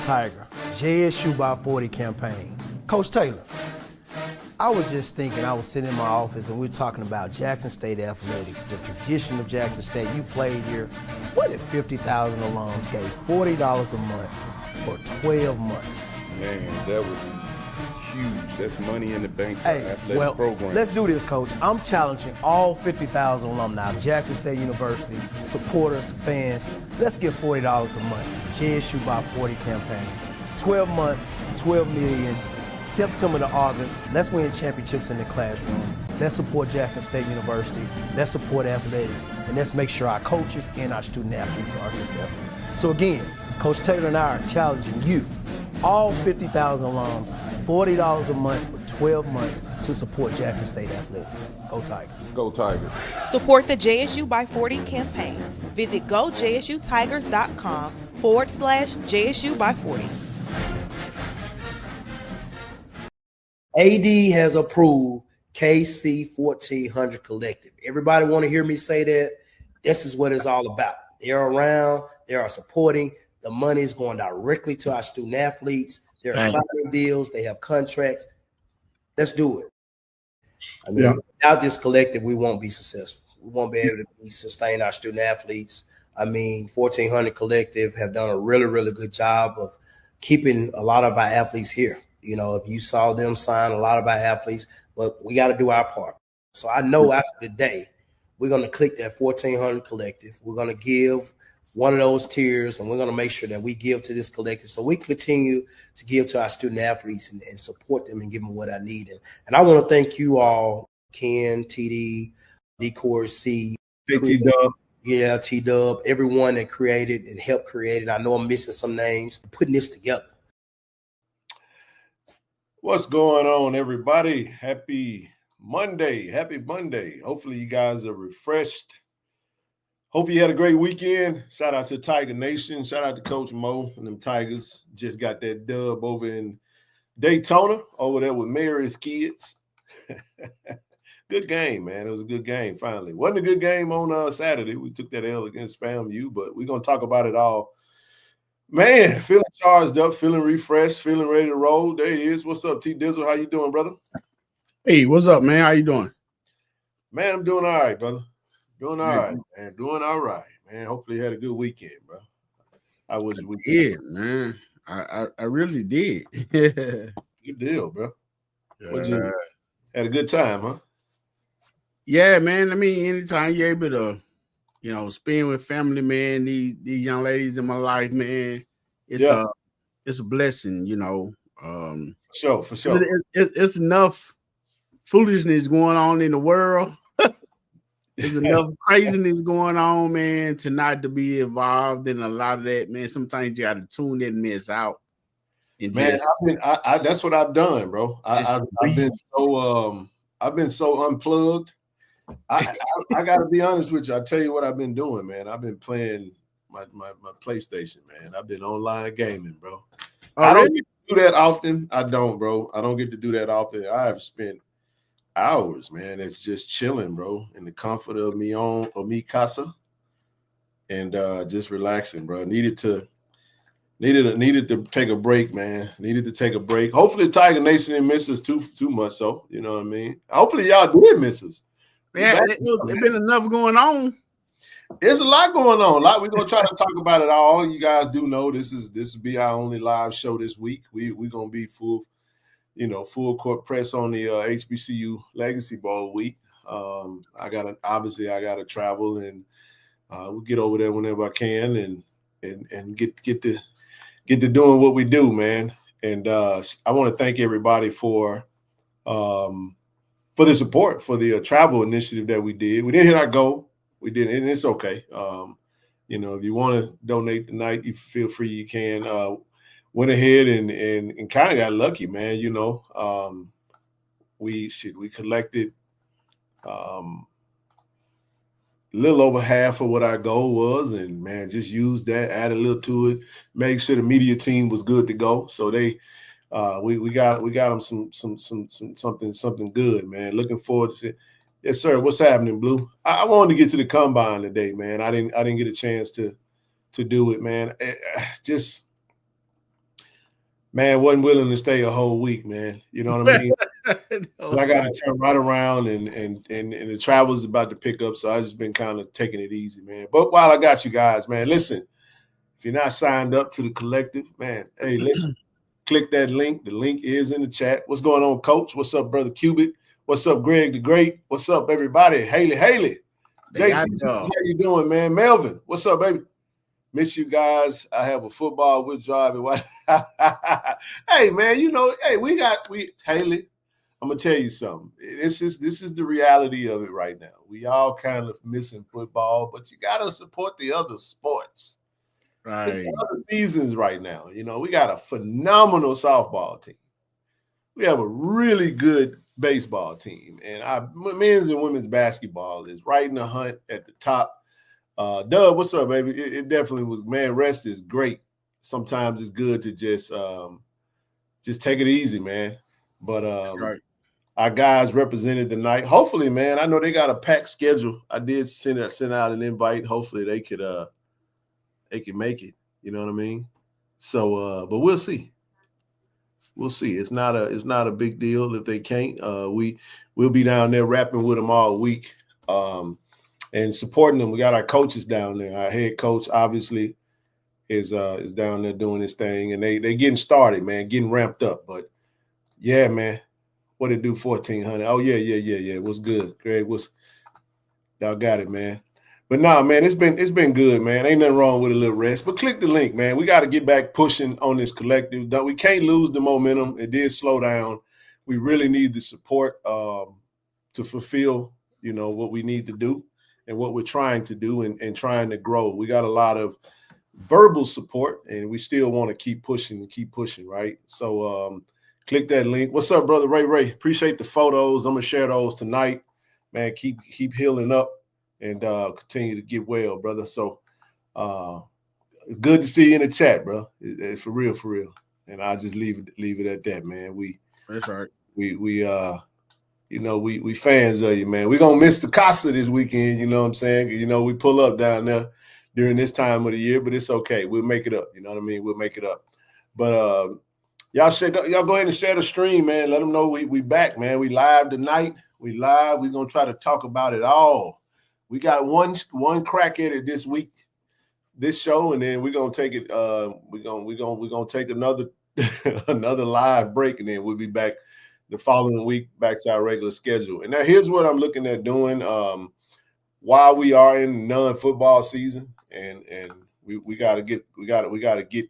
Tiger, JSU by 40 campaign. Coach Taylor, I was just thinking, I was sitting in my office and we were talking about Jackson State athletics, the tradition of Jackson State. You played here. What if 50,000 alums gave $40 a month for 12 months? Man, that would be huge. That's money in the bank for athletic program. Let's do this, Coach. I'm challenging all 50,000 alumni of Jackson State University, supporters, fans. Let's give $40 a month to JSU by 40 campaign. 12 months, 12 million. September to August, let's win championships in the classroom. Let's support Jackson State University. Let's support athletics. And let's make sure our coaches and our student athletes are successful. So again, Coach Taylor and I are challenging you, all 50,000 alums, $40 a month for 12 months to support Jackson State athletics. Go Tigers. Go Tigers. Support the JSU by 40 campaign. Visit gojsutigers.com/JSU by 40. AD has approved KC-1400 collective. Everybody want to hear me say that? This is what it's all about. They're around, they are supporting. The money is going directly to our student athletes. They're signing deals, they have contracts. Let's do it. I mean, without this collective, we won't be successful. We won't be able to sustain our student athletes. I mean, 1400 collective have done a really, really good job of keeping a lot of our athletes here. You know, if you saw them sign a lot of our athletes, but we got to do our part. So I know after today, we're going to click that 1400 collective. We're going to give one of those tiers, and we're going to make sure that we give to this collective so we can continue to give to our student athletes and support them and give them what I need. And I want to thank you all, Ken, TD, D-Core C, T-Dub. Yeah, T-Dub, everyone that created and helped create it. I know I'm missing some names, putting this together. What's going on, everybody? Happy Monday. Hopefully you guys are refreshed. Hope you had a great weekend. Shout out to Tiger Nation. Shout out to Coach Mo and them Tigers. Just got that dub over in Daytona, over there with Mary's kids. Good game, man. It was a good game, finally. Wasn't a good game on Saturday. We took that L against FAMU, but we're going to talk about it all. Man, feeling charged up, feeling refreshed, feeling ready to roll. There he is. What's up, T Dizzle? How you doing, brother? Hey, what's up, man? How you doing? Man, I'm doing all right, brother. Doing all right, man. Doing all right, man. Hopefully you had a good weekend, bro. How was your weekend? Yeah, man. I really did. Good deal, bro. Had a good time, huh? Yeah, man. I mean, anytime you're able to, you know, spend with family, man, these young ladies in my life, man, it's a blessing, you know. For sure. It's enough foolishness going on in the world. There's enough craziness going on, man, to not to be involved in a lot of that, man. Sometimes you got to tune that mess out. And man, that's what I've done, bro. I've been so unplugged. I got to be honest with you. I tell you what I've been doing, man. I've been playing my PlayStation, man. I've been online gaming, bro. I don't get to do that often. I don't, bro. I don't get to do that often. I have spent hours, man. It's just chilling, bro, in the comfort of mi casa, and just relaxing, bro. Needed to take a break, man. Needed to take a break. Hopefully, Tiger Nation didn't miss us too much, so you know what I mean. Hopefully, y'all did miss us. Yeah, there's been enough going on. There's a lot going on. We're gonna try to talk about it all. You guys do know this will be our only live show this week. We're gonna be full court press on the HBCU Legacy Bowl week. I gotta travel, and we'll get over there whenever I can and get to doing what we do, man. And I want to thank everybody for the support for the travel initiative that we did. We didn't hit our goal. We didn't, and it's okay. If you want to donate tonight, you feel free. You can. Went ahead and kind of got lucky, man. You know, we collected a little over half of what our goal was, and man, just used that, add a little to it, make sure the media team was good to go. So they, we got them something good, man. Looking forward to see. Yes, sir. What's happening, Blue? I wanted to get to the combine today, man. I didn't get a chance to do it, man. Man, wasn't willing to stay a whole week, man. You know what I mean? I got to turn right around, and the travel's about to pick up, so I just been kind of taking it easy, man. But while I got you guys, man, listen, if you're not signed up to the collective, man, hey, listen, click that link. The link is in the chat. What's going on, Coach? What's up, Brother Cubic? What's up, Greg the Great? What's up, everybody? Haley. JT, how you doing, man? Melvin, what's up, baby? Miss you guys. I have a football withdrawal. Hey, man, hey, Haley, I'm gonna tell you something. This is the reality of it right now. We all kind of missing football, but you gotta support the other sports. Right. The other seasons right now. We got a phenomenal softball team. We have a really good baseball team, and our men's and women's basketball is right in the hunt at the top. Doug, what's up, baby? It definitely was, man. Rest is great. Sometimes it's good to just take it easy, man. But right. Our guys represented tonight. Hopefully, man, I know they got a packed schedule. I did send out an invite. Hopefully they could make it. You know what I mean? So, but we'll see. We'll see. It's not a big deal if they can't. We'll be down there rapping with them all week. And supporting them. We got our coaches down there. Our head coach obviously is down there doing his thing, and they getting started, man, getting ramped up. But yeah, man, what it do 1400? Oh yeah. What's good, Greg? Y'all got it, man. But nah, man, it's been good, man. Ain't nothing wrong with a little rest. But click the link, man. We got to get back pushing on this collective. We can't lose the momentum. It did slow down. We really need the support to fulfill, what we need to do. And what we're trying to do and trying to grow. We got a lot of verbal support, and we still want to keep pushing, right? So click that link. What's up, brother Ray? Appreciate the photos. I'm going to share those tonight. Man, keep healing up and continue to get well, brother. So it's good to see you in the chat, bro. It's for real. And I'll just leave it at that, man. That's right. We fans of you, man. We're going to miss the Casa this weekend, you know what I'm saying? We pull up down there during this time of the year, but it's okay. We'll make it up, you know what I mean? We'll make it up. But y'all go ahead and share the stream, man. Let them know we back, man. We live tonight. We live. We're going to try to talk about it all. We got one crack at it this week, this show, and then we're going to take it. We're going to take another another live break, and then we'll be back the following week back to our regular schedule. And now here's what I'm looking at doing while we are in non-football season, and we got to get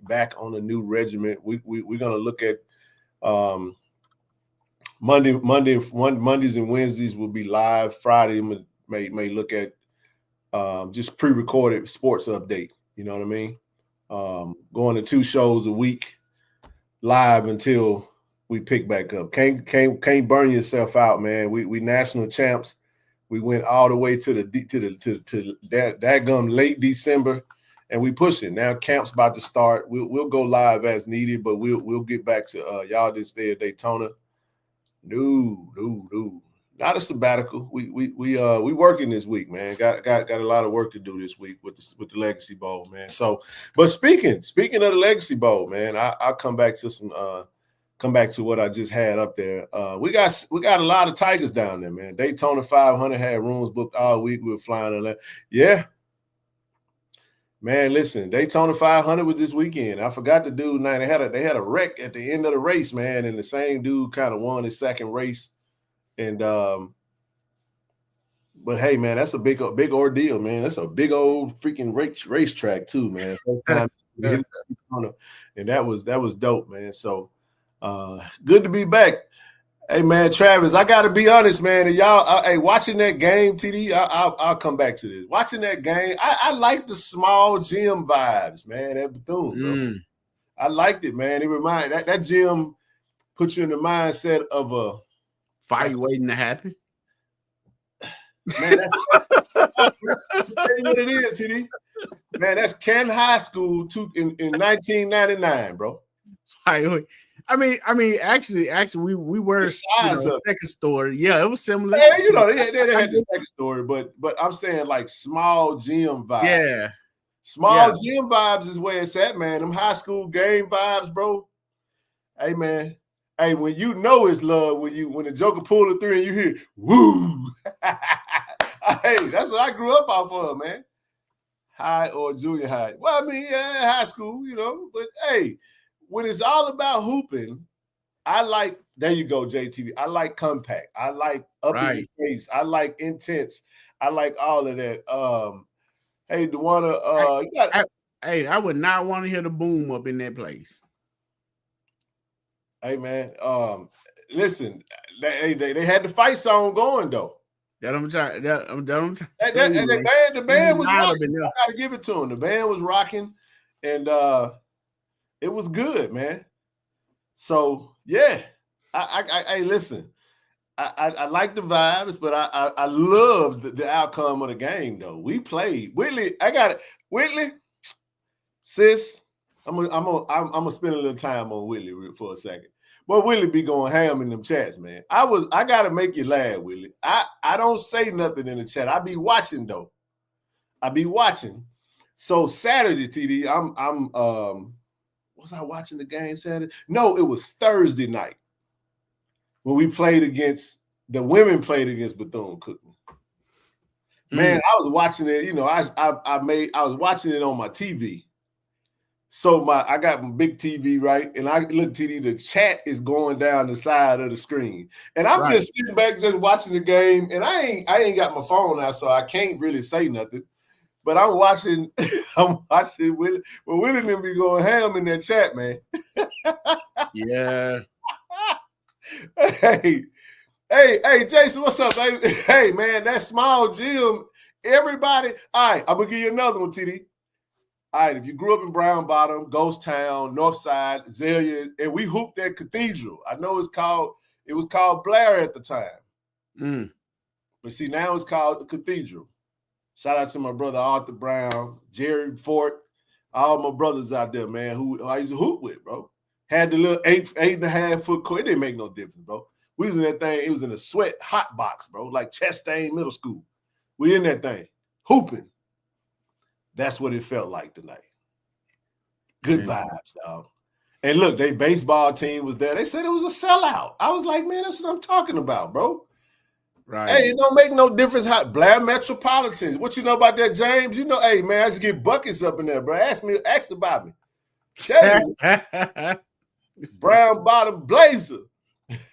back on a new regiment. We're gonna look at Mondays and Wednesdays will be live. Friday may look at just pre-recorded sports update. You know what I mean? Going to 2 shows a week live until we pick back up. Can't burn yourself out, man. We national champs. We went all the way to that late December, and we pushing. Now camp's about to start. We'll go live as needed, but we'll get back to y'all didn't stay at Daytona. No. Not a sabbatical. We working this week, man. Got a lot of work to do this week with the Legacy Bowl, man. So, but speaking of the Legacy Bowl, man, I'll come back to what I just had up there. We got a lot of Tigers down there, man. Daytona 500 had rooms booked all week. We were flying on that. Yeah. Man, listen, Daytona 500 was this weekend. I forgot the dude. Now they had a wreck at the end of the race, man, and the same dude kind of won his second race. And but hey, man, that's a big ordeal, man. That's a big old freaking racetrack too, man. And that was dope, man. So good to be back. Hey, man, Travis, I got to be honest, man. And y'all, hey, watching that game, TD, I'll come back to this. Watching that game, I like the small gym vibes, man, at Bethune, bro. I liked it, man. It reminded that gym puts you in the mindset of a fight waiting to happen. Man, that's what it is, TD. Man, that's Canton High School in 1999, bro. I mean, actually, we were second story. Yeah, it was similar. Yeah, they had the second story, but I'm saying like small gym vibes. Yeah, small gym vibes is where it's at, man. Them high school game vibes, bro. Hey, man. Hey, when you know it's love, when the Joker pulled the 3 and you hear woo. Hey, that's what I grew up off of, man. High or junior high. Well, I mean, yeah, high school, you know. But hey, when it's all about hooping, I like, there you go, JTV. I like compact. I like up in your face. I like intense. I like all of that. Hey, Dewana, I would not want to hear the boom up in that place. Hey, man. Listen, they had the fight song going though. That I'm trying. The band was rocking. I gotta give it to them. The band was rocking, and it was good, man. So yeah, I listen. I like the vibes, but I love the outcome of the game though. We played Whitley. I got it, Whitley. Sis, I'm gonna spend a little time on Whitley for a second. But Willie be going ham in them chats, man. I gotta make you laugh, Willie. I don't say nothing in the chat. I be watching though. I be watching. So Saturday, TD, I'm was I watching the game Saturday? No, it was Thursday night when we played against the women played against Bethune-Cookman. Man, I was watching it. You know, I was watching it on my TV. So I got my big TV, right? And I look TD, the chat is going down the side of the screen. And I'm just sitting back just watching the game. And I ain't got my phone out, so I can't really say nothing. But I'm watching Willie. Well, Willie didn't be going ham in that chat, man. Yeah. Hey, Jason, what's up, baby? Hey, man, that small gym, everybody. All right, I'm gonna give you another one, TD. All right, if you grew up in Brown Bottom, Ghost Town, Northside, Azalea, and we hooped at Cathedral. I know it was called Blair at the time. But see, now it's called the Cathedral. Shout out to my brother Arthur Brown, Jerry Fort, all my brothers out there, man, who I used to hoop with, bro. Had the little 8.5 foot court. It didn't make no difference, bro. We was in that thing. It was in a sweat hot box, bro, like Chastain Middle School. We in that thing, hooping. That's what it felt like tonight. Good vibes, dog. And look, their baseball team was there. They said it was a sellout. I was like, man, that's what I'm talking about, bro. Right. Hey, it don't make no difference how Blair Metropolitans. What you know about that, James? You know, hey, man, I just get buckets up in there, bro. Ask about me. Tell you. Brown Bottom Blazer.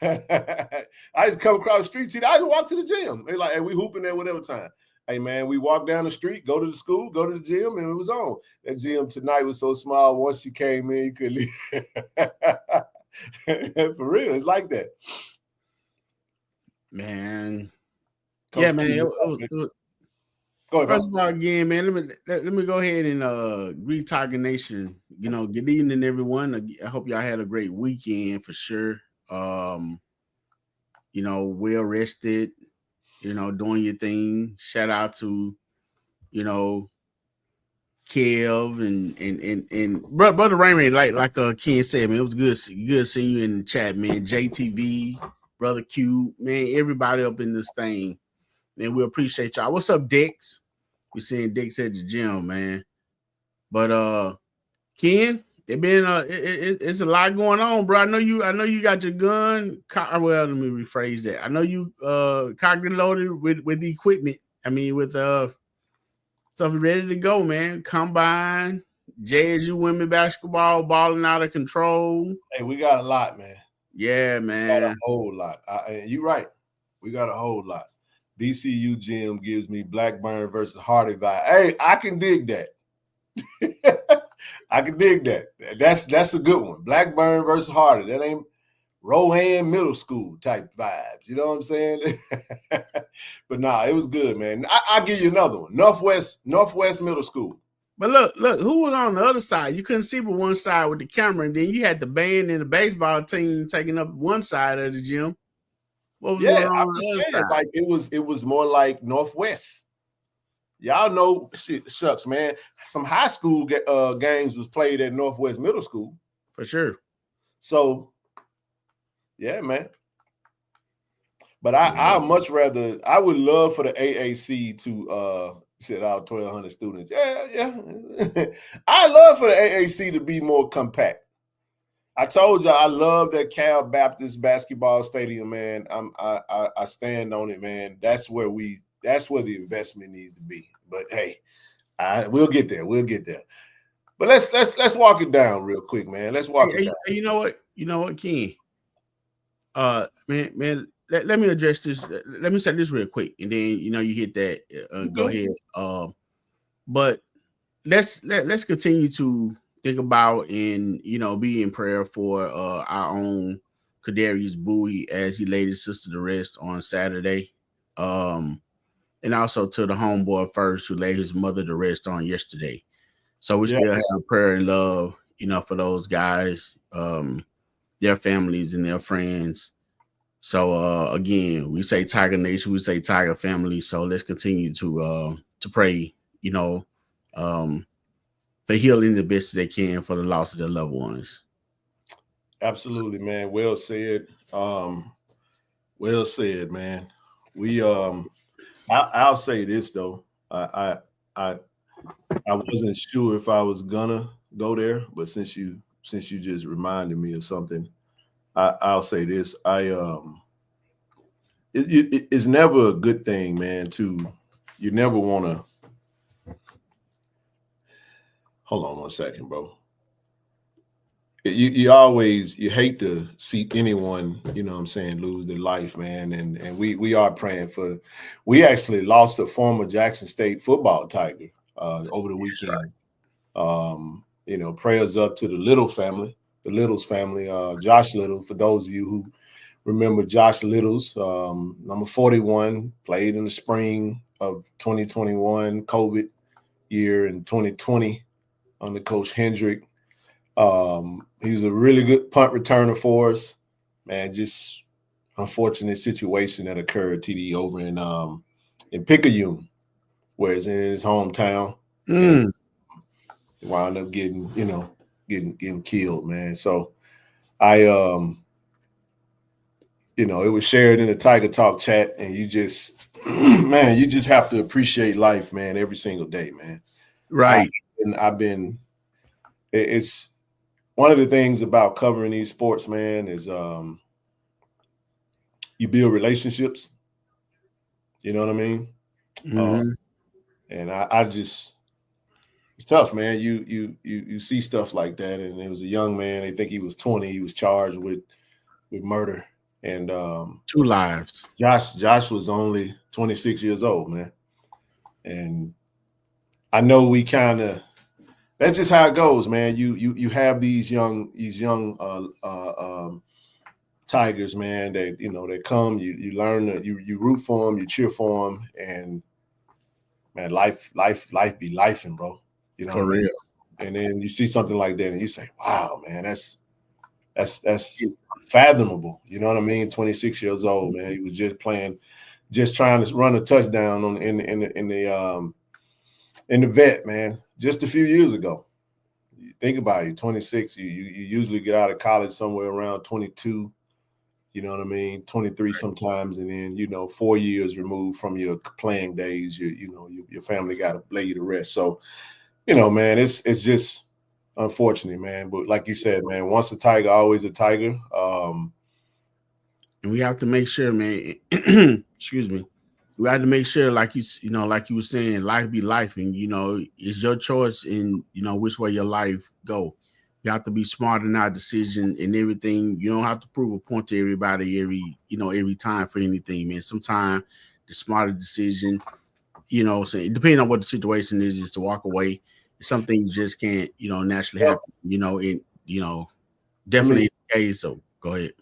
I just come across the street. See, I just walk to the gym. They like, hey, we hooping there whatever time. Hey, man, we walk down the street, go to the school, go to the gym, and it was on. That gym tonight was so small. Once you came in, you could leave. For real, it's like that. Man. Coach, yeah, man. It was, go ahead, first of all, again, man, let me go ahead and greet Tiger Nation. You know, good evening, everyone. I hope y'all had a great weekend for sure. You know, well rested. You know, doing your thing. Shout out to, you know, Kev and brother Raymond, like Ken said, man, it was good seeing you in the chat, man. JTV, brother Q, man, everybody up in this thing, man. We appreciate y'all. What's up, Dex? We seeing Dex at the gym, man. But Ken, it's a lot going on, bro. I know you got your gun. Well, let me rephrase that. I know you cocked and loaded with the equipment. I mean, with stuff ready to go, man. Combine, JSU women basketball balling out of control. Hey, we got a lot, man. Yeah, man. We got a whole lot. You're right. We got a whole lot. BCU gym gives me Blackburn versus Hardy vibe. Hey, I can dig that. I can dig that. That's a good one. Blackburn versus Hardy. That ain't Rohan Middle School type vibes. You know what I'm saying? But nah, it was good, man. I'll give you another one. Northwest Middle School. But look, who was on the other side? You couldn't see but one side with the camera, and then you had the band and the baseball team taking up one side of the gym. What was going on the other side? Like it was more like Northwest. Y'all know, shucks, man. Some high school games was played at Northwest Middle School. For sure. So, yeah, man. But I much rather, I would love for the AAC to sit out 1,200 students. Yeah. I love for the AAC to be more compact. I told you I love that Cal Baptist basketball stadium, man. I stand on it, man. That's where the investment needs to be. But hey, we'll get there. We'll get there. But let's walk it down real quick, man. Let's walk it down. You know what, Ken? Man, let me address this. Let me say this real quick, and then you hit that. Go ahead. But let's continue to think about and be in prayer for our own Kadarius Bowie as he laid his sister to rest on Saturday, and also to the homeboy first who laid his mother to rest on yesterday. So we still have prayer and love, for those guys, their families and their friends. So again, we say Tiger Nation, we say Tiger family. So let's continue to pray, for healing the best they can for the loss of their loved ones. Absolutely, man. Well said. Well said, man. We I'll say this though. I wasn't sure if I was gonna go there, but since you just reminded me of something, I'll say this. It's never a good thing, man, you never want to. Hold on one second, bro. You hate to see anyone, lose their life, man. And we are praying for. We actually lost a former Jackson State football Tiger over the weekend. Prayers up to the Littles family, Josh Little. For those of you who remember Josh Littles, number 41, played in the spring of 2021, COVID year in 2020 under Coach Hendrick. He was a really good punt returner for us, man. Just unfortunate situation that occurred, TD, over in Picayune, where it's in his hometown. And he wound up getting killed, man. So it was shared in the Tiger Talk chat, and you just have to appreciate life, man, every single day, man. Right. It's one of the things about covering these sports, man, is you build relationships. You know what I mean? Mm-hmm. And I just, it's tough, man. You see stuff like that, and it was a young man. They think he was 20. He was charged with murder, and 2 lives. Josh was only 26 years old, man. And I know that's just how it goes, man. You have these young Tigers, man. They come. You learn that you root for them, you cheer for them, and man, life be lifing, bro. For real. And then you see something like that, and you say, "Wow, man, that's fathomable." You know what I mean? 26 years old, man. He was just trying to run a touchdown in the vet, man, just a few years ago. You think about it, 26, you usually get out of college somewhere around 22, you know what I mean, 23 sometimes, and then 4 years removed from your playing days, your family got to lay you to rest. So, man, it's just unfortunate, man. But like you said, man, once a Tiger, always a Tiger. And we have to make sure, man. Excuse me. We have to make sure, like you were saying, life be life, and it's your choice in which way your life go. You have to be smart in our decision and everything. You don't have to prove a point to everybody every time for anything, man. Sometimes the smarter decision, depending on what the situation is to walk away. Some things just can't, naturally happen. Definitely the case. So go ahead.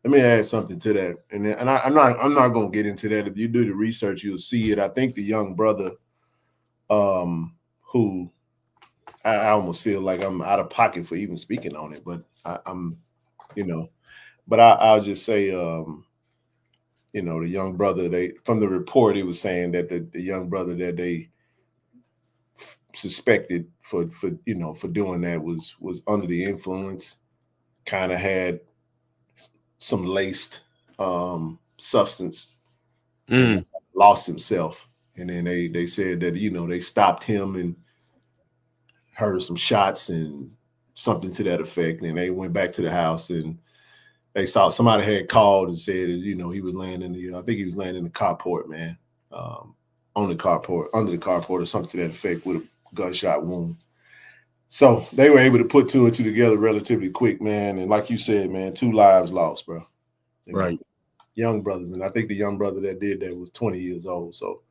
Let me add something to that, and I'm not going to get into that. If you do the research, you'll see it. I think the young brother, who I almost feel like I'm out of pocket for even speaking on it, but I'll just say, the young brother. From the report, it was saying that the young brother that they suspected for doing that was under the influence, kind of had some laced substance, lost himself, and then they said that they stopped him and heard some shots, and something to that effect. And they went back to the house and they saw somebody had called and said, he was laying in the, I think he was laying in the carport, man, on the carport, under the carport or something to that effect with a gunshot wound. So they were able to put 2 and 2 together relatively quick, man. And like you said, man, 2 lives lost, bro. Right. Young brothers. And I think the young brother that did that was 20 years old. So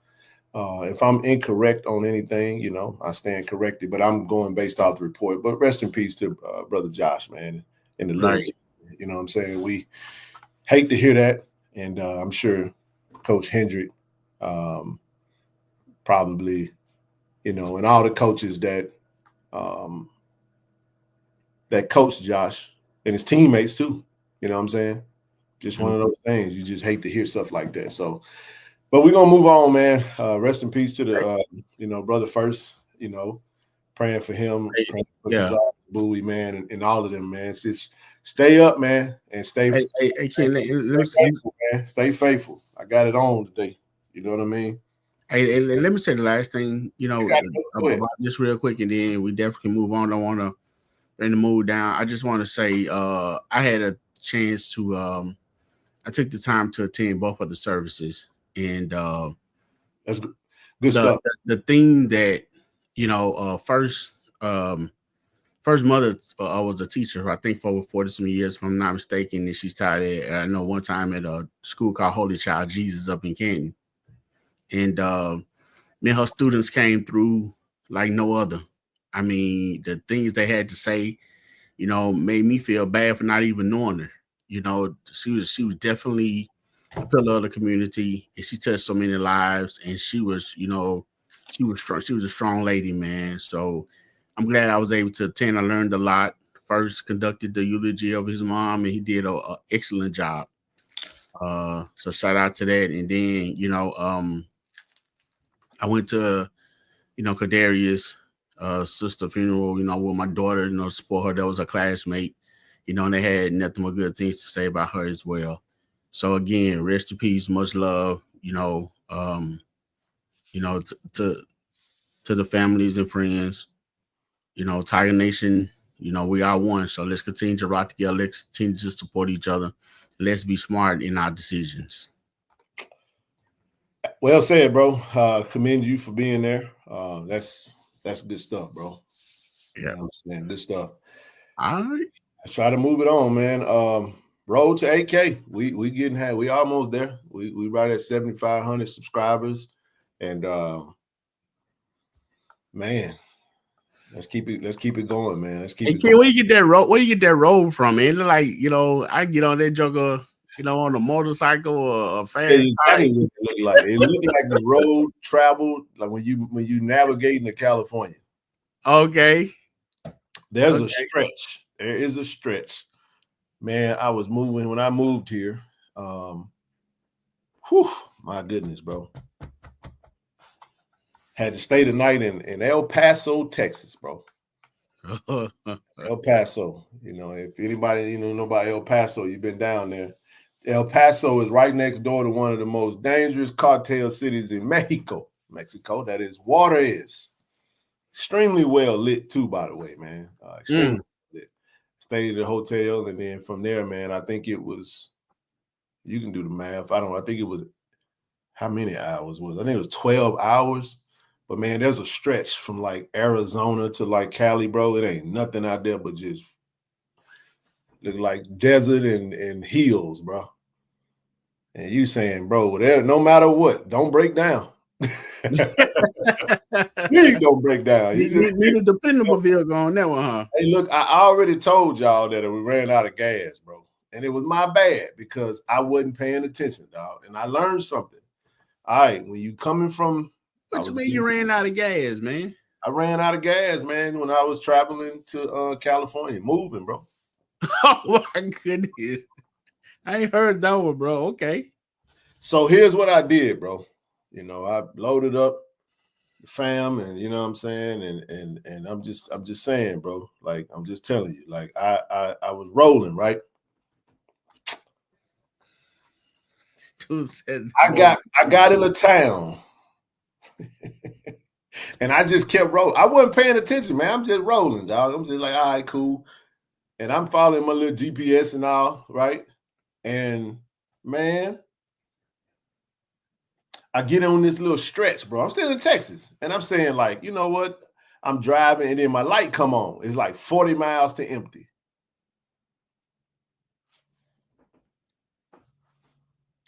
if I'm incorrect on anything, I stand corrected, but I'm going based off the report. But rest in peace to Brother Josh, man, and the little, you know what I'm saying? We hate to hear that. And I'm sure Coach Hendrick probably, and all the coaches that coach Josh and his teammates too, you know what I'm saying? Just one of those things. You just hate to hear stuff like that. So, but we're going to move on, man. Rest in peace to the, brother first, praying for him, praying for Kazak, Bowie, man, and all of them, man. It's just stay up, man, and stay faithful, man. Stay faithful. I got it on today. You know what I mean? Hey, let me say the last thing, about this real quick, and then we definitely can move on. I don't want to bring the mood down. I just want to say I had a chance to I took the time to attend both of the services, and that's good stuff. The thing that first mother was a teacher, I think, for over 40-some years, if I'm not mistaken, and she started, I know, one time at a school called Holy Child Jesus up in Canton, and me and her students came through like no other. I mean, the things they had to say, made me feel bad for not even knowing her. She was definitely a pillar of the community, and she touched so many lives. And she was, she was strong. She was a strong lady, man. So I'm glad I was able to attend. I learned a lot. First conducted the eulogy of his mom, and he did an excellent job. So shout out to that. And then, I went to, Kadaria's sister funeral, with my daughter, support her. That was a classmate, and they had nothing but good things to say about her as well. So again, rest in peace, much love, to the families and friends, Tiger Nation, we are one. So let's continue to rock together. Let's continue to support each other. Let's be smart in our decisions. Well said, bro. Commend you for being there. That's good stuff, bro. Yeah, you know what I'm saying, good stuff. All right, let's try to move it on, man. Road to 8K. We almost there. We right at 7,500 subscribers, and man, let's keep it going, man. Let's keep it going. Where you get that road from, man? Like, I get on that joker, on a motorcycle or a fast bike. It looked like the road traveled like when you navigate into California. Okay. There's a stretch. There is a stretch. Man, I was moving when I moved here. My goodness, bro. Had to stay the night in El Paso, Texas, bro. El Paso. If anybody know about El Paso, you've been down there. El Paso is right next door to one of the most dangerous cartel cities in Mexico. That is, water is extremely well lit too, by the way, man. Extremely lit. Stayed at the hotel, and then from there, man, I think it was, you can do the math. I think it was, how many hours was it? I think it was 12 hours. But, man, there's a stretch from, like, Arizona to, like, Cali, bro. It ain't nothing out there but just look like desert and hills, bro. And you saying, bro, no matter what, don't break down. You don't break down. You need a dependable vehicle on that one, huh? Hey, look, I already told y'all that we ran out of gas, bro. And it was my bad because I wasn't paying attention, dog. And I learned something. All right, when you coming from... What you mean you ran out of gas, man? I ran out of gas, man, when I was traveling to California, moving, bro. Oh, my goodness. I ain't heard that one, bro. Okay. So here's what I did, bro. I loaded up the fam, and you know what I'm saying, and I'm just saying, bro. Like, I'm just telling you, like, I was rolling, right? Dude said, I got in a town And I just kept rolling. I wasn't paying attention, man. I'm just rolling, dog. I'm just like, all right, cool. And I'm following my little GPS and all, right? And man, I get on this little stretch, bro. I'm still in Texas. And I'm saying, like, you know what? I'm driving and then my light come on. It's like 40 miles to empty.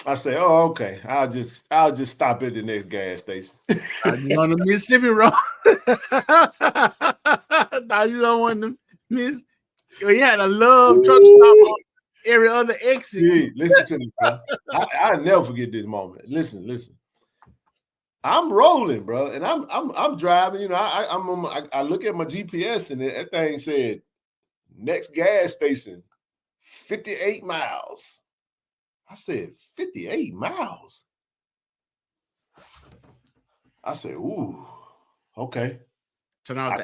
I say, oh, okay. I'll just stop at the next gas station. You on the Mississippi Road? Thought you don't want to miss. You had a love truck stop on every other exit. Dude, listen to me, bro. I never forget this moment. Listen. I'm rolling, bro, and I'm driving. You know, I look at my GPS and that thing said next gas station, 58 miles. I said 58 miles. I said, ooh, okay. Turn out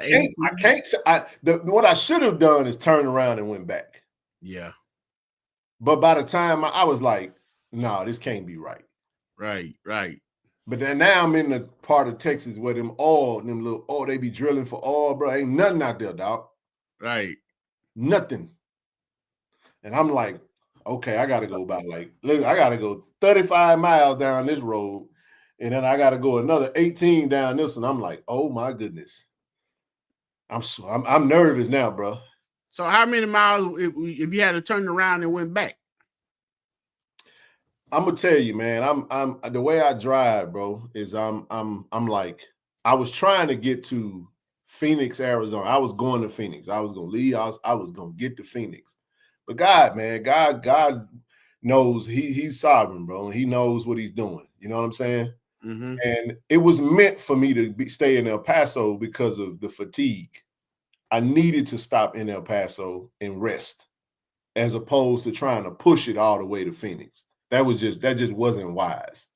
what I should have done is turn around and went back. Yeah. But by the time I was like, no, this can't be right. Right. But then now I'm in the part of Texas where them little oil, they be drilling for oil, bro. Ain't nothing out there, dog. Right. Nothing. And I'm like, okay, I got to go about I got to go 35 miles down this road. And then I got to go another 18 down this. And I'm like, oh my goodness. I'm nervous now, bro. So how many miles if you had to turn around and went back? I'm gonna tell you, man. I'm the way I drive, bro, is I'm like, I was trying to get to Phoenix, Arizona. I was going to Phoenix. I was gonna leave. I was gonna get to Phoenix. But God, man, God knows he's sovereign, bro. And he knows what he's doing. You know what I'm saying? Mm-hmm. And it was meant for me to stay in El Paso because of the fatigue. I needed to stop in El Paso and rest, as opposed to trying to push it all the way to Phoenix. That just wasn't wise.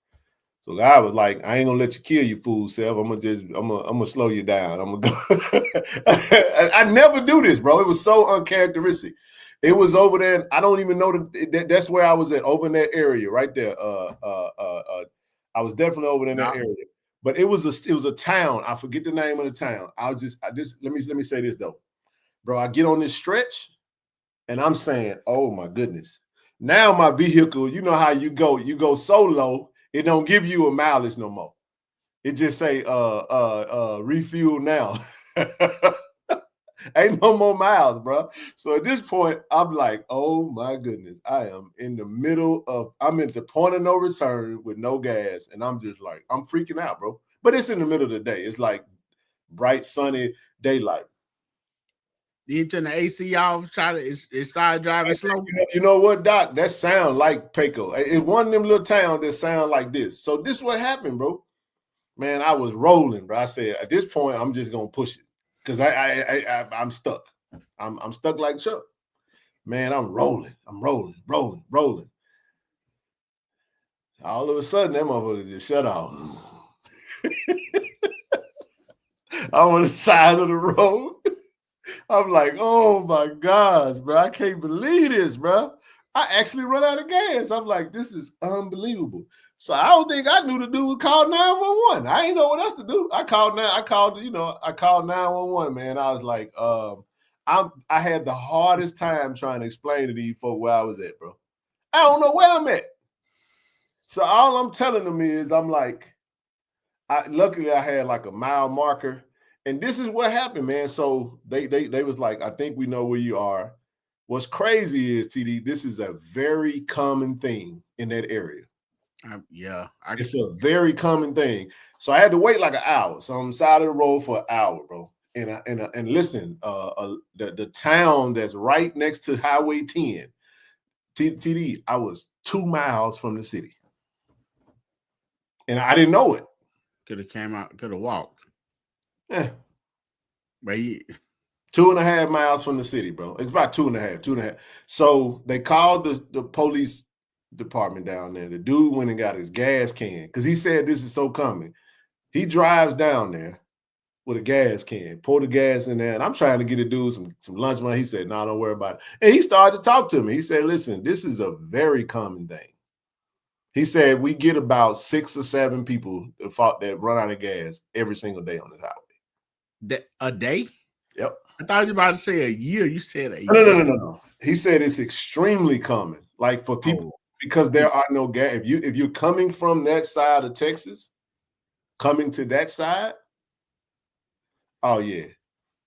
So God was like, I ain't gonna let you kill your fool self. I'm gonna slow you down. I'm gonna go. I never do this, bro. It was so uncharacteristic. It was over there. And I don't even know that's where I was at, over in that area right there. I was definitely over in that area. But it was a town. I forget the name of the town. Let me say this though, bro. I get on this stretch, and I'm saying, oh my goodness. Now my vehicle, you know how you go so low, it don't give you a mileage no more. It just say refuel now. Ain't no more miles, bro. So at this point, I'm like, oh my goodness, I'm at the point of no return with no gas. And I'm just like, I'm freaking out, bro. But it's in the middle of the day. It's like bright, sunny daylight. You turn the AC off, start driving slow. You know what, Doc? That sound like Paco. It's one of them little towns that sound like this. So this is what happened, bro. Man, I was rolling, bro. I said, at this point, I'm just gonna push it because I'm stuck. I'm stuck like Chuck. Man, I'm rolling. All of a sudden, that motherfucker just shut off. I'm on the side of the road. I'm like, oh my gosh, bro. I can't believe this, bro. I actually run out of gas. I'm like, this is unbelievable. So I don't think I knew to do was call 911. I ain't know what else to do. I called 911, man. I was like, I had the hardest time trying to explain to these folks where I was at, bro. I don't know where I'm at. So all I'm telling them is, I'm like, luckily I had like a mile marker. And this is what happened, man. So they was like, I think we know where you are. What's crazy is, TD, this is a very common thing in that area. It's a very common thing. So I had to wait like an hour. So I'm on the side of the road for an hour, bro. And listen, the town that's right next to Highway 10, TD, I was 2 miles from the city. And I didn't know it. Could have came out, could have walked. Yeah. But 2.5 miles from the city, bro. It's about 2.5. So they called the police department down there. The dude went and got his gas can because he said this is so common. He drives down there with a gas can, pour the gas in there, and I'm trying to get a dude some lunch money. He said, no, don't worry about it. And he started to talk to me. He said, listen, this is a very common thing. He said we get about 6 or 7 people that run out of gas every single day on this highway. A day? Yep. I thought you were about to say a year. You said a year. No. He said it's extremely common. Like for people, because there are no gas. If you're coming from that side of Texas, coming to that side, oh yeah.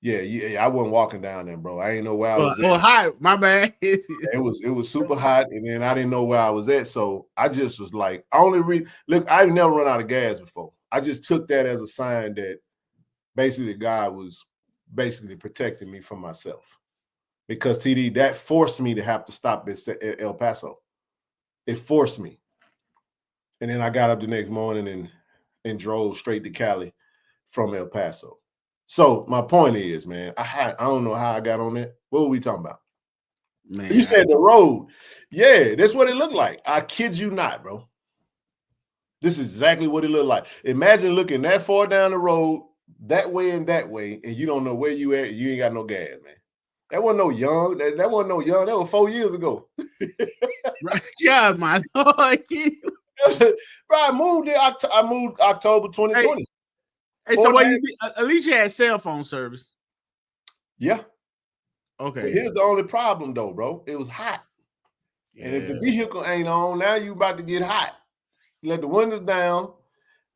I wasn't walking down there, bro. I didn't know where I was at. Hot. My bad. It was super hot, and then I didn't know where I was at. So I just was like, look, I've never run out of gas before. I just took that as a sign that basically God was basically protecting me from myself. Because TD, that forced me to have to stop at El Paso. It forced me. And then I got up the next morning and drove straight to Cali from El Paso. So my point is, man, I don't know how I got on that. What were we talking about? Man, you said the road. Yeah, that's what it looked like. I kid you not, bro. This is exactly what it looked like. Imagine looking that far down the road, that way and you don't know where you at. You ain't got no gas, man. That wasn't no young. That wasn't no young. That was 4 years ago. Right. Yeah, my Lord. Bro, I moved there. I moved October 2020. Hey, so what you did, at least you had cell phone service. Yeah. Okay. But here's the only problem, though, bro. It was hot. Yeah. And if the vehicle ain't on, now you about to get hot. You let the windows down,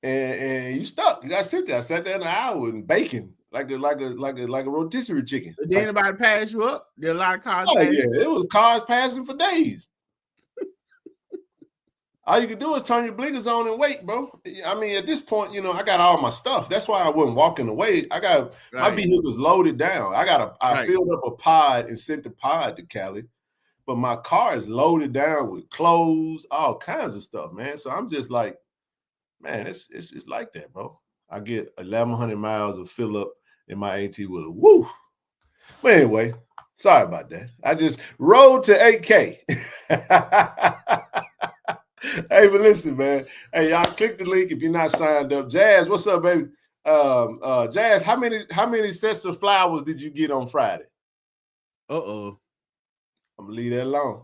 and you stuck. You got to sit there. I sat there an hour and baking like a rotisserie chicken. Did anybody pass you up? Did a lot of cars? Oh yeah, it was cars passing for days. All you can do is turn your blinkers on and wait, bro. I mean, at this point, I got all my stuff. That's why I wasn't walking away. My vehicle's loaded down. I filled up a pod and sent the pod to Cali, but my car is loaded down with clothes, all kinds of stuff, man. So I'm just like, man, it's like that, bro. I get 1,100 miles of fill up in my AT with a woo. But anyway, sorry about that. I just rode to 8K. Hey, but listen, man. Hey, y'all click the link if you're not signed up. Jazz, what's up, baby? Jazz, how many sets of flowers did you get on Friday? I'm gonna leave that alone.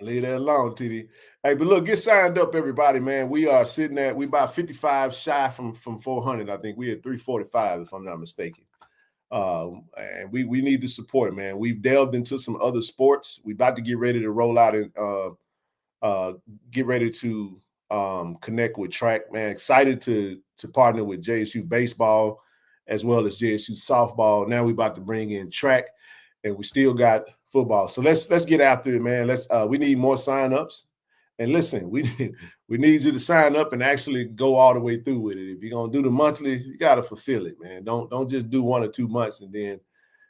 Leave that alone, TD. Hey, but look, get signed up, everybody, man. We are sitting at about 55 shy from 400. I think we at 345, if I'm not mistaken. And we need the support, man. We've delved into some other sports. We're about to get ready to roll out and get ready to connect with track, man. Excited to partner with JSU baseball as well as JSU softball. Now we're about to bring in track, and we still got football. So let's get after it, man. We need more signups. And listen, we need you to sign up and actually go all the way through with it. If you're gonna do the monthly, you gotta fulfill it, man. Don't just do 1 or 2 months and then,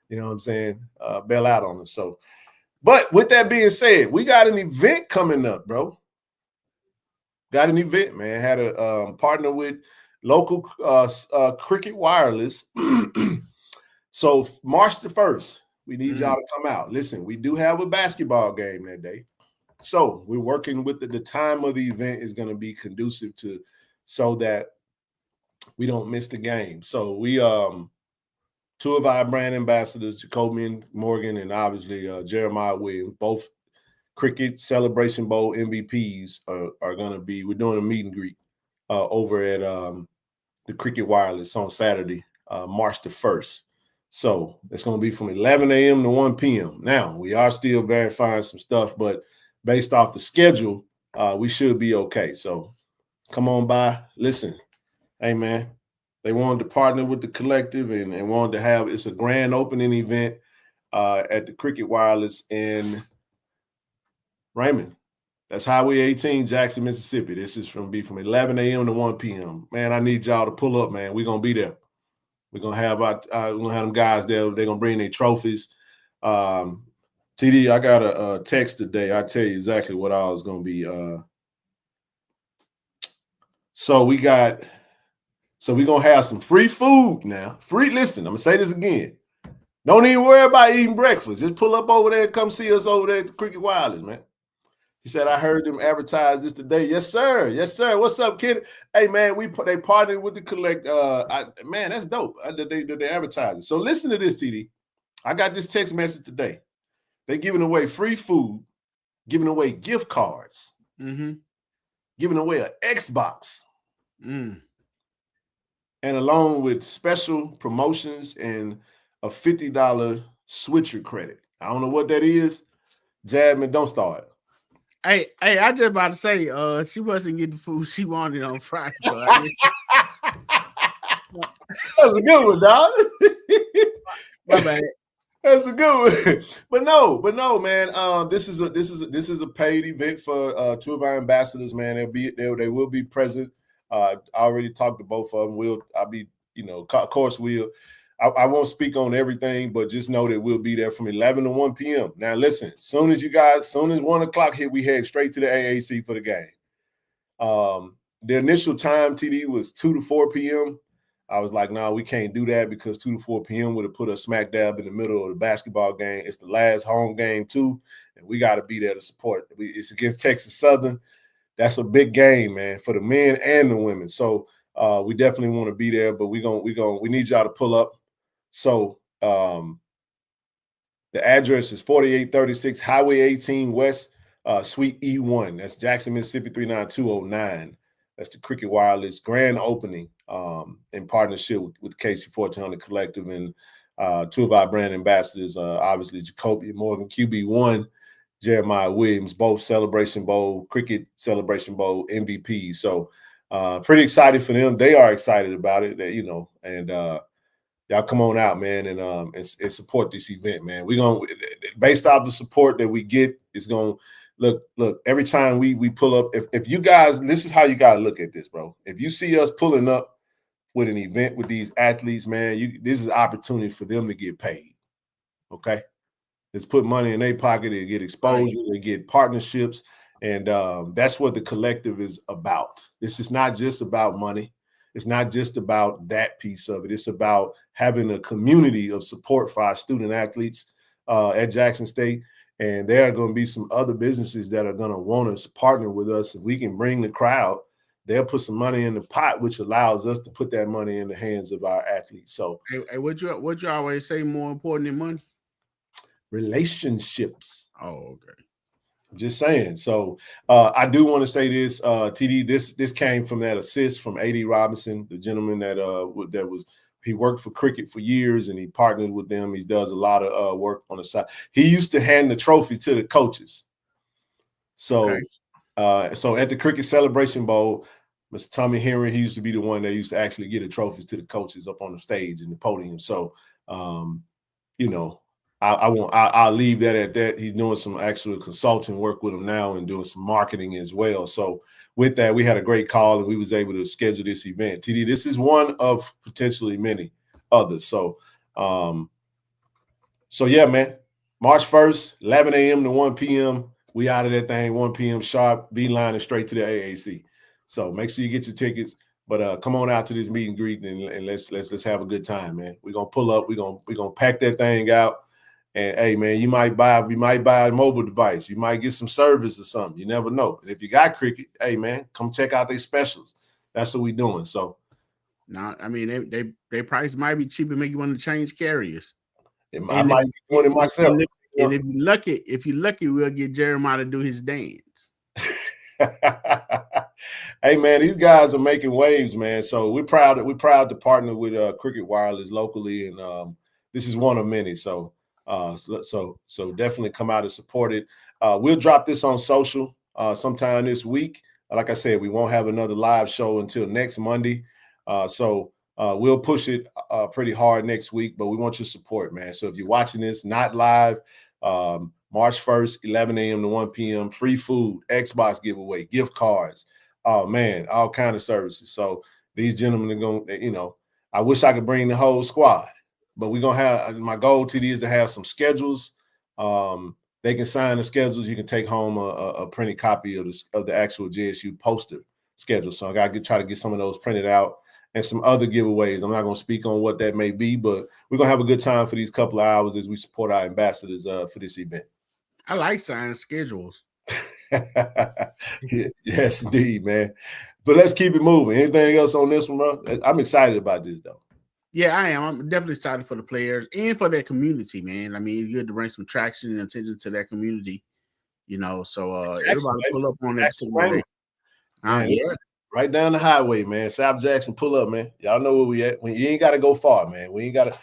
you know what I'm saying, bail out on us. So, but with that being said, we got an event coming up, bro. Got an event, man. Had a partner with local Cricket Wireless. So March the 1st, we need y'all to come out. Listen, we do have a basketball game that day. So we're working with the time of the event is going to be conducive so that we don't miss the game. So we 2 of our brand ambassadors, Jacoby Morgan and obviously Jeremiah Williams, both Cricket Celebration Bowl MVPs are going to be. We're doing a meet and greet over at the Cricket Wireless on Saturday, March the 1st. So it's going to be from 11 a.m. to 1 p.m. Now, we are still verifying some stuff, but based off the schedule, we should be okay. So come on by. Listen, hey, man, they wanted to partner with the collective and wanted to have, it's a grand opening event at the Cricket Wireless in Raymond. That's Highway 18, Jackson, Mississippi. This is from 11 a.m. to 1 p.m. Man, I need y'all to pull up, man. We're going to be there. We're going to have them guys there. They're going to bring their trophies. TD, I got a text today. I'll tell you exactly what I was going to be. So we're going to have some free food now. Listen, I'm going to say this again. Don't even worry about eating breakfast. Just pull up over there and come see us over there at the Cricket Wireless, man. He said, I heard them advertise this today. Yes, sir. Yes, sir. What's up, kid? Hey, man, they partnered with the collect. Man, that's dope. They advertise it. So listen to this, TD. I got this text message today. They're giving away free food, giving away gift cards. giving away an Xbox. And along with special promotions and a $50 switcher credit. I don't know what that is. Jasmine, don't start. Hey, I just about to say, she wasn't getting the food she wanted on Friday. So I guess that was a good one, dog. My bad. That's a good one. But no, man. This is a paid event for 2 of our ambassadors, man. They will be present. I already talked to both of them. I'll be, of course I won't speak on everything, but just know that we'll be there from 11 to 1 p.m. Now, listen, as soon as 1 o'clock hit, we head straight to the AAC for the game. The initial time, TD, was 2 to 4 p.m. I was like, no, we can't do that because 2 to 4 p.m. would have put us smack dab in the middle of the basketball game. It's the last home game, too, and we got to be there to support. It's against Texas Southern. That's a big game, man, for the men and the women. So we definitely want to be there, but we need y'all to pull up. So the address is 4836 Highway 18 West, Suite E1. That's Jackson, Mississippi 39209. That's the Cricket Wireless grand opening in partnership with KC-1400 Collective and 2 of our brand ambassadors, obviously Jacoby Morgan, QB1, Jeremiah Williams, both Celebration Bowl, Cricket Celebration Bowl MVP. So pretty excited for them. They are excited about it, and y'all come on out, man, and support this event, man. We're going to, based off the support that we get, it's going to, look, every time we pull up, if you guys, this is how you got to look at this, bro. If you see us pulling up with an event with these athletes, man, this is an opportunity for them to get paid, okay? Let's put money in their pocket, they get exposure, they get partnerships, and that's what the collective is about. This is not just about money. It's not just about that piece of it. It's about having a community of support for our student athletes at Jackson State. And there are going to be some other businesses that are going to want to partner with us. If we can bring the crowd, they'll put some money in the pot, which allows us to put that money in the hands of our athletes. So, hey, what you always say more important than money? Relationships. Oh, okay. Just saying. So I do want to say this, TD. This came from that assist from A.D. Robinson, the gentleman he worked for Cricket for years and he partnered with them. He does a lot of work on the side. He used to hand the trophy to the coaches. So, so at the Cricket Celebration Bowl, Mr. Tommy Henry, he used to be the one that used to actually get the trophies to the coaches up on the stage and the podium. So, I'll leave that at that. He's doing some actual consulting work with them now and doing some marketing as well. So with that, we had a great call and we was able to schedule this event. TD, this is one of potentially many others. So, yeah, man, March 1st, 11 a.m. to 1 p.m. We out of that thing, 1 p.m. sharp, V-line and straight to the AAC. So make sure you get your tickets. But come on out to this meet and greet and let's have a good time, man. We're gonna pull up. We're gonna pack that thing out. And hey, man, you might buy a mobile device. You might get some service or something. You never know. And if you got Cricket, hey, man, come check out their specials. That's what we're doing. So, now, I mean, they price might be cheap and make you want to change carriers. I might be doing it myself. And if you're lucky, we'll get Jeremiah to do his dance. Hey, man, these guys are making waves, man. So we're proud to partner with Cricket Wireless locally, and this is one of many. So definitely come out and support it. We'll drop this on social sometime this week. Like I said, we won't have another live show until next Monday. So we'll push it pretty hard next week, but we want your support, man. So if you're watching this, not live, March 1st, 11 a.m. to 1 p.m., free food, Xbox giveaway, gift cards. Oh, man, all kind of services. So these gentlemen are going to, I wish I could bring the whole squad. But we're going to have, my goal, TD, is to have some schedules. They can sign the schedules. You can take home a printed copy of the actual JSU poster schedule. So I got to try to get some of those printed out and some other giveaways. I'm not going to speak on what that may be, but we're going to have a good time for these couple of hours as we support our ambassadors for this event. I like signing schedules. Yes, indeed, man. But let's keep it moving. Anything else on this one, bro? I'm excited about this, though. Yeah, I am. I'm definitely excited for the players and for that community, man. I mean, it's good to bring some traction and attention to that community, So everybody pull up on that. Man, right down the highway, man. South Jackson, pull up, man. Y'all know where we at. You ain't got to go far, man. We ain't got to,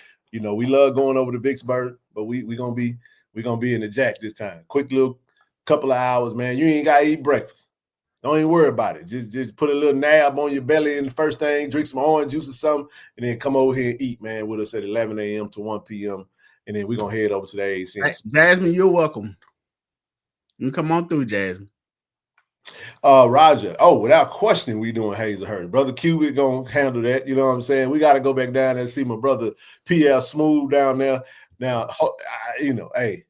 we love going over to Vicksburg, but we gonna be in the Jack this time. Quick little couple of hours, man. You ain't gotta eat breakfast. Don't even worry about it. Just put a little nab on your belly and the first thing, drink some orange juice or something, and then come over here and eat, man, with us at 11 a.m. to 1 p.m. And then we're gonna head over to the ACN. Jasmine, you're welcome. You come on through, Jasmine. Roger. Oh, without question, we doing Hazelhurst. Brother Cubic gonna handle that. You know what I'm saying? We got to go back down there and see my brother PL Smooth down there. Now, hey,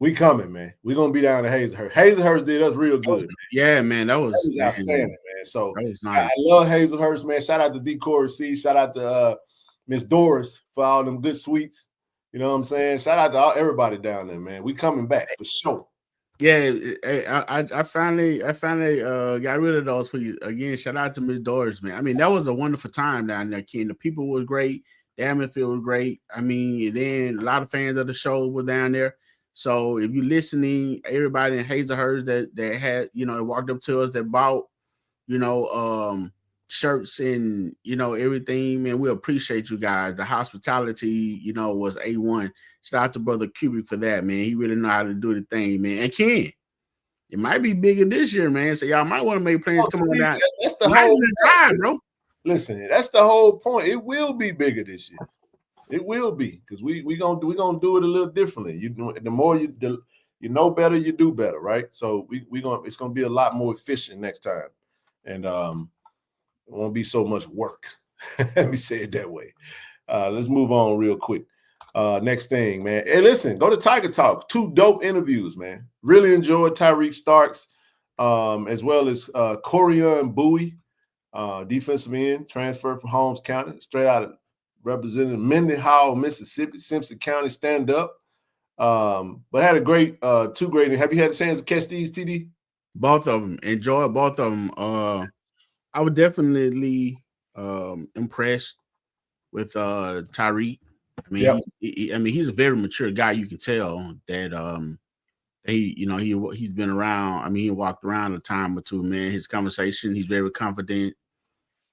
we coming, man. We gonna be down to Hazelhurst. Hazelhurst did us real good. Yeah, man, that was outstanding, man. So that was nice. I love Hazelhurst, man. Shout out to Decor C. Shout out to Miss Doris for all them good sweets. You know what I'm saying? Shout out to everybody down there, man. We coming back for sure. Yeah, I finally got rid of those for you. Again, shout out to Miss Doris, man. I mean, that was a wonderful time down there, Ken. The people was great. The atmosphere was great. I mean, then a lot of fans of the show were down there. So if you're listening, everybody in Hazelhurst that had, that walked up to us, that bought, shirts and, everything, man, we appreciate you guys. The hospitality, was A1. Shout out to Brother Cubic for that, man. He really know how to do the thing, man. And Ken, it might be bigger this year, man. So y'all might want to make plans come on down. That's the whole drive, bro. Listen, that's the whole point. It will be bigger this year. It will be, because we gonna do it a little differently. The more you know better, you do better, right? So it's gonna be a lot more efficient next time, and it won't be so much work. Let me say it that way. Let's move on real quick. Next thing, man. Hey, listen, go to Tiger Talk. 2 dope interviews, man. Really enjoyed Tyreek Starks, as well as Corian Bowie, defensive end, transferred from Holmes County, straight out of representing Mendenhall, Mississippi, Simpson County, stand up. But had a great 2 great. Have you had a chance to catch these, TD? Both of them. Enjoyed both of them. I was definitely impressed with Tyreek. I mean, yep. He's a very mature guy. You can tell that he's been around. I mean, he walked around a time or two, man. His conversation, he's very confident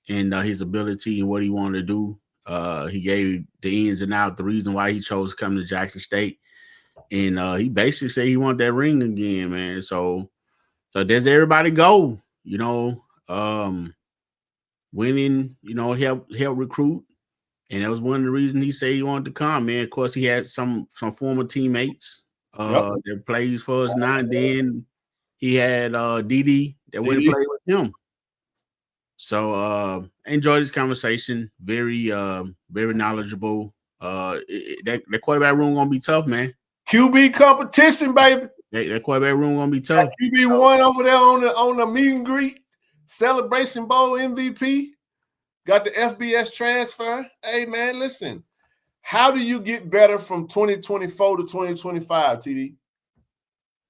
in his ability and what he wanted to do. He gave the ins and outs, the reason why he chose to come to Jackson State. And he basically said he wanted that ring again, man. So does everybody go, winning, help recruit. And that was one of the reasons he said he wanted to come, man. Of course, he had some former teammates that plays for us now. And then he had Didi that went and played with him. So enjoyed this conversation. Very, very knowledgeable. That quarterback room gonna be tough, man. QB competition, baby. That quarterback room gonna be tough. QB1 over there on the meet and greet, Celebration Bowl MVP. Got the FBS transfer. Hey, man, listen. How do you get better from 2024 to 2025, TD?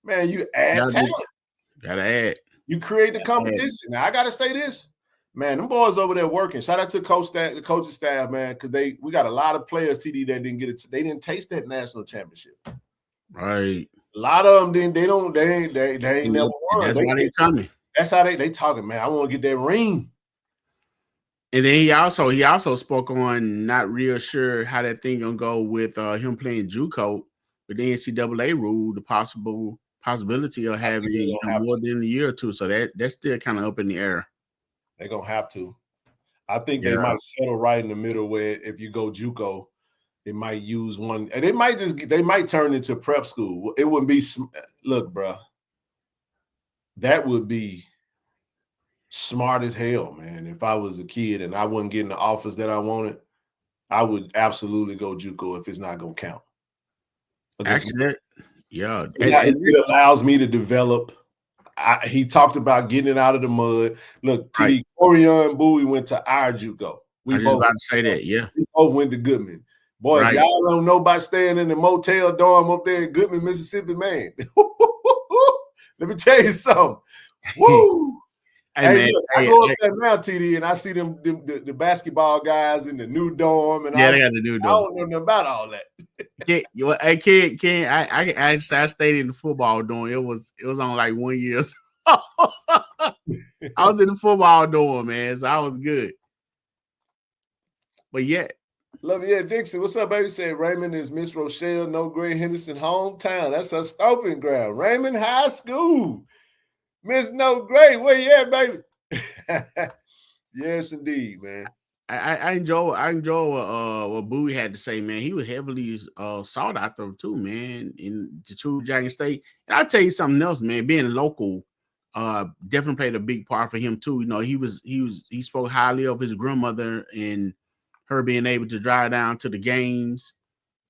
Man, you add talent. Gotta add. You create the competition. Now, I gotta say this. Man, them boys over there working. Shout out to the coaching staff, man, because we got a lot of players, TD, that didn't get it. They didn't taste that national championship. Right. A lot of them didn't. They ain't never won. That's why they coming. That's how they talking, man. I want to get that ring. And then he also spoke on not real sure how that thing gonna go with him playing JUCO with the NCAA rule, the possibility of having more than a year or two. So that's still kind of up in the air. They're gonna have to. I think they might settle right in the middle where if you go JUCO, they might use one, and they might turn into prep school. It wouldn't be look, bro. That would be smart as hell, man. If I was a kid and I wasn't getting the offers that I wanted, I would absolutely go JUCO if it's not gonna count. Actually, it allows me to develop. He talked about getting it out of the mud. Look, TD Corian Bowie went to our JUCO. I was just about to say that, yeah. We both went to Goodman. Boy, y'all don't know about staying in the motel dorm up there in Goodman, Mississippi, man. Let me tell you something. Woo! Hey, look, I go up there now, TD, and I see them the basketball guys in the new dorm, and they got the new dorm. I don't know nothing about all that. I stayed in the football dorm. It was on like 1 year. I was in the football dorm, man, so I was good. But yeah. Love it. Yeah, Dixon. What's up, baby? Said Raymond is Miss Rochelle, No Gray Henderson hometown. That's her stomping ground. Raymond High School. Miss No Gray. Where you at, baby? Yes, indeed, man. I enjoy what Bowie had to say, man. He was heavily sought after too, man, in the true Jackson State. And I'll tell you something else, man. Being local definitely played a big part for him too. You know, he spoke highly of his grandmother and her being able to drive down to the games,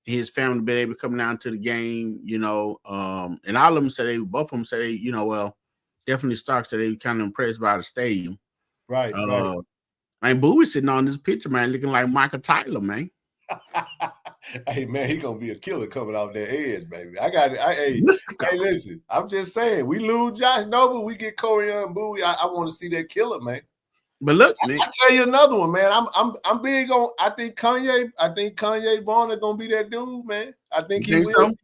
his family being able to come down to the game, you know. And all of them said both of them said you know, well, definitely Stark said they were kind of impressed by the stadium. Right, right. Man, Bowie sitting on this picture, man, looking like Michael Tyler, man. Hey, man, he gonna be a killer coming off that edge, baby. I got it. Hey, listen, I'm just saying, we lose Josh Noble, we get Corian Bowie. I want to see that killer, man. But look, man, I tell you another one, man. I'm big on. I think Kanye Bonner gonna be that dude, man. I think he will. So?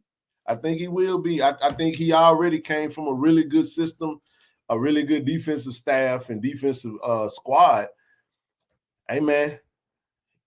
I think he will be. I think he already came from a really good system, a really good defensive staff and defensive squad. Hey, man.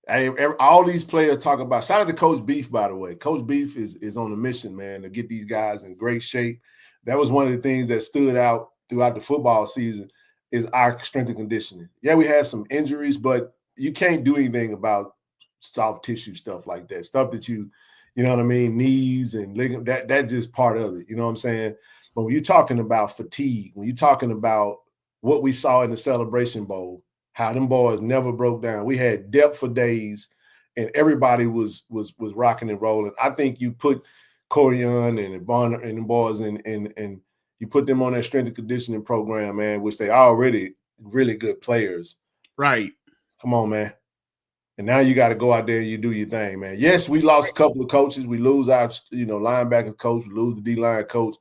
Hey, all these players talk about. Shout out to Coach Beef, by the way. Coach Beef is on a mission, man, to get these guys in great shape. That was one of the things that stood out throughout the football season is our strength and conditioning. Yeah, we had some injuries, but you can't do anything about soft tissue stuff like that. Stuff that you know what I mean, knees and ligament. That's just part of it. You know what I'm saying? But when you're talking about fatigue, when you're talking about what we saw in the Celebration Bowl, how them boys never broke down. We had depth for days, and everybody was rocking and rolling. I think you put Corian and Bonner and the boys and you put them on that strength and conditioning program, man, which they already really good players. Right. Come on, man. And now you got to go out there and you do your thing, man. Yes, we lost a couple of coaches. We lose our, linebackers coach. We lose the D-line coach.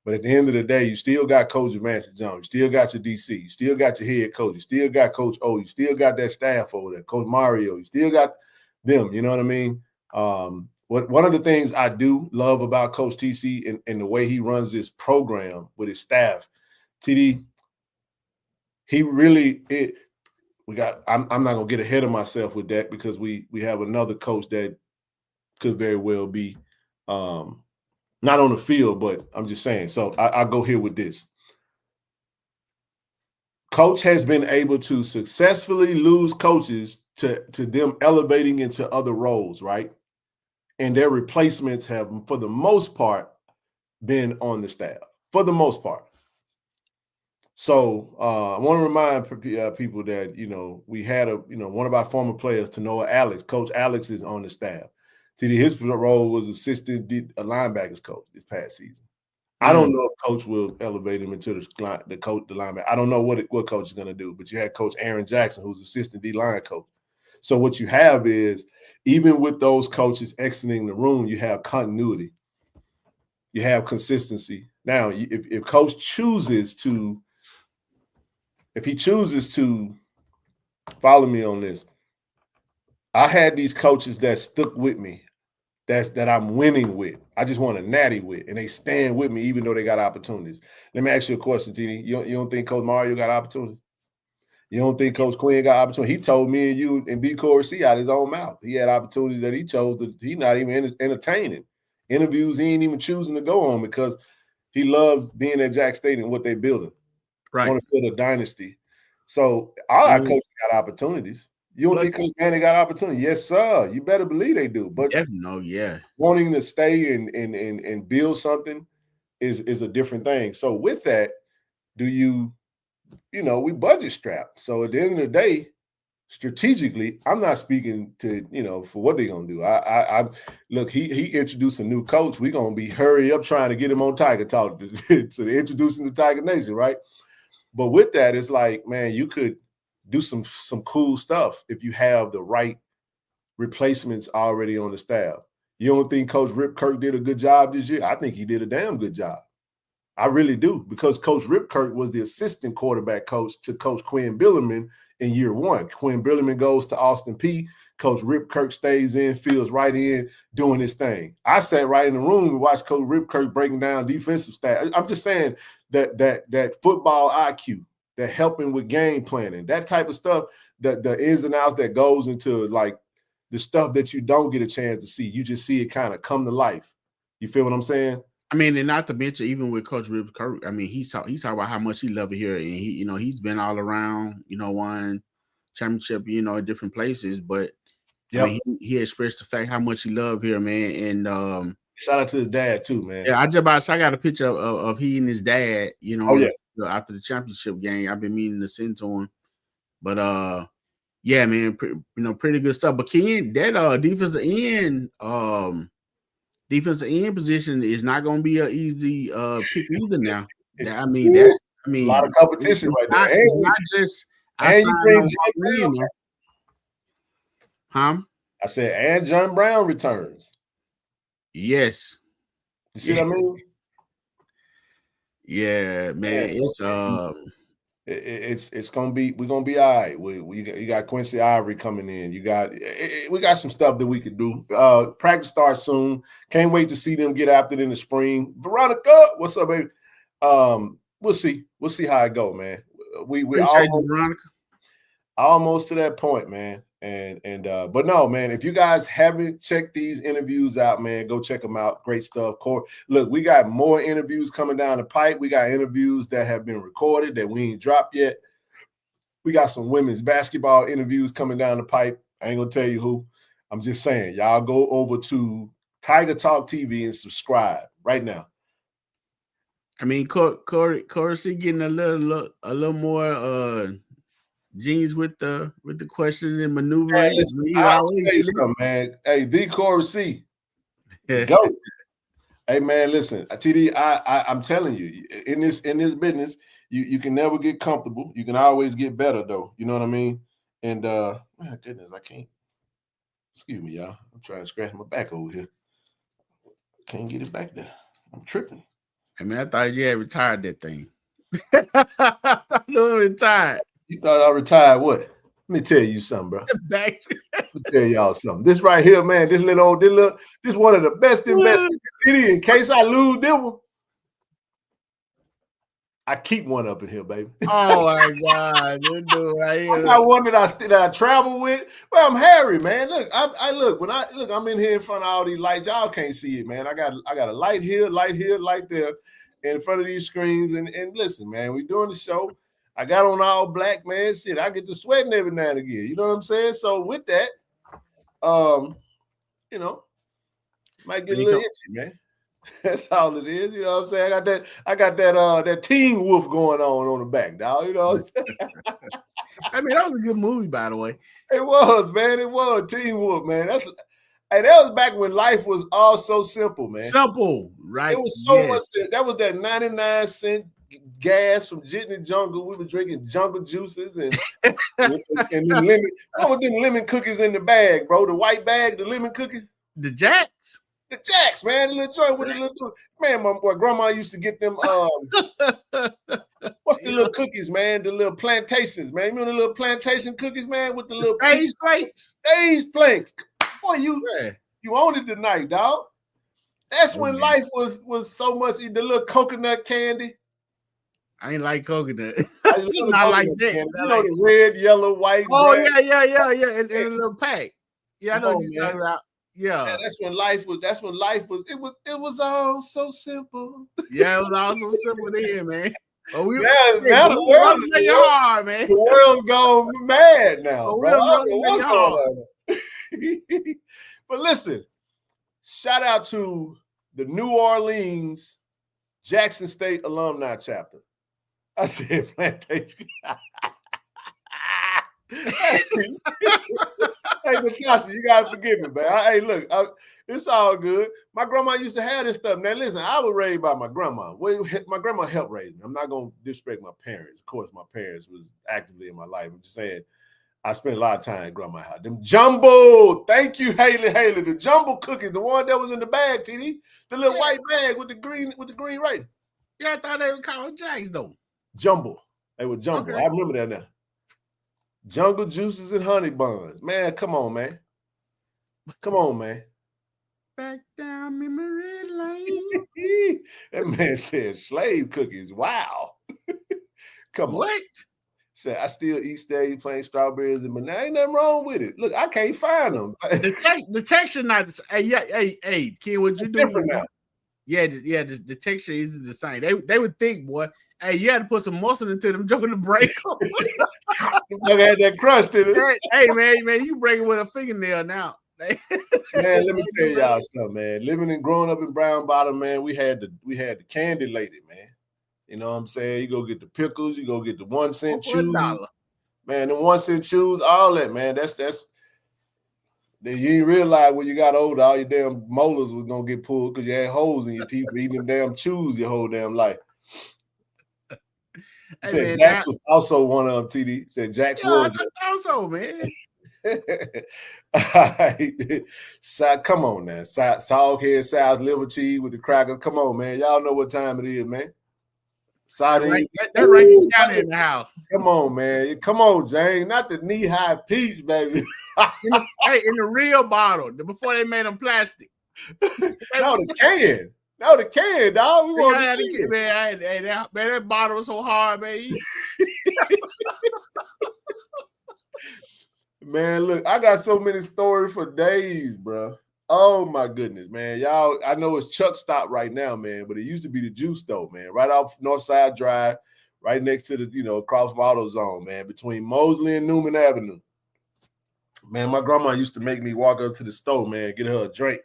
But at the end of the day, you still got Coach Master Jones. You still got your DC. You still got your head coach. You still got Coach O. You still got that staff over there, Coach Mario. You still got them. You know what I mean? One of the things I do love about Coach TC and the way he runs this program with his staff, TD, he really I'm not gonna get ahead of myself with that because we have another coach that could very well be not on the field, but I'm just saying. So I'll go here with this. Coach has been able to successfully lose coaches to them elevating into other roles, right? And their replacements have, for the most part, been on the staff, for the most part. So I want to remind people that, we had one of our former players, Tanoa Alex. Coach Alex is on the staff. His role was assistant linebackers coach this past season. I don't know if Coach will elevate him into the linebacker. I don't know what Coach is going to do, but you had Coach Aaron Jackson, who's assistant D-line coach. So what you have is, even with those coaches exiting the room, you have continuity. You have consistency. Now, if Coach chooses to, follow me on this, I had these coaches that stuck with me, that I'm winning with. I just want a natty with, and they stand with me even though they got opportunities. Let me ask you a question, TD. You don't think Coach Mario got opportunity? You don't think Coach Quinn got opportunity? He told me and you and B. Corey out his own mouth. He had opportunities that he chose that he's not even entertaining. Interviews he ain't even choosing to go on because he loves being at Jack State and what they're building. Right. Want to build a dynasty. So all our coaches got opportunities. You don't think Coach Manny got opportunity? Yes, sir. You better believe they do. But wanting to stay and build something is a different thing. So with that, we budget strapped. So at the end of the day, strategically, I'm not speaking to, for what they're going to do. I look, he introduced a new coach. We're going to be hurry up trying to get him on Tiger Talk so they're introducing the Tiger Nation, right? But with that, it's like, man, you could do some cool stuff if you have the right replacements already on the staff. You don't think Coach Rip Kirk did a good job this year? I think he did a damn good job. I really do, because Coach Rip Kirk was the assistant quarterback coach to Coach Quinn Billerman in year one. Quinn Billerman goes to Austin Peay. Coach Rip Kirk stays in, fills right in, doing his thing. I sat right in the room and watched Coach Rip Kirk breaking down defensive stats. I'm just saying that football IQ, that helping with game planning, that type of stuff, the ins and outs that goes into like the stuff that you don't get a chance to see. You just see it kind of come to life. You feel what I'm saying? I mean, and not to mention, even with Coach Rip Kirk, I mean, he's talking about how much he loves it here, and he's been all around, won championship, in different places. But I mean, he expressed the fact how much he loved here, man. And shout out to his dad too, man. Yeah, I got a picture of he and his dad, after the championship game. I've been meaning to send to him, but yeah, man, pretty good stuff. But Ken, that defensive end position is not going to be an easy pick either. Now, I mean, it's a lot of competition right now. It's not just I said, and John Brown returns. Yes, you see what I mean? Yeah, man, it's gonna be, we're gonna be all right. You got Quincy Ivory coming in. We got some stuff that we could do. Practice starts soon. Can't wait to see them get after it in the spring. Veronica, what's up, baby? We'll see how it go, man. We almost to that point, man. But no, man, if you guys haven't checked these interviews out, man, go check them out. Great stuff. Look, we got more interviews coming down the pipe. We got interviews that have been recorded that we ain't dropped yet. We got some women's basketball interviews coming down the pipe. I ain't gonna tell you who. I'm just saying, y'all go over to Tiger Talk TV and subscribe right now. I mean, Corey getting a little more Genius with the questioning and maneuvering. Man. Hey, D Corey C. Go. Hey man, listen, TD, I'm telling you, in this business, you can never get comfortable. You can always get better, though. You know what I mean? And my goodness, I can't. Excuse me, y'all. I'm trying to scratch my back over here. Can't get it back there. I'm tripping. I mean, I thought you had retired that thing. I thought you were retired. You thought I retired what? Let me tell you something, bro. Let me tell y'all something. This right here, man, this one of the best investments in case I lose this one. I keep one up in here, baby. Oh my God. This dude right here. I got one that I travel with. Well, I'm Harry, man. Look, I'm in here in front of all these lights. Y'all can't see it, man. I got a light here, light there in front of these screens. And listen, man, we doing the show. I got on all black, man. Shit, I get to sweating every now and again. You know what I'm saying? So with that, might get a little itchy, man. That's all it is. You know what I'm saying? I got that Teen Wolf going on the back, dog. You know what I'm saying? I mean, that was a good movie, by the way. It was, man. It was Teen Wolf, man. That was back when life was all so simple, man. Simple, right? It was so much. That was that 99-cent gas from Jitney Jungle. We were drinking jungle juices and then lemon. What were them lemon cookies in the bag, bro? The white bag, the lemon cookies. The Jacks. The Jacks, man. The little joint with the little man. My grandma used to get them. What's the little cookies, man? The little plantations, man. You know the little plantation cookies, man, with the little stage planks. Stage planks. Boy, you owned it tonight, dog. That's when life was so much. The little coconut candy. I ain't like coconut. It's not like that. You know the red, yellow, white. Oh red. Yeah. In a little pack. Yeah, I know what you're talking about. Yeah. Man, that's when life was. It was all so simple. Yeah, it was all so simple then, man. Now the world's making hard, man. The world's gone mad now, bro. What's going on? But listen, shout out to the New Orleans Jackson State Alumni chapter. I said plantation. Hey, Natasha, you gotta forgive me, man. Hey, look, it's all good. My grandma used to have this stuff. Now, listen, I was raised by my grandma. My grandma helped raise me. I'm not gonna disrespect my parents. Of course, my parents was actively in my life. I'm just saying, I spent a lot of time at grandma's house. Them jumbo, thank you, Haley. The jumbo cookies, the one that was in the bag, TD, the little white bag with the green writing. Yeah, I thought they were called Jacks though. Jumbo. They were jumbo. Okay. I remember that now. Jungle juices and honey buns. Man, come on, man. Come on, man. Back down memory lane. That man said slave cookies. Wow. Come on. What? Said, I still eat stay plain strawberries and banana. Ain't nothing wrong with it. Look, I can't find them. The texture not the same. Hey, kid, what you It's do? different now. Yeah, the texture isn't the same. They would think, boy, hey, you had to put some muscle into them joking to break them. Look at that crust in it. Hey, man, you break it with a fingernail now. Man, let me tell y'all something, man. Living and growing up in Brown Bottom, man, we had the candy lady, man. You know what I'm saying? You go get the pickles, you go get the 1 cent chews. Man, the 1 cent chews, all that, man. That's you didn't realize when you got older, all your damn molars was gonna get pulled because you had holes in your teeth for eating them damn chews your whole damn life. Said Jax was also one of them, TD. Said Jax was also, man. So, come on now. Sog head, size liver cheese with the crackers. Come on, man. Y'all know what time it is, man. That right down in the house. Come on, man. Come on, Jane. Not the knee-high peach, baby. in the real bottle before they made them plastic. No, the can. No, the can, dog. We want the can. Man, that bottle was so hard, man. Man, look, I got so many stories for days, bro. Oh my goodness, man. Y'all, I know it's Chuck Stop right now, man, but it used to be the juice store, man, right off Northside Drive, right next to the, across from AutoZone, man, between Mosley and Newman Avenue. Man, my grandma used to make me walk up to the store, man, get her a drink.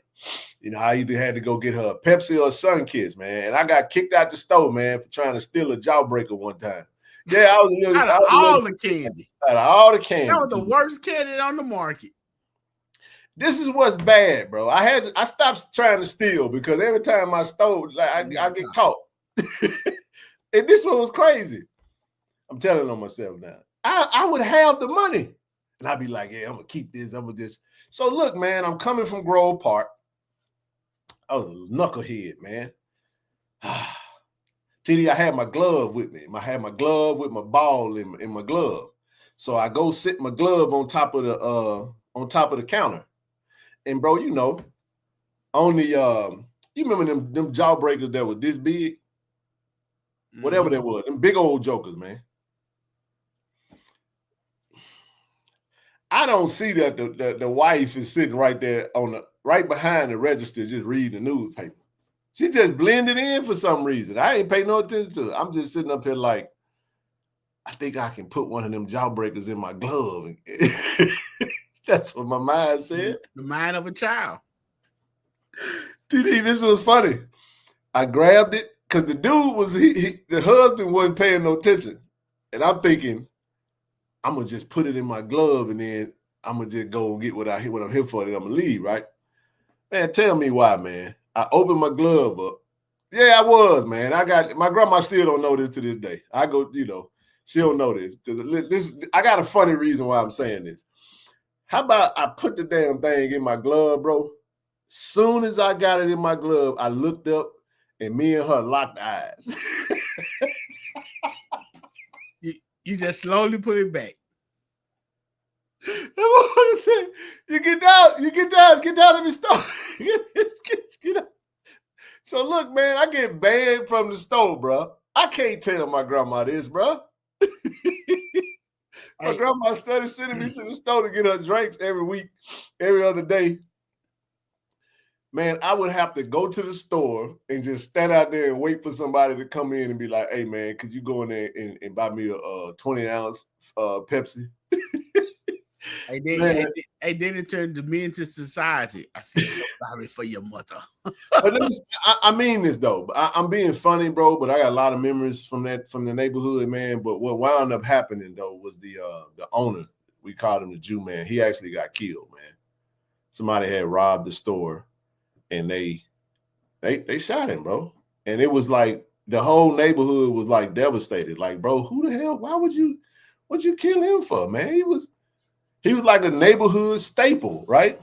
I either had to go get her a Pepsi or a Sunkiss, man. And I got kicked out the store, man, for trying to steal a jawbreaker one time. Yeah, I was out of all the candy. Out of all the candy. That was the worst candy on the market. This is what's bad, bro. I stopped trying to steal because every time I stole, I get caught. And this one was crazy. I'm telling on myself now. I would have the money. And I'd be like, yeah, I'm going to keep this. I'm going to just. So look, man, I'm coming from Grove Park. I was a knucklehead, man. TD, I had my glove with me. I had my glove with my ball in my glove. So I go sit my glove on top of the counter. And bro, on the you remember them jawbreakers that were this big? Whatever that was, them big old jokers, man. I don't see that the wife is sitting right there right behind the register just reading the newspaper. She just blended in for some reason. I ain't paying no attention to it. I'm just sitting up here like, I think I can put one of them jawbreakers in my glove. That's what my mind said. The mind of a child. TD, this was funny. I grabbed it because the dude was, the husband wasn't paying no attention. And I'm thinking, I'm going to just put it in my glove and then I'm going to just go and get what I'm here for and I'm going to leave, right? Man, tell me why, man. I opened my glove up. Yeah, I was, man. My grandma still don't know this to this day. I go, she don't know this because I got a funny reason why I'm saying this. How about I put the damn thing in my glove, bro? Soon as I got it in my glove, I looked up and me and her locked eyes. You just slowly put it back. You get down in the store. Get out. So look, man, I get banned from the store, bro. I can't tell my grandma this, bro. My grandma started sending me to the store to get her drinks every week, every other day. Man, I would have to go to the store and just stand out there and wait for somebody to come in and be like, hey, man, could you go in there and buy me a 20-ounce Pepsi? Then it turned to me into society. I feel so sorry for your mother. I mean this, though. I'm being funny, bro, but I got a lot of memories from the neighborhood, man. But what wound up happening, though, was the owner. We called him the Jew man. He actually got killed, man. Somebody had robbed the store. And they shot him, bro. And it was like the whole neighborhood was like devastated. Like, bro, who the hell? What'd you kill him for, man? He was like a neighborhood staple, right?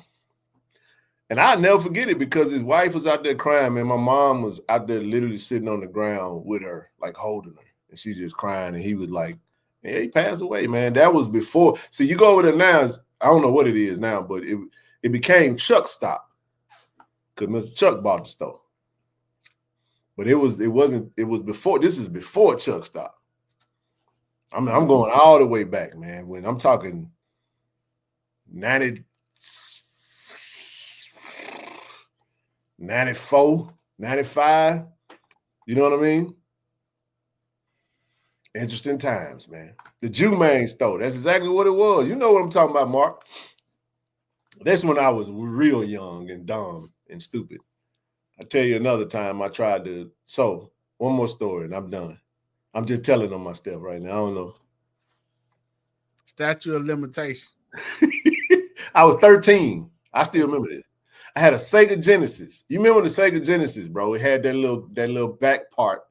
And I'll never forget it because his wife was out there crying, man. My mom was out there literally sitting on the ground with her, like holding her. And she's just crying. And he was like, yeah, he passed away, man. That was before. See, you go over there now, I don't know what it is now, but it became Chuck Stop. Because Mr. Chuck bought the store. But it was before, this is before Chuck Stop. I'm going all the way back, man. When I'm talking 90, 94, 95, you know what I mean? Interesting times, man. The Jumaine store, that's exactly what it was. You know what I'm talking about, Mark. That's when I was real young and dumb and stupid. I'll tell you another time I tried to. So, one more story and I'm done. I'm just telling on my stuff right now. I don't know. Statute of limitation. I was 13. I still remember this. I had a Sega Genesis. You remember the Sega Genesis, bro? It had that little back part,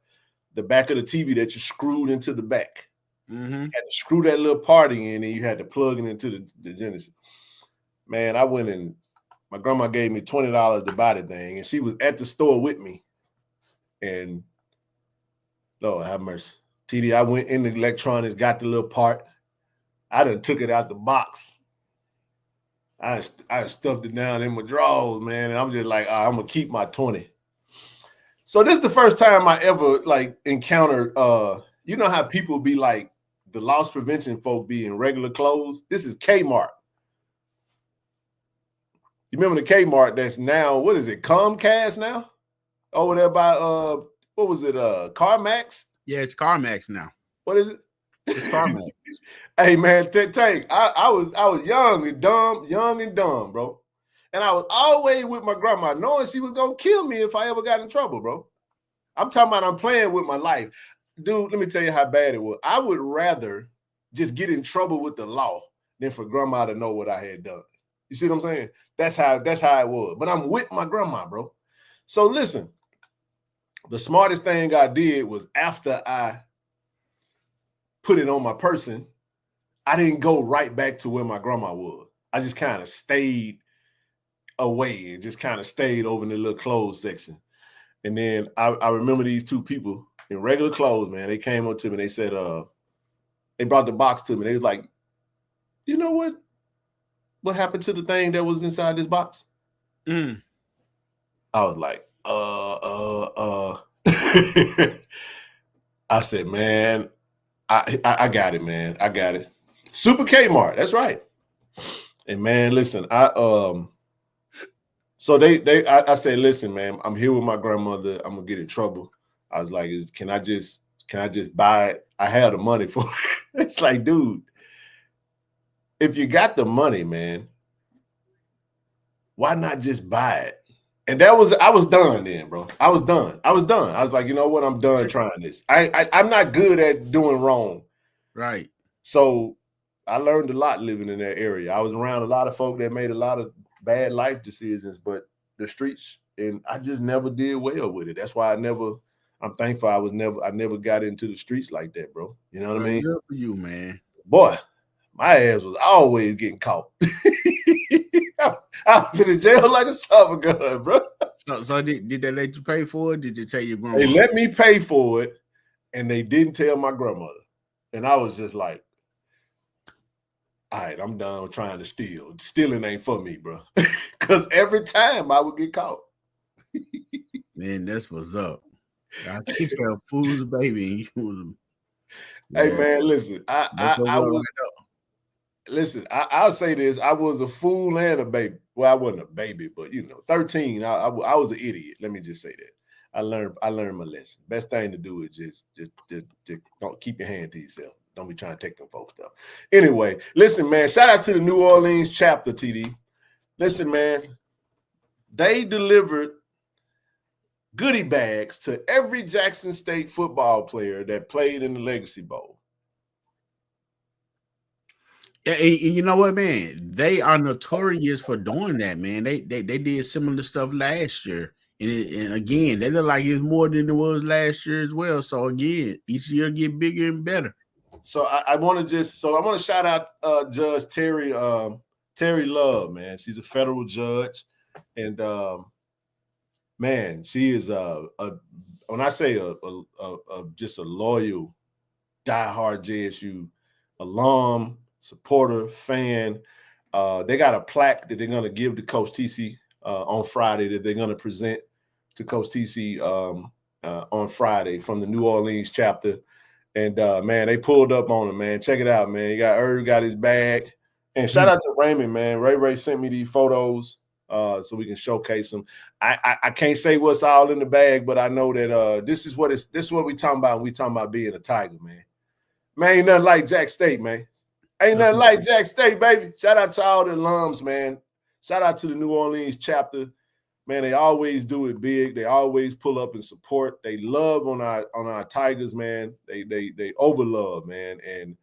the back of the TV that you screwed into the back. Mm-hmm. You had to screw that little part in, and you had to plug it into the Genesis. Man, I went and my grandma gave me $20 to buy the thing, and she was at the store with me. And Lord have mercy. TD, I went in the electronics, got the little part. I done took it out the box. I stuffed it down in my drawers, man, and I'm just like, I'm gonna keep my 20. So this is the first time I ever like encountered. You know how people be like the loss prevention folk be in regular clothes. This is Kmart. You remember the Kmart that's now, what is it, Comcast now? Over there by what was it, CarMax? Yeah, it's CarMax now. What is it? It's CarMax. Hey man, Tank, I was young and dumb, bro. And I was always with my grandma, knowing she was gonna kill me if I ever got in trouble, bro. I'm talking about I'm playing with my life. Dude, let me tell you how bad it was. I would rather just get in trouble with the law than for grandma to know what I had done. You see what I'm saying? That's how it was. But I'm with my grandma, bro. So listen, the smartest thing I did was after I put it on my person, I didn't go right back to where my grandma was. I just kind of stayed away and just kind of stayed over in the little clothes section. And then I remember these two people in regular clothes, man. They came up to me. They said, they brought the box to me. They was like, you know what? What happened to the thing that was inside this box? I was like, I said, man, I got it, man. I got it. Super Kmart. That's right. And man, listen, I said, listen, man, I'm here with my grandmother. I'm gonna get in trouble. I was like, can I just buy it? I had the money for it. It's like, dude, if you got the money, man, why not just buy it? And I was done then, bro. I was done. I was like, you know what? I'm done trying this. I'm not good at doing wrong. Right. So I learned a lot living in that area. I was around a lot of folk that made a lot of bad life decisions, but the streets, and I just never did well with it. That's why I'm thankful I never got into the streets like that, bro. You know what I mean? Good for you, man. Boy, my ass was always getting caught. I was in jail like a summer gun, bro. So did they let you pay for it? Did they tell your grandma? They let me pay for it, and they didn't tell my grandmother. And I was just like, all right, I'm done trying to steal. Stealing ain't for me, bro. Because every time I would get caught. Man, that's what's up. I see a fool's baby. Hey, man, listen. I'll say this. I was a fool and a baby. Well, I wasn't a baby, but 13. I was an idiot. Let me just say that. I learned my lesson. Best thing to do is just don't keep your hand to yourself. Don't be trying to take them folks stuff. Anyway, listen, man. Shout out to the New Orleans chapter, TD. Listen, man. They delivered goodie bags to every Jackson State football player that played in the Legacy Bowl. Yeah, and you know what, man? They are notorious for doing that, man. They did similar stuff last year. And again, they look like it's more than it was last year as well. So again, each year get bigger and better. So I want to shout out Judge Terry Love, man. She's a federal judge, and man, she is when I say just a loyal, diehard JSU alum, supporter, fan. They got a plaque that they're gonna give to Coach TC on Friday that they're gonna present to Coach TC on Friday from the New Orleans chapter. And man, they pulled up on him, man. Check it out, man. You got Irv got his bag. And shout out to Raymond, man. Ray sent me these photos so we can showcase them. I can't say what's all in the bag, but I know that this is what we talking about when we talking about being a Tiger, man. Man, ain't nothing like Jack State, man. Ain't nothing like Jack State, baby. Shout out to all the alums, man. Shout out to the New Orleans chapter. Man, they always do it big. They always pull up and support. They love on our Tigers, man. They overlove, man. And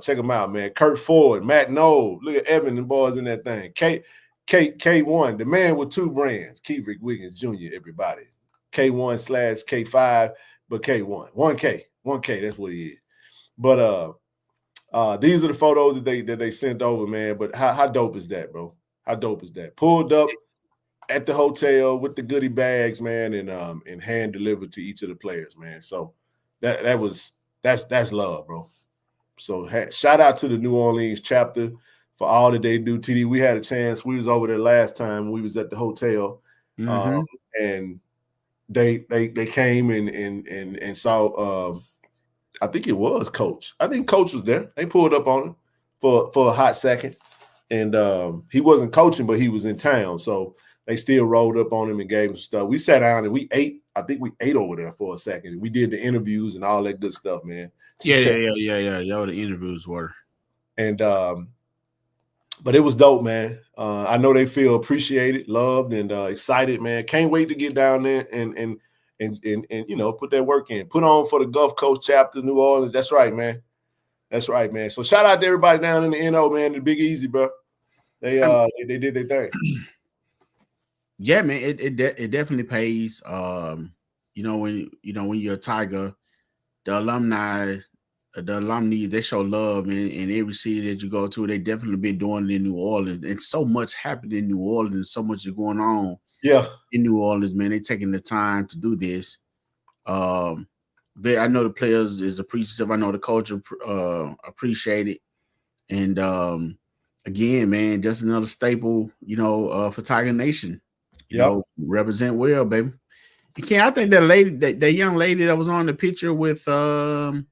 check them out, man. Kurt Ford, Matt Knoll. Look at Evan and boys in that thing. K1, the man with two brands. Keith Wiggins Jr., everybody. K1/K5, but K1. 1K. That's what he is. But these are the photos that they sent over, man. But how dope is that, bro? How dope is that? Pulled up at the hotel with the goodie bags, man, and hand delivered to each of the players, man. So that's love, bro. So shout out to the New Orleans chapter for all that they do. TD, we had a chance. We was over there last time. We was at the hotel, and they came and saw. I think it was Coach. I think Coach was there. They pulled up on him for a hot second, and he wasn't coaching, but he was in town. So they still rolled up on him and gave him stuff. We sat down and we ate. I think we ate over there for a second. We did the interviews and all that good stuff, man. Yeah. The interviews were. And but it was dope, man. I know they feel appreciated, loved, and excited, man. Can't wait to get down there and you know, put that work in. Put on for the Gulf Coast chapter, New Orleans. That's right, man. That's right, man. So shout out to everybody down in the NO, man. The Big Easy, bro. They did their thing. Yeah, man. It definitely pays. You know, when you're a Tiger, the alumni, they show love in every city that you go to. They definitely been doing it in New Orleans. And so much happened in New Orleans. So much is going on. Yeah, in New Orleans, man, they taking the time to do this. I know the players is appreciative. I know the coach appreciate it. And again, man, just another staple, you know, for Tiger Nation. You know, represent well, baby. You can't. I think that lady, that young lady that was on the picture with, if I'm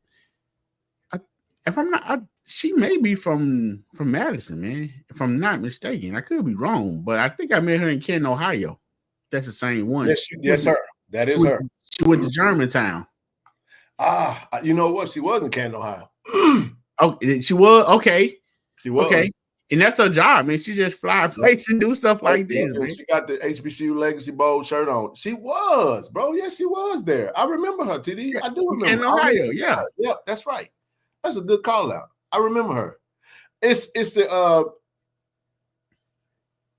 not, she may be from Madison, man. If I'm not mistaken, I could be wrong, but I think I met her in Canton, Ohio. That's the same one. Yes, her. That is her. She went to Germantown. You know what? She was in Canton, Ohio. Oh, she was? Okay. She was. Okay. And that's her job, man. She just fly plates and do stuff like this, man. She got the HBCU Legacy Bowl shirt on. She was, bro. Yes, she was there. I remember her, TD. I do remember. Canton, Ohio, yeah. Yeah, that's right. That's a good call out. I remember her. It's the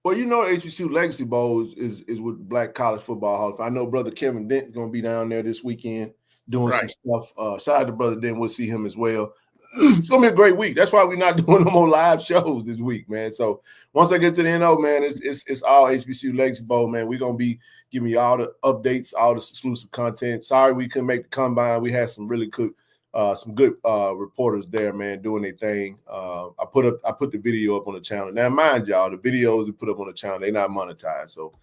well, you know, HBCU Legacy Bowl is with Black College Football Hall of Fame. I know Brother Kevin Dent's going to be down there this weekend doing some stuff. Shout out to Brother Dent. We'll see him as well. It's going to be a great week. That's why we're not doing no more live shows this week, man. So once I get to the NO, man, it's all HBCU Legacy Bowl, man. We're going to be giving you all the updates, all the exclusive content. Sorry we couldn't make the combine. We had some really good reporters there, man, doing their thing. I put the video up on the channel. Now, mind y'all, the videos we put up on the channel, they're not monetized, so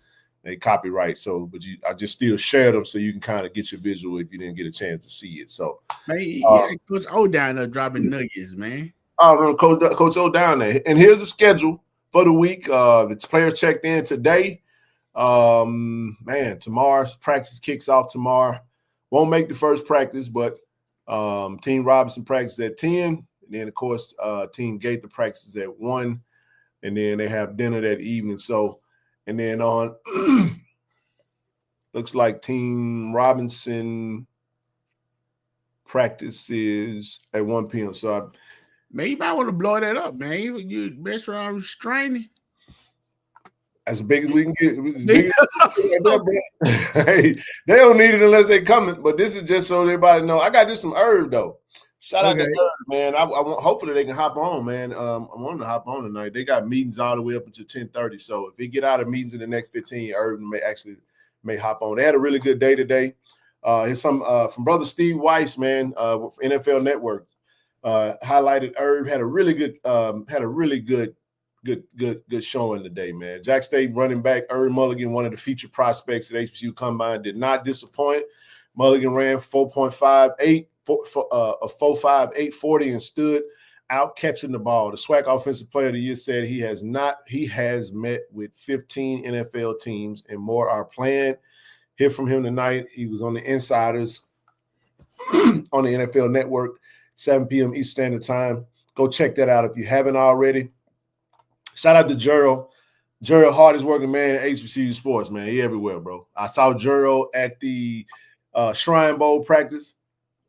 they copyright. So, but I just still share them so you can kind of get your visual if you didn't get a chance to see it. So, man, Coach O down there dropping nuggets, man. Coach O down there. And here's the schedule for the week. The players checked in today. Man, tomorrow's practice kicks off tomorrow. Won't make the first practice, but Team Robinson practice at 10, and then of course Team Gaither practices at 1, and then they have dinner that evening. So, and then on looks like Team Robinson practices at 1 p.m. So man, you might want to blow that up, man. You mess around restraining. As big as we can get. Hey, they don't need it unless they coming. But this is just so everybody know. I got just some herb though. Shout out to Herb, man. I want, hopefully they can hop on, man. I want to hop on tonight. They got meetings all the way up until 10:30. So if they get out of meetings in the next 15, Herb may hop on. They had a really good day today. Here's some from Brother Steve Weiss, man, NFL Network. Highlighted Herb had a really good showing today, man. Jack State running back Herb Mulligan, one of the featured prospects at HBCU Combine, did not disappoint. Mulligan ran 4.58 a 4.5, 840 and stood out catching the ball. The SWAC Offensive Player of the Year said he has met with 15 NFL teams and more are planned. Hear from him tonight. He was on the Insiders on the NFL Network, 7 p.m. Eastern Standard Time. Go check that out if you haven't already. Shout out to Gerald. Gerald, hardest working man at HBCU sports, man. He everywhere, bro. I saw Gerald at the Shrine Bowl practice,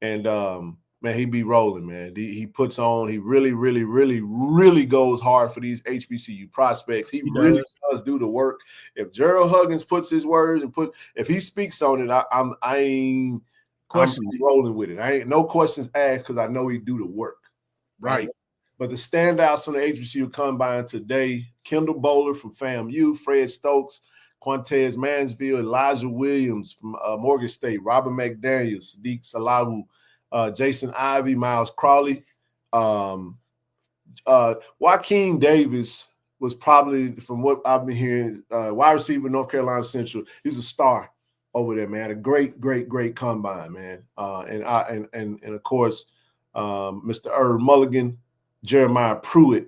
and man, he be rolling, man. He puts on. He really, really, really, really goes hard for these HBCU prospects. He really does do the work. If Gerald Huggins puts his words and if he speaks on it, I'm rolling with it. I ain't no questions asked because I know he do the work. Right. But the standouts from the HBCU Combine today, Kendall Bowler from FAMU, Fred Stokes, Quantez Mansfield, Elijah Williams from Morgan State, Robert McDaniel, Sadiq Salahu, Jason Ivey, Miles Crawley. Joaquin Davis was probably, from what I've been hearing, wide receiver, North Carolina Central. He's a star over there, man. A great, great, great combine, man. And of course, Mr. Herb Mulligan, Jeremiah Pruitt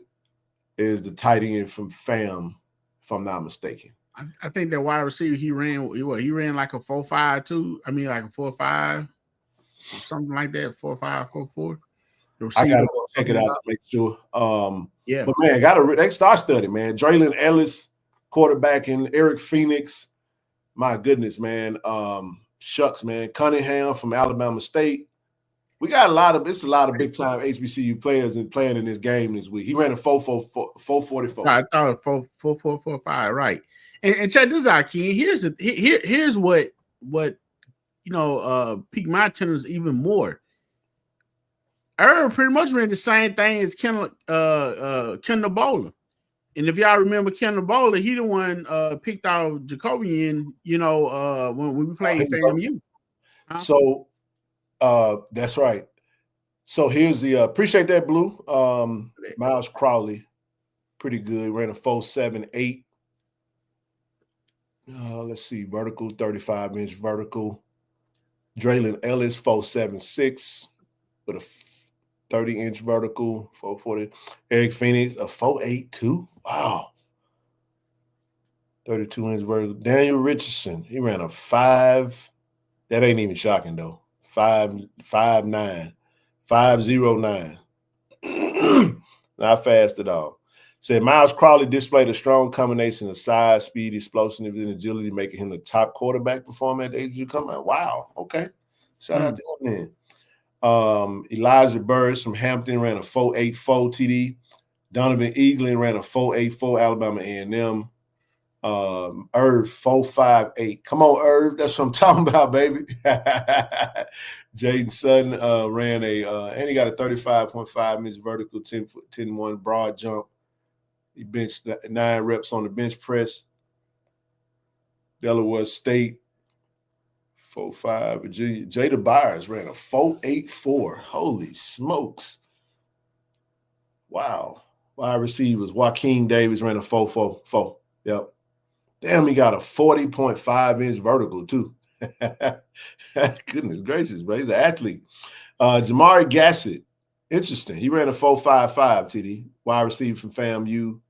is the tight end from FAM, if I'm not mistaken. I think that wide receiver he ran like a 4.5 too. I mean, like a 4.5, something like that. 4.5, 4.4. I gotta go check it out to make sure. Yeah, but man, they star study, man. Draylon Ellis, quarterback, and Eric Phoenix. My goodness, man. Shucks, man. Cunningham from Alabama State. We got a lot of big time HBCU players playing in this game this week. He ran a 4.44. I thought 4.45, right? And check this out, Ken. Here's what piqued my attendance even more. Herb pretty much ran the same thing as Kendall Bowler. And if y'all remember Kendall Bowler, he the one picked out Jacobian, when we played FAMU. So that's right. So here's the appreciate that, Blue. Miles Crawley, pretty good. Ran a 4.78. Let's see, vertical, 35-inch vertical. Draylon Ellis, 4.76 with a 30-inch vertical, 4.40. Eric Phoenix, a 4.82. Wow. 32-inch vertical. Daniel Richardson, he ran a 5. That ain't even shocking, though. 5.9. 5.09. Not fast at all. Said Miles Crawley displayed a strong combination of size, speed, explosiveness, and agility, making him the top quarterback performer at the HBCU Combine. Wow. Okay. Shout out to him, man. Elijah Burris from Hampton ran a 4.84 TD. Donovan Eaglin ran a 4.84 Alabama A&M. Irv 4.58. Come on, Irv. That's what I'm talking about, baby. Jaden Sutton ran and he got a 35.5-inch vertical, 10-1 broad jump. He benched 9 reps on the bench press. Delaware State 4.5. Jada Byers ran a 4.84. Holy smokes. Wow. Wide receivers. Joaquin Davis ran a 4.44. Yep. Damn, he got a 40.5-inch vertical, too. Goodness gracious, bro. He's an athlete. Jamari Gassett. Interesting. He ran a 4.55 TD. Wide receiver from FAMU.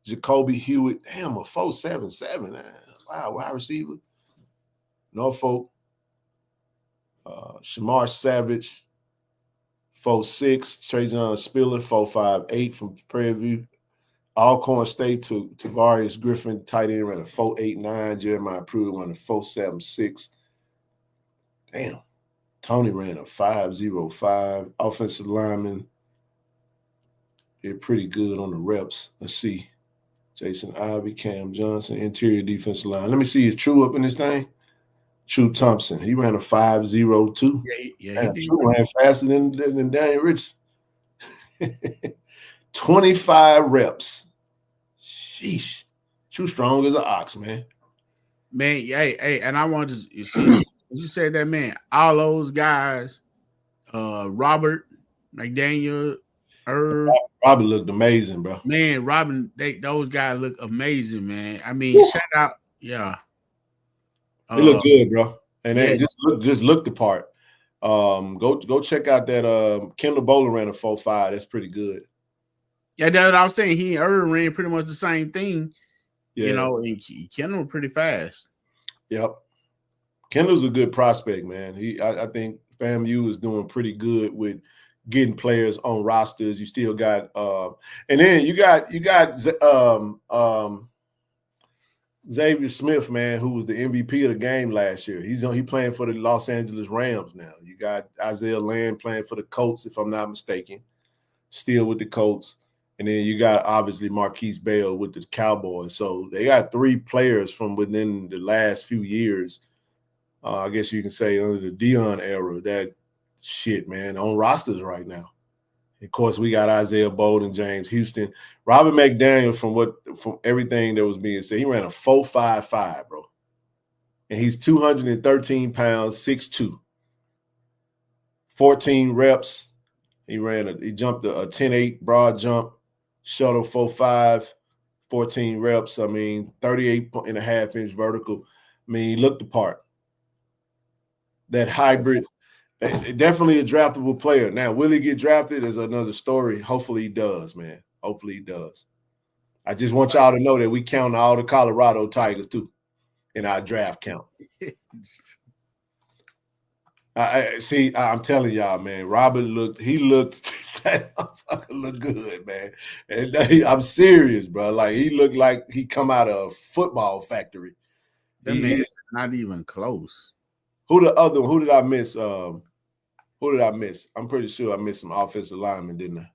Jacoby Hewitt. Damn, a 4.77. Wow, wide receiver. Norfolk. Shamar Savage. 4.6. Trajan Spiller. 4.58 from Prairie View. Alcorn State to Tavarius Griffin, tight end, ran a 4.89. Jeremiah Pruitt ran a 4.76. Damn. Tony ran a 5.05. Offensive lineman did pretty good on the reps. Let's see. Jason Ivey, Cam Johnson, interior defensive line. Let me see. Is True up in this thing? True Thompson. He ran a 5.02. Yeah. True ran faster than Daniel Rich. 25 reps. Sheesh. Too strong as an ox, man. Man, hey, and I want to see you said that, man. All those guys, Robert, McDaniel, Herb. Robert looked amazing, bro. Man, those guys look amazing, man. I mean, shout out, yeah. They look good, bro. And they just look the part. Go check out that Kendall Bowler ran a 4.5. That's pretty good. Yeah, that's what I was saying. He and Irvin ran pretty much the same thing. Yeah. You know, and Kendall pretty fast. Yep. Kendall's a good prospect, man. I think FAMU is doing pretty good with getting players on rosters. You still got and then you got Xavier Smith, man, who was the MVP of the game last year. He playing for the Los Angeles Rams now. You got Isaiah Land playing for the Colts, if I'm not mistaken, still with the Colts. And then you got obviously Marquise Bell with the Cowboys. So they got 3 players from within the last few years. I guess you can say under the Dion era, that shit, man, on rosters right now. Of course, we got Isaiah Bolden, James Houston, Robert McDaniel. From everything that was being said, he ran a 4.55, bro, and he's 213 pounds, 6'2", 14 reps. He jumped a 10.8 broad jump, shuttle 4.5, 14 reps. I mean, 38.5-inch vertical. I mean, he looked the part. That hybrid, definitely a draftable player. Now, will he get drafted is another story. Hopefully he does, man. Hopefully he does. I just want y'all to know that we count all the Colorado Tigers too in our draft count. I'm telling y'all, man, Robert looked that motherfucker looked good, man. And I'm serious, bro. Like, he looked like he come out of a football factory. That man is not even close. Who did I miss? Who did I miss? I'm pretty sure I missed some offensive linemen, didn't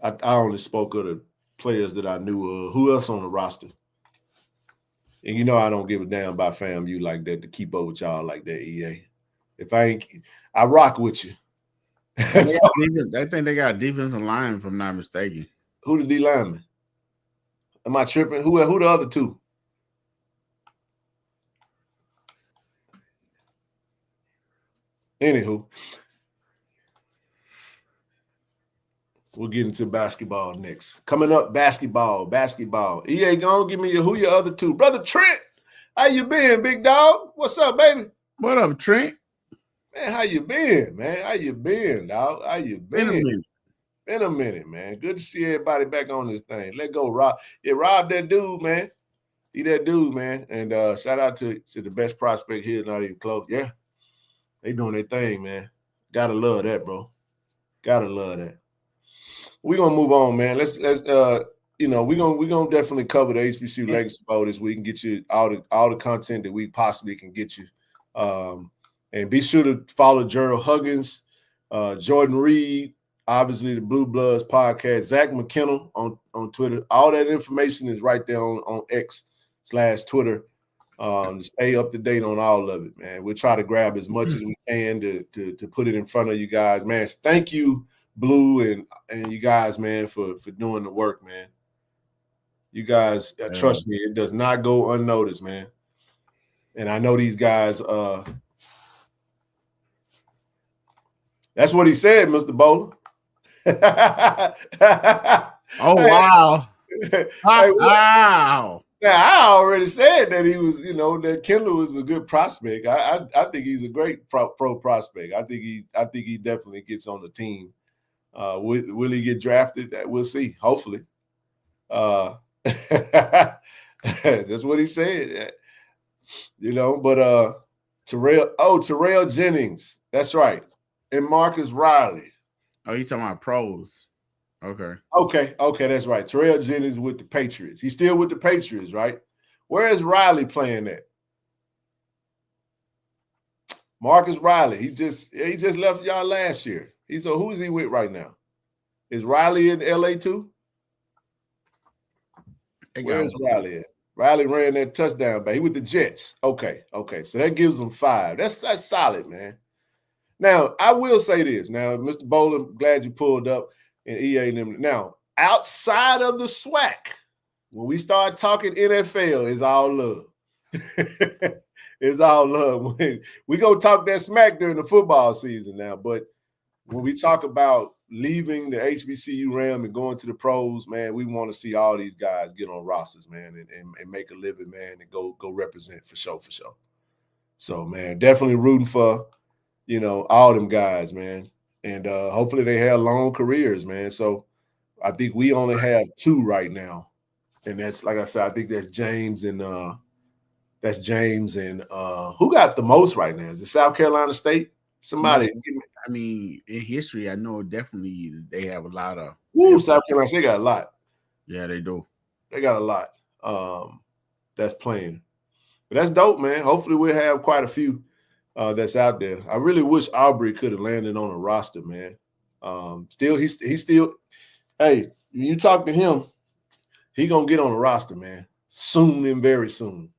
I? I only spoke of the players that I knew of. Who else on the roster? And you know I don't give a damn about FAMU like that to keep up with y'all like that, EA. If I rock with you. I think they got a defensive line, if I'm not mistaken. Who the D lineman? Am I tripping? Who the other 2? Anywho, we'll get into basketball next. Coming up, basketball. EA, go give me who your other 2. Brother Trent, how you been, big dog? What's up, baby? What up, Trent? Man, how you been, man? How you been, dog? How you been? Been a minute, man. Good to see everybody back on this thing. Let go, Rob. Yeah, Rob, that dude, man. He that dude, man. And shout out to the best prospect here, not even close. Yeah. They doing their thing, man. Gotta love that, bro. Gotta love that. We're gonna move on, man. Let's we're gonna definitely cover the HBCU Legacy Bowl this week and get you all the content that we possibly can get you. And be sure to follow Gerald Huggins, Jordan Reed, obviously the Blue Bloods podcast, Zach McKinnell on Twitter. All that information is right there on X/Twitter. To stay up to date on all of it, man. We'll try to grab as much as we can to put it in front of you guys, man. Thank you, Blue, and you guys, man, for doing the work, man. You guys, trust me, it does not go unnoticed, man. And I know these guys. That's what he said, Mr. Bowler. Oh, wow. Wow. Now, I already said that he was, that Kendall was a good prospect. I think he's a great pro prospect. I think he definitely gets on the team. Will he get drafted? We'll see. Hopefully. That's what he said. But Terrell Jennings. That's right. And Marcus Riley. Oh, you talking about pros. Okay, that's right. Terrell Jennings with the Patriots. He's still with the Patriots, right? Where is Riley playing at? Marcus Riley. He just left y'all last year. Who is he with right now? Is Riley in LA too? Where is Riley at? Riley ran that touchdown back. He with the Jets. Okay. So that gives him 5. That's solid, man. Now, I will say this. Now, Mr. Bowler, glad you pulled up. And EA and them. Now, outside of the SWAC, when we start talking NFL, it's all love. It's all love. We go talk that smack during the football season now. But when we talk about leaving the HBCU realm and going to the pros, man, we want to see all these guys get on rosters, man, and make a living, man, and go represent for sure. So, man, definitely rooting for, all them guys, man. And hopefully they have long careers, man. So I think we only have 2 right now. And that's, like I said, I think that's James and who got the most right now? Is it South Carolina State? Somebody. I mean, in history, I know definitely they have a lot of. South Carolina State got a lot. Yeah, they do. They got a lot that's playing. But that's dope, man. Hopefully we'll have quite a few that's out there. I really wish Aubrey could have landed on a roster, man. He's still, hey, when you talk to him, he gonna get on the roster, man. Soon and very soon.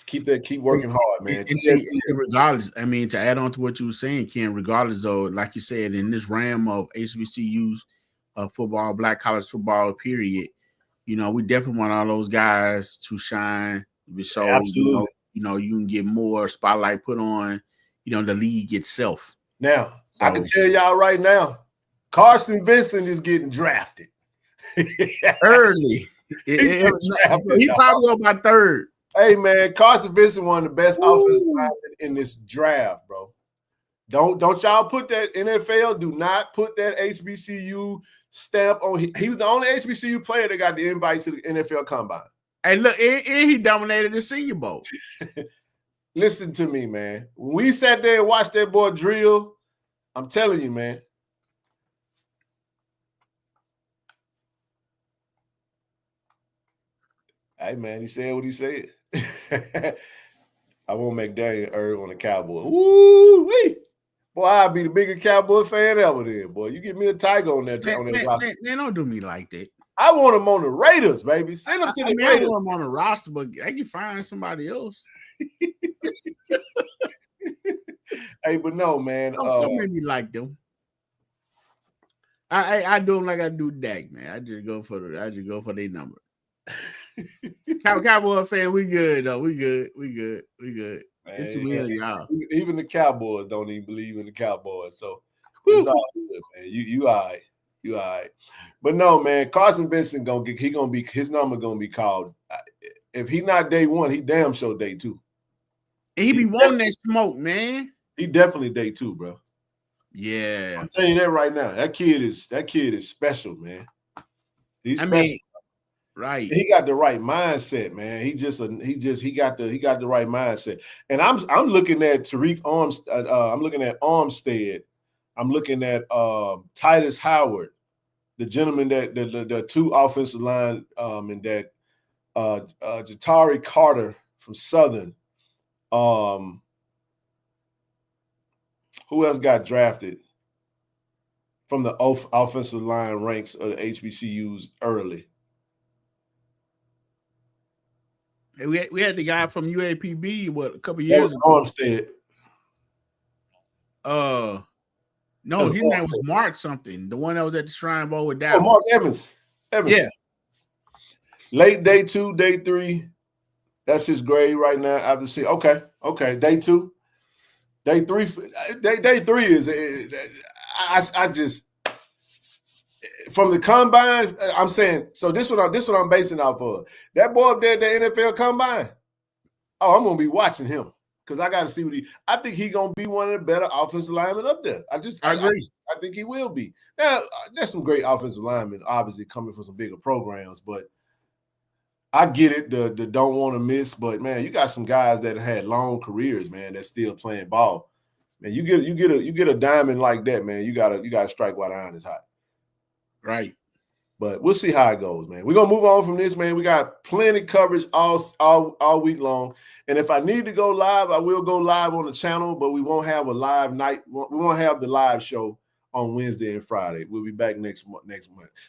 Keep working hard, man. And regardless, I mean, to add on to what you were saying, Ken, regardless though, like you said, in this realm of HBCUs, football, black college football, period, we definitely want all those guys to shine. So absolutely, you can get more spotlight put on, the league itself. Now, I can tell y'all right now, Carson Vincent is getting drafted early. He probably go about 3rd. Hey, man, Carson Vincent, one of the best offensive linemen in this draft, bro. Don't y'all put that NFL. Do not put that HBCU stamp on. He was the only HBCU player that got the invite to the NFL Combine. Hey, look, and he dominated the Senior Bowl. Listen to me, man. When we sat there and watched that boy drill, I'm telling you, man. Hey, man, he said what he said. I won't make Daniel Irv on the Cowboy. Woo-wee. Boy, I'll be the biggest Cowboy fan ever then, boy. You give me a Tiger on that roster. Man, don't do me like that. I want him on the Raiders, baby. Send him to the Raiders. I want him on the roster, but I can find somebody else. Hey, but no, man. Don't make me like them. I do them like I do Dak, man. I just go for their number. Cowboy fan, we good though. We good. Man, it's too many of y'all. Even the Cowboys don't even believe in the Cowboys. So it's all good, man. You all right. You all right. But no, man, Carson Vincent his number gonna be called. If he not day 1, he damn sure day 2. And he be wanting that smoke, man. He definitely day 2, bro. Yeah. I'm telling you that right now. That kid is special, man. He's special. Right. He got the right mindset, man. He got the right mindset. And I'm looking at Tariq Armstead. I'm looking at Armstead. I'm looking at Titus Howard, the gentleman that the 2 offensive line, and that Jatari Carter from Southern. Who else got drafted from the offensive line ranks of the HBCUs early? We had the guy from UAPB a couple years ago. Armstead. No, his name was Mark something. The one that was at the Shrine Bowl with Dallas. Oh, Mark Evans. Yeah. Late day 2, day 3. That's his grade right now. After see. Okay. Day 2. Day 3. Day 3 is I just from the combine. I'm saying so. This what I'm basing off of. That boy up there at the NFL Combine. Oh, I'm gonna be watching him because I got to see what I think he's gonna be one of the better offensive linemen up there. I agree. I think he will be. Now there's some great offensive linemen, obviously coming from some bigger programs, but I get it. The don't want to miss, but man, you got some guys that had long careers, man, that's still playing ball. Man, you get a diamond like that, man. You gotta strike while the iron is hot. Right. But we'll see how it goes, man. We're gonna move on from this, man. We got plenty coverage all week long. And if I need to go live, I will go live on the channel, but we won't have a live night. We won't have the live show on Wednesday and Friday. We'll be back next month.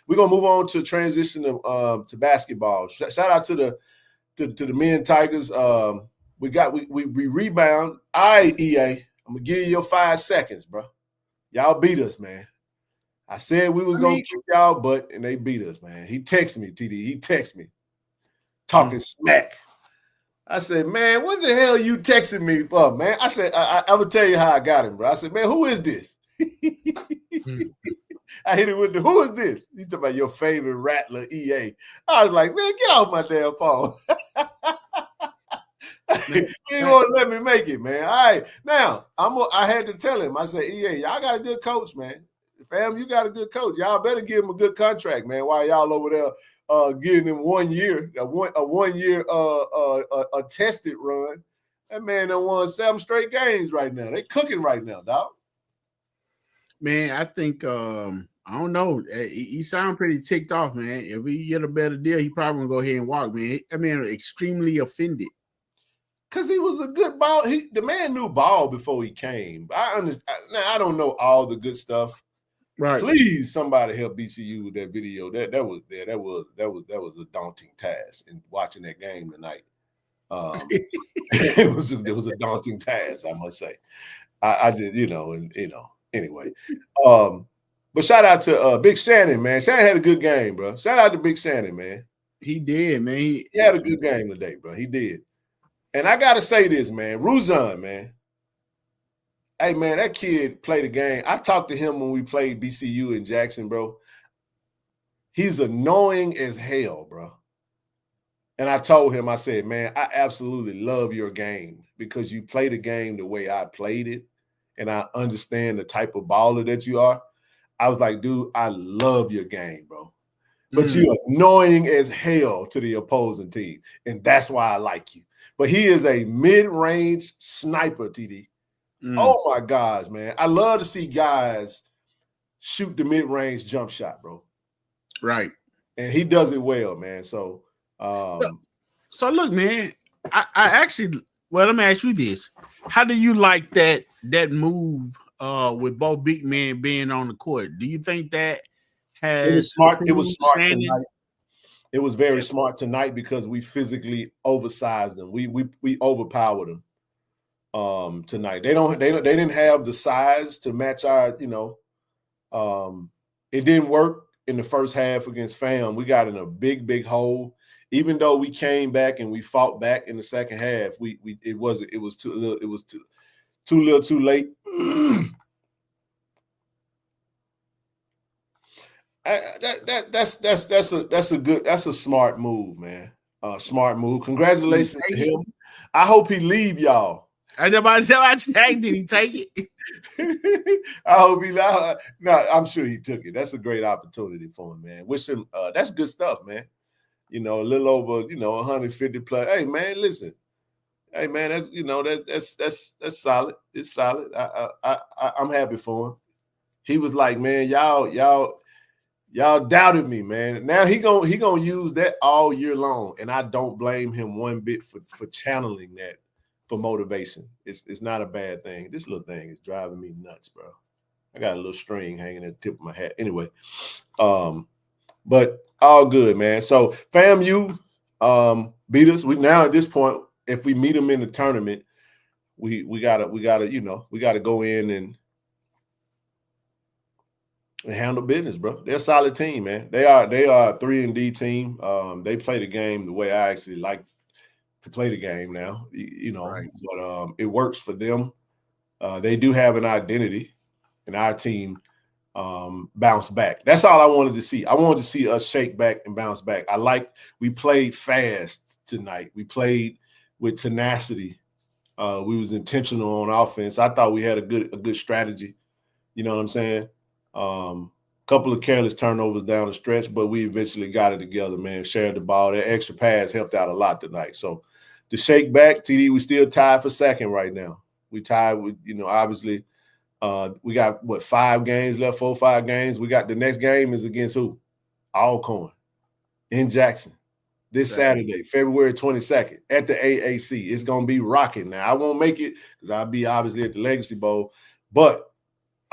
We're gonna move on to transition to basketball. Shout out to the men Tigers. We rebound. All right, EA. I'm gonna give you your 5 seconds, bro. Y'all beat us, man. I said we was gonna kick y'all butt, and they beat us, man. He texted me, TD. He texted me, talking smack. I said, man, what the hell you texting me for, man? I said, I will tell you how I got him, bro. I said, man, who is this? I hit it with the, who is this? He's talking about your favorite rattler, EA. I was like, man, get off my damn phone. He won't let me make it, man. All right, now I had to tell him. I said, EA, y'all got a good coach, man. Fam, you got a good coach. Y'all better give him a good contract, man. While y'all over there giving him 1 year, a 1 year a tested run. That man done won 7 straight games right now. They cooking right now, dog. Man, I think I don't know. He sound pretty ticked off, man. If we get a better deal, he probably gonna go ahead and walk, man. I mean, extremely offended. Cause he was a good ball. The man knew ball before he came. I understand. Now I don't know all the good stuff. Right. Please, somebody help BCU with that video. That was a daunting task in watching that game tonight. It was a daunting task, I must say. I did, anyway. But shout out to Big Shannon, man. Shannon had a good game, bro. Shout out to Big Shannon, man. He did, man. He had a good game today, bro. He did. And I gotta say this, man. Ruzan, man. Hey, man, that kid played the game. I talked to him when we played BCU in Jackson, bro. He's annoying as hell, bro. And I told him, I said, man, I absolutely love your game because you play the game the way I played it. And I understand the type of baller that you are. I was like, dude, I love your game, bro. But you're annoying as hell to the opposing team. And that's why I like you. But he is a mid-range sniper, TD. Oh, my gosh, man. I love to see guys shoot the mid-range jump shot, bro. Right. And he does it well, man. So look, man, I actually, well, let me ask you this. How do you like that move with both big men being on the court? Do you think that has... It was smart tonight. It was very smart tonight because we physically oversized them. We overpowered them tonight. They didn't have the size to match our, it didn't work in the first half against FAM. We got in a big hole. Even though we came back and we fought back in the second half, it was too little too late. That's a smart move, man. Smart move. Congratulations to him. I hope he leave y'all. I never did he take it? I hope he no, I'm sure he took it. That's a great opportunity for him, man. Wish him that's good stuff, man. A little over, 150 plus. Hey, man, listen. Hey, man, that's solid. It's solid. I'm happy for him. He was like, man, y'all doubted me, man. Now he gonna use that all year long, and I don't blame him one bit for channeling that for motivation. It's not a bad thing. This little thing is driving me nuts, bro. I got a little string hanging at the tip of my hat. Anyway, but all good, man. So FAMU beat us. We now at this point, if we meet them in the tournament, we gotta go in and handle business, bro. They're a solid team, man. They are a 3-and-D team. They play the game the way I actually like to play the game now, right. But it works for them. They do have an identity, and our team bounce back. That's all I wanted to see. I wanted to see us shake back and bounce back. We played fast tonight. We played with tenacity. We was intentional on offense. I thought we had a good strategy. You know what I'm saying? Couple of careless turnovers down the stretch, but we eventually got it together, man. Shared the ball. That extra pass helped out a lot tonight. So to shake back, TD, we still tied for second right now. We tied with, obviously, we got 5 games left, 4 or 5 games. We got the next game is against who? Alcorn in Jackson this Saturday, February 22nd at the AAC. It's gonna be rocking. Now I won't make it because I'll be obviously at the Legacy Bowl, but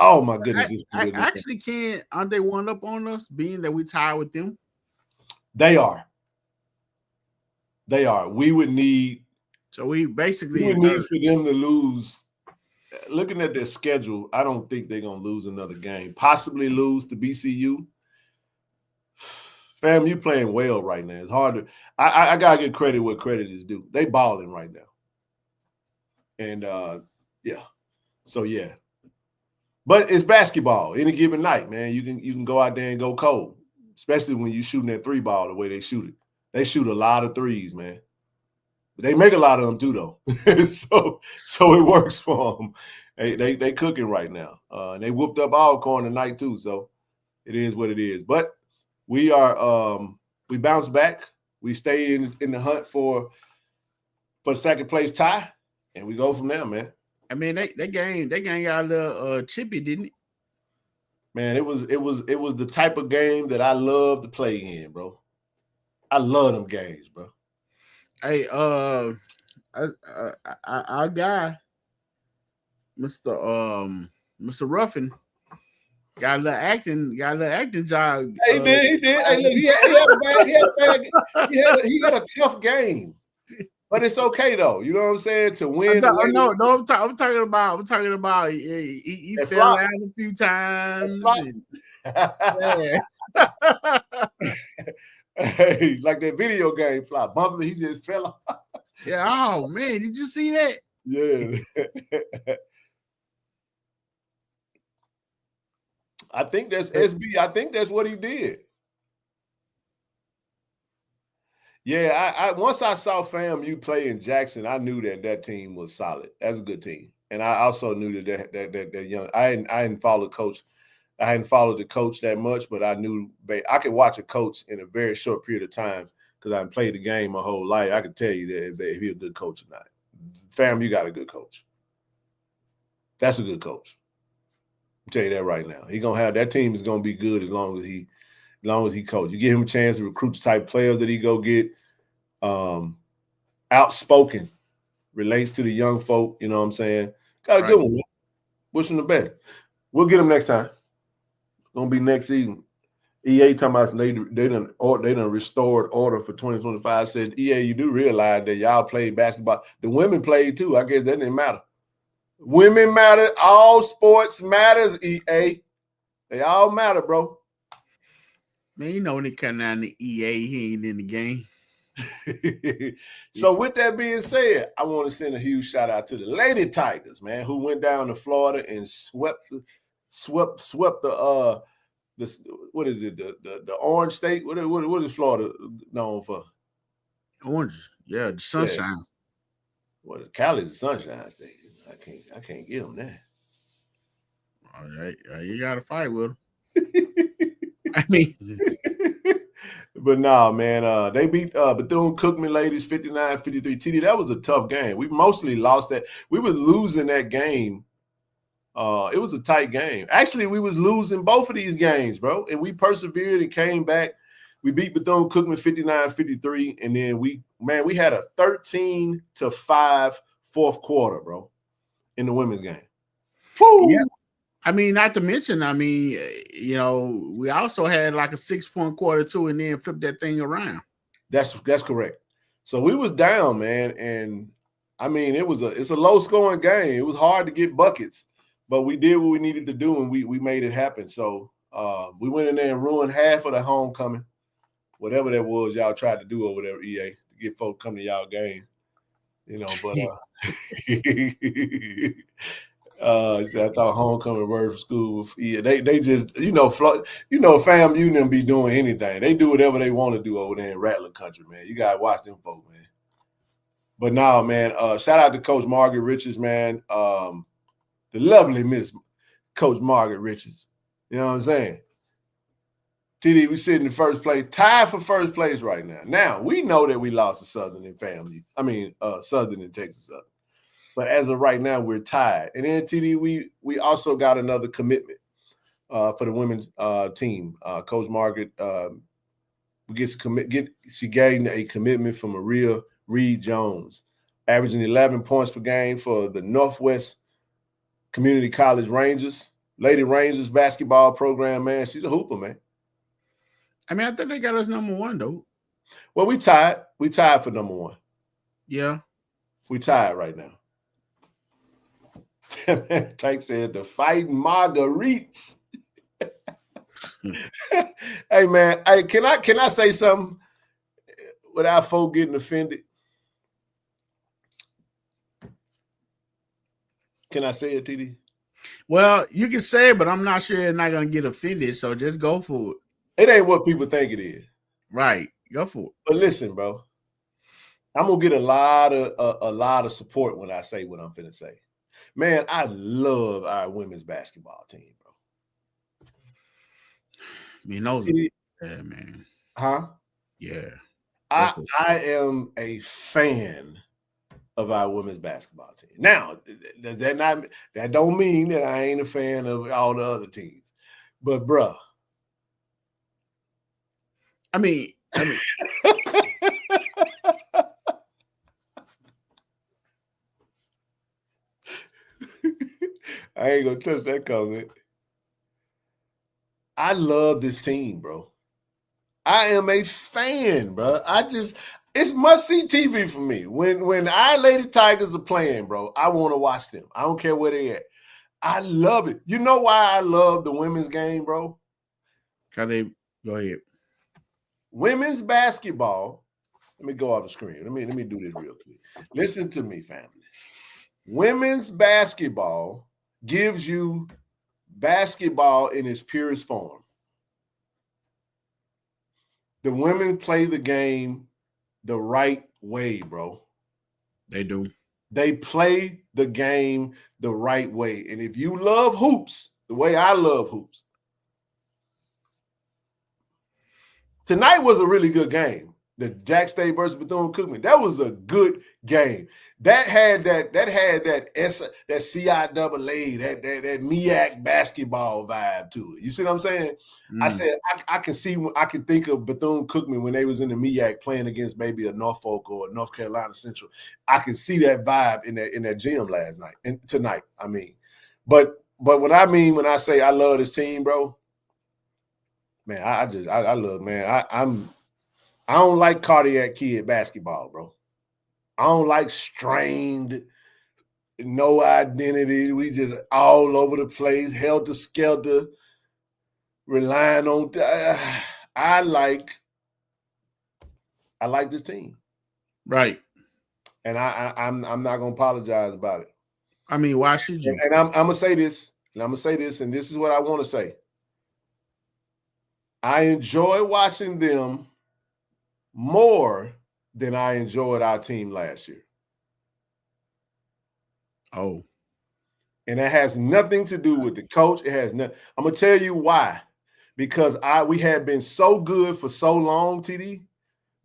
oh my goodness, I actually can't. Aren't they one up on us, being that we tied with them? They are. We would need. So we would need for them to lose. Looking at their schedule, I don't think they're gonna lose another game. Possibly lose to BCU. Fam, you playing well right now. It's hard to. I gotta give credit where credit is due. They balling right now, and yeah. So yeah. But it's basketball. Any given night, man, you can go out there and go cold, especially when you're shooting that 3 ball the way they shoot it. They shoot a lot of threes, man. But they make a lot of them too, though. so it works for them. They cooking right now. And they whooped up Alcorn tonight too. So it is what it is. But we are we bounce back. We stay in the hunt for second place tie, and we go from there, man. I mean, that game got a little chippy, didn't it? Man, it was the type of game that I love to play in, bro. I love them games, bro. Hey, our guy, Mr. Ruffin, got a little acting job. He did. Hey, look, he had a tough game, but it's okay though. You know what I'm saying? To win. I'm talking about he fell down a few times. Yeah. Hey, like that video game flop, bumping, he just fell off. Yeah. Oh man, did you see that? Yeah. I think that's SB. I think that's what he did. Yeah, I once I saw FAMU play in Jackson, I knew that team was solid. That's a good team, and I also knew that young. I hadn't followed coach. I hadn't followed the coach that much, but I knew I could watch a coach in a very short period of time because I played the game my whole life. I could tell you that if he's a good coach or not. FAMU got a good coach. That's a good coach. I'll tell you that right now. He gonna have that team is gonna be good as long as he coaches. You give him a chance to recruit the type of players that he go get. Outspoken, relates to the young folk. You know what I'm saying? Got a good one. Wish him the best. We'll get him next time. Gonna be next season. EA talking about they done restored order for 2025. Said EA, you do realize that y'all played basketball. The women played too. I guess that didn't matter. Women matter. All sports matters. EA, they all matter, bro. Man, you know when it come down to EA, he ain't in the game. So with that being said, I want to send a huge shout out to the Lady Tigers, man, who went down to Florida and swept the what is it, the Orange State? What is Florida known for? Orange, yeah, the Sunshine. Yeah. Well, Cali, the Sunshine State. I can't give them that. All right, you got to fight with them. I mean, but nah, man, they beat Bethune-Cookman ladies 59-53. TD, that was a tough game. We mostly lost that. We were losing that game. It was a tight game. Actually, we was losing both of these games, bro, and we persevered and came back. We beat Bethune-Cookman 59-53, and then we had a 13-5 fourth quarter, bro, in the women's game. Woo! Yeah. I mean, not to mention, we also had like a 6-point quarter too, and then flipped that thing around. That's correct. So we was down, man, and I mean, it's a low scoring game. It was hard to get buckets, but we did what we needed to do, and we made it happen. So we went in there and ruined half of the homecoming, whatever that was y'all tried to do over there, EA, to get folks come to y'all game, But so I thought homecoming word for school. Yeah, they just FAMU them be doing anything. They do whatever they want to do over there in Rattler country, man. You gotta watch them folks, man. But now, man, shout out to Coach Margaret Richards, man. The lovely Miss Coach Margaret Richards. You know what I'm saying? TD, we sit in the first place, tied for first place right now. Now we know that we lost to Southern and FAMU. Southern and Texas Southern. But as of right now, we're tied. And then TD, we also got another commitment for the women's team. Coach Margaret she gained a commitment from Maria Reed Jones, averaging 11 points per game for the Northwest Community College Rangers, Lady Rangers basketball program. Man, she's a hooper, man. I mean, I think they got us number one though. Well, we tied. We tied for number one. Yeah, we tied right now. Tank said the fighting Marguerites. Hey man, can I say something without folk getting offended? Can I say it, TD? Well, you can say it, but I'm not sure you're not gonna get offended. So just go for it. It ain't what people think it is. Right. Go for it. But listen, bro. I'm gonna get a lot of support when I say what I'm finna say. Man, I love our women's basketball team, bro. Yeah, man. Huh? Yeah. I am a fan of our women's basketball team. Now, does that don't mean that I ain't a fan of all the other teams. But bruh. I mean I ain't gonna touch that comment. I love this team, bro. I am a fan, bro. It's must-see TV for me. When our Lady Tigers are playing, bro, I want to watch them. I don't care where they at. I love it. You know why I love the women's game, bro? Go ahead. Women's basketball. Let me go off the screen. Let me do this real quick. Listen to me, family. Women's basketball gives you basketball in its purest form. The women play the game the right way, bro. They do. They play the game the right way. And if you love hoops, the way I love hoops, tonight was a really good game. The Jack State versus Bethune-Cookman. That was a good game. That had that CIAA, that MEAC basketball vibe to it. You see what I'm saying? I said I can think of Bethune-Cookman when they was in the MEAC playing against maybe a Norfolk or a North Carolina Central. I can see that vibe in that gym last night and tonight. I mean, but what I mean when I say I love this team, bro, man, I love, man. I don't like cardiac kid basketball, bro. I don't like strained, no identity. We just all over the place, helter-skelter, relying on. I like this team, right? And I'm not gonna apologize about it. I mean, why should you? And I'm gonna say this, and this is what I want to say. I enjoy watching them more than I enjoyed our team last year. Oh. And that has nothing to do with the coach. It has nothing. I'm going to tell you why. Because we have been so good for so long, TD,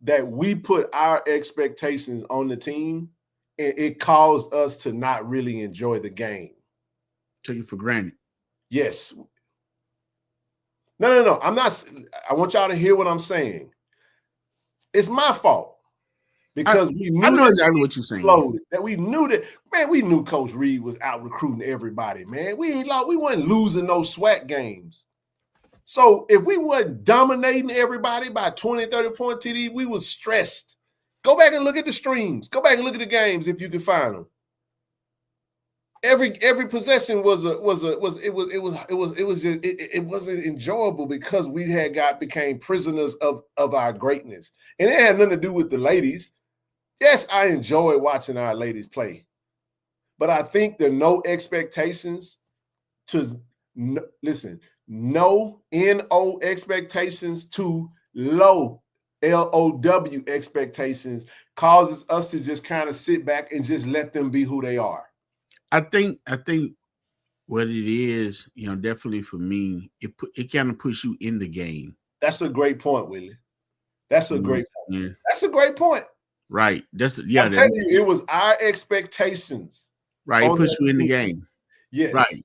that we put our expectations on the team, and it caused us to not really enjoy the game. Take it for granted. Yes. No. I'm not. I want y'all to hear what I'm saying. It's my fault because we knew I know exactly what you're saying. That we knew that, man. We knew Coach Reed was out recruiting everybody, man. We weren't losing no SWAC games. So if we weren't dominating everybody by 20, 30 point TD, we was stressed. Go back and look at the streams. Go back and look at the games if you can find them. Every possession it wasn't enjoyable because we became prisoners of our greatness. And it had nothing to do with the ladies. Yes, I enjoy watching our ladies play. But I think there are no expectations no NO expectations to low LOW expectations causes us to just kind of sit back and just let them be who they are. I think what it is, definitely for me, it kind of puts you in the game. That's a great point, Willie. That's a great point. Yeah. That's a great point. Right. I'm telling you, it was our expectations. Right. It puts you in the game. Yes. Right.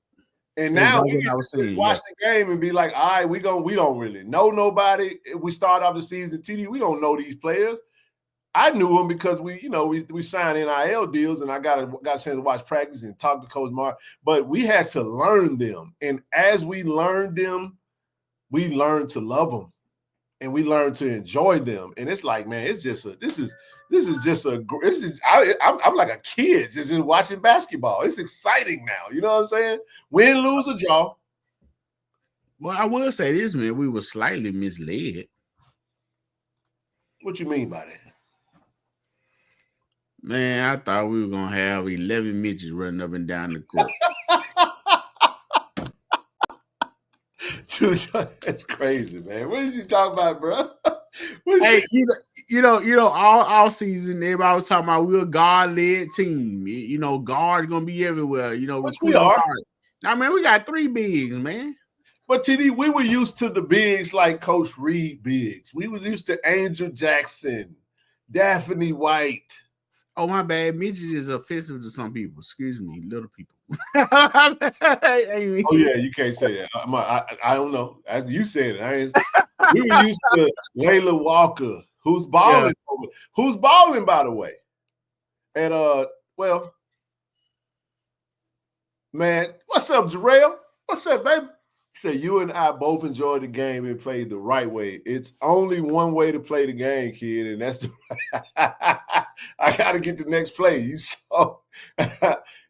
And now we get to watch the game and be like, all right, we don't really know nobody. We start off the season, TD, we don't know these players. I knew him because we signed NIL deals, and I got a chance to watch practice and talk to Coach Mark. But we had to learn them, and as we learned them, we learned to love them, and we learned to enjoy them. And it's like, man, I'm like a kid just watching basketball. It's exciting now. You know what I'm saying? Win, lose, or draw. Well, I will say this, man. We were slightly misled. What you mean by that? Man, I thought we were going to have 11 midgets running up and down the court. Dude, that's crazy, man. What is he talking about, bro? Hey, all season, everybody was talking about we're a guard-led team. Guard gonna be everywhere. Which we are. Guard. Now, man, we got 3 bigs, man. But TD, we were used to the bigs like Coach Reed bigs. We were used to Angel Jackson, Daphne White. Oh, my bad. Midget is offensive to some people. Excuse me, little people. Oh, yeah, you can't say that. I don't know. As you said it. We were used to Layla Walker, who's balling. Yeah. Who's balling, by the way. And, well, man, what's up, Jarrell? What's up, baby? He said, you and I both enjoyed the game and played the right way. It's only one way to play the game, kid, and that's the I got to get the next play. You saw.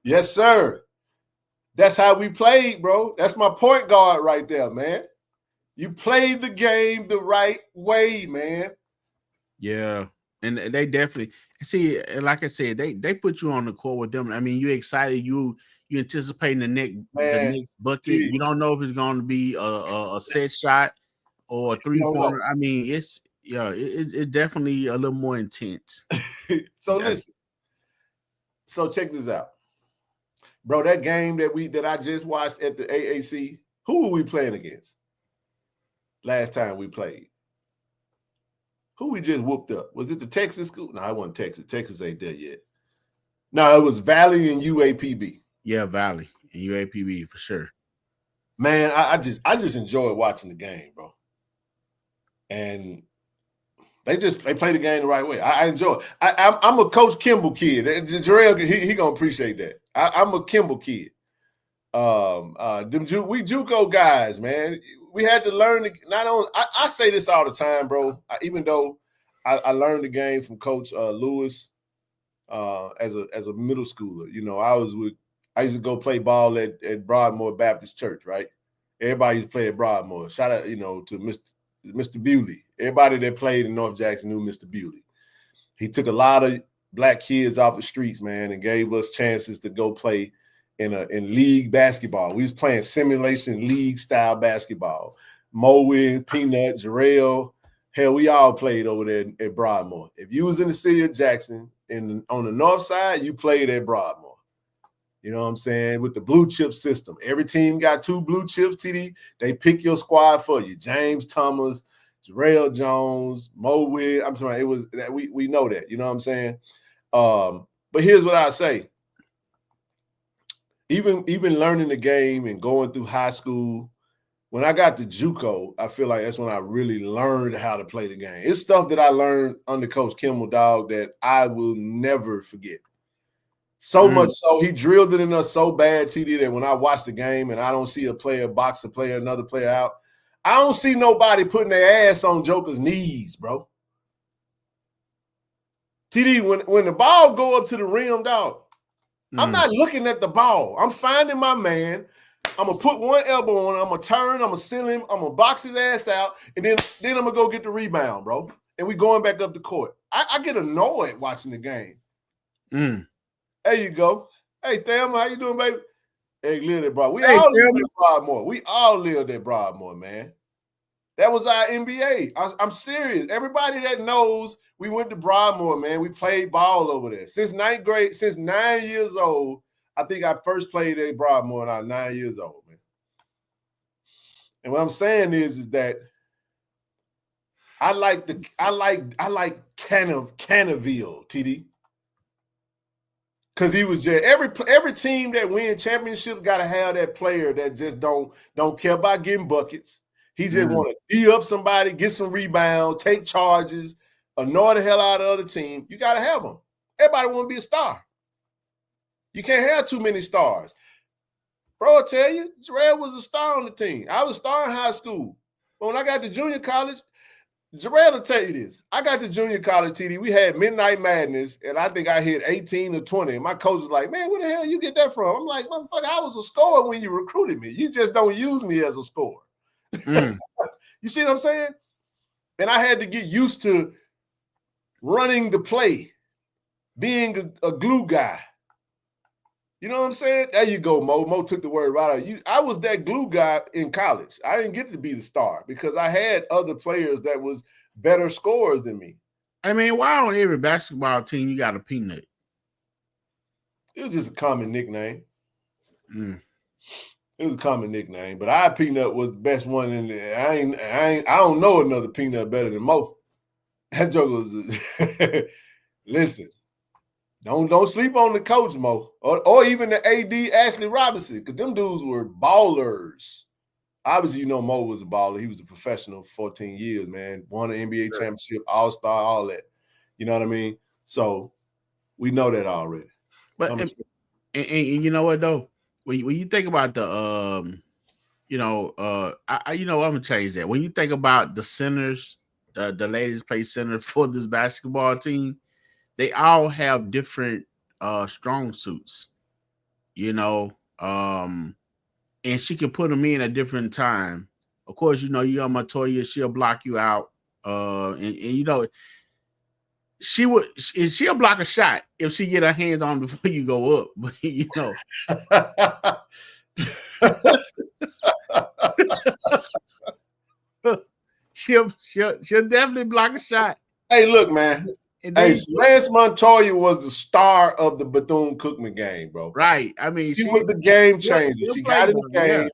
Yes, sir. That's how we played, bro. That's my point guard right there, man. You played the game the right way, man. Yeah, and they definitely see. Like I said, they put you on the court with them. I mean, you excited. You anticipating the next bucket. Dude. You don't know if it's going to be a set shot or a 3-pointer. I mean, it's definitely a little more intense. So listen. So check this out, bro. That game that I just watched at the AAC. Who were we playing against? Last time we played. Who we just whooped up? Was it the Texas school? No, it wasn't Texas. Texas ain't there yet. No, it was Valley and UAPB. Yeah, Valley and UAPB for sure. Man, I just enjoy watching the game, bro. And they play the game the right way. I enjoy it. I'm a Coach Kimball kid. Jarrell, he gonna appreciate that. I'm a Kimball kid. We JUCO guys, man. We had to learn not only. I say this all the time, bro. Even though I learned the game from Coach Lewis as a middle schooler. I used to go play ball at Broadmoor Baptist Church, right? Everybody used to play at Broadmoor. Shout out, to Mr. Bewley. Everybody that played in North Jackson knew Mr. Bewley. He took a lot of black kids off the streets, man, and gave us chances to go play in league basketball. We was playing simulation league style basketball. Moen, Peanut, Jarrell, hell, we all played over there at Broadmoor. If you was in the city of Jackson on the north side, you played at Broadmoor. You know what I'm saying? With the blue chip system. Every team got 2 blue chips, TD. They pick your squad for you. James Thomas, Jarrell Jones, Moen. I'm sorry, it was that we know that. You know what I'm saying? But here's what I say. Even learning the game and going through high school, when I got to JUCO, I feel like that's when I really learned how to play the game. It's stuff that I learned under Coach Kimball, dog, that I will never forget. So much so, he drilled it in us so bad, TD, that when I watch the game and I don't see a player box a player, another player out, I don't see nobody putting their ass on Joker's knees, bro. TD, when the ball go up to the rim, dog, I'm not looking at the ball. I'm finding my man. I'm going to put one elbow on him. I'm going to turn. I'm going to send him. I'm going to box his ass out. And then I'm going to go get the rebound, bro. And we going back up the court. I get annoyed watching the game. There you go. Hey, Thelma, how you doing, baby? Hey, live at Broadmoor. We all lived at Broadmoor. We all lived at Broadmoor, man. That was our NBA. I'm serious. Everybody that knows, we went to Broadmoor, man. We played ball over there. Since 9th grade, since 9 years old, I think I first played at Broadmoor when I was 9 years old, man. And what I'm saying is that I like Canaville, TD. Because he was just every team that win championships got to have that player that just don't care about getting buckets. He just want to D up somebody, get some rebounds, take charges, annoy the hell out of the other team. You got to have them. Everybody want to be a star. You can't have too many stars. Bro, I tell you, Jarrell was a star on the team. I was a star in high school. But when I got to junior college, Jarrell will tell you this. I got to junior college, TD. We had Midnight Madness, and I think I hit 18 or 20. And my coach was like, man, where the hell you get that from? I'm like, motherfucker, I was a scorer when you recruited me. You just don't use me as a scorer. You see what I'm saying? And I had to get used to running the play, being a glue guy. You know what I'm saying? There you go, Mo. Mo took the word right out of you. I was that glue guy in college. I didn't get to be the star because I had other players that was better scorers than me. I mean, why on every basketball team you got a peanut? It was just a common nickname. Mm. It was a common nickname, but our Peanut was the best one in there. I don't know another Peanut better than Mo. That joke was listen. Don't sleep on the coach, Mo, or even the AD Ashley Robinson, because them dudes were ballers. Obviously, you know Mo was a baller. He was a professional for 14 years, man. Won an NBA championship, All-Star, all that. You know what I mean? So we know that already. But and you know what though? When you think about the I'm gonna change that. When you think about the centers, the ladies play center for this basketball team, they all have different strong suits, and she can put them in at different time. Of course, you got Matoya, she'll block you out, and she'll block a shot if she get her hands on before you go up. But she'll definitely block a shot. Hey, look, man. Lance Montoya was the star of the Bethune-Cookman game, bro. Right. I mean, she was the game changer. She got in the game. Yeah.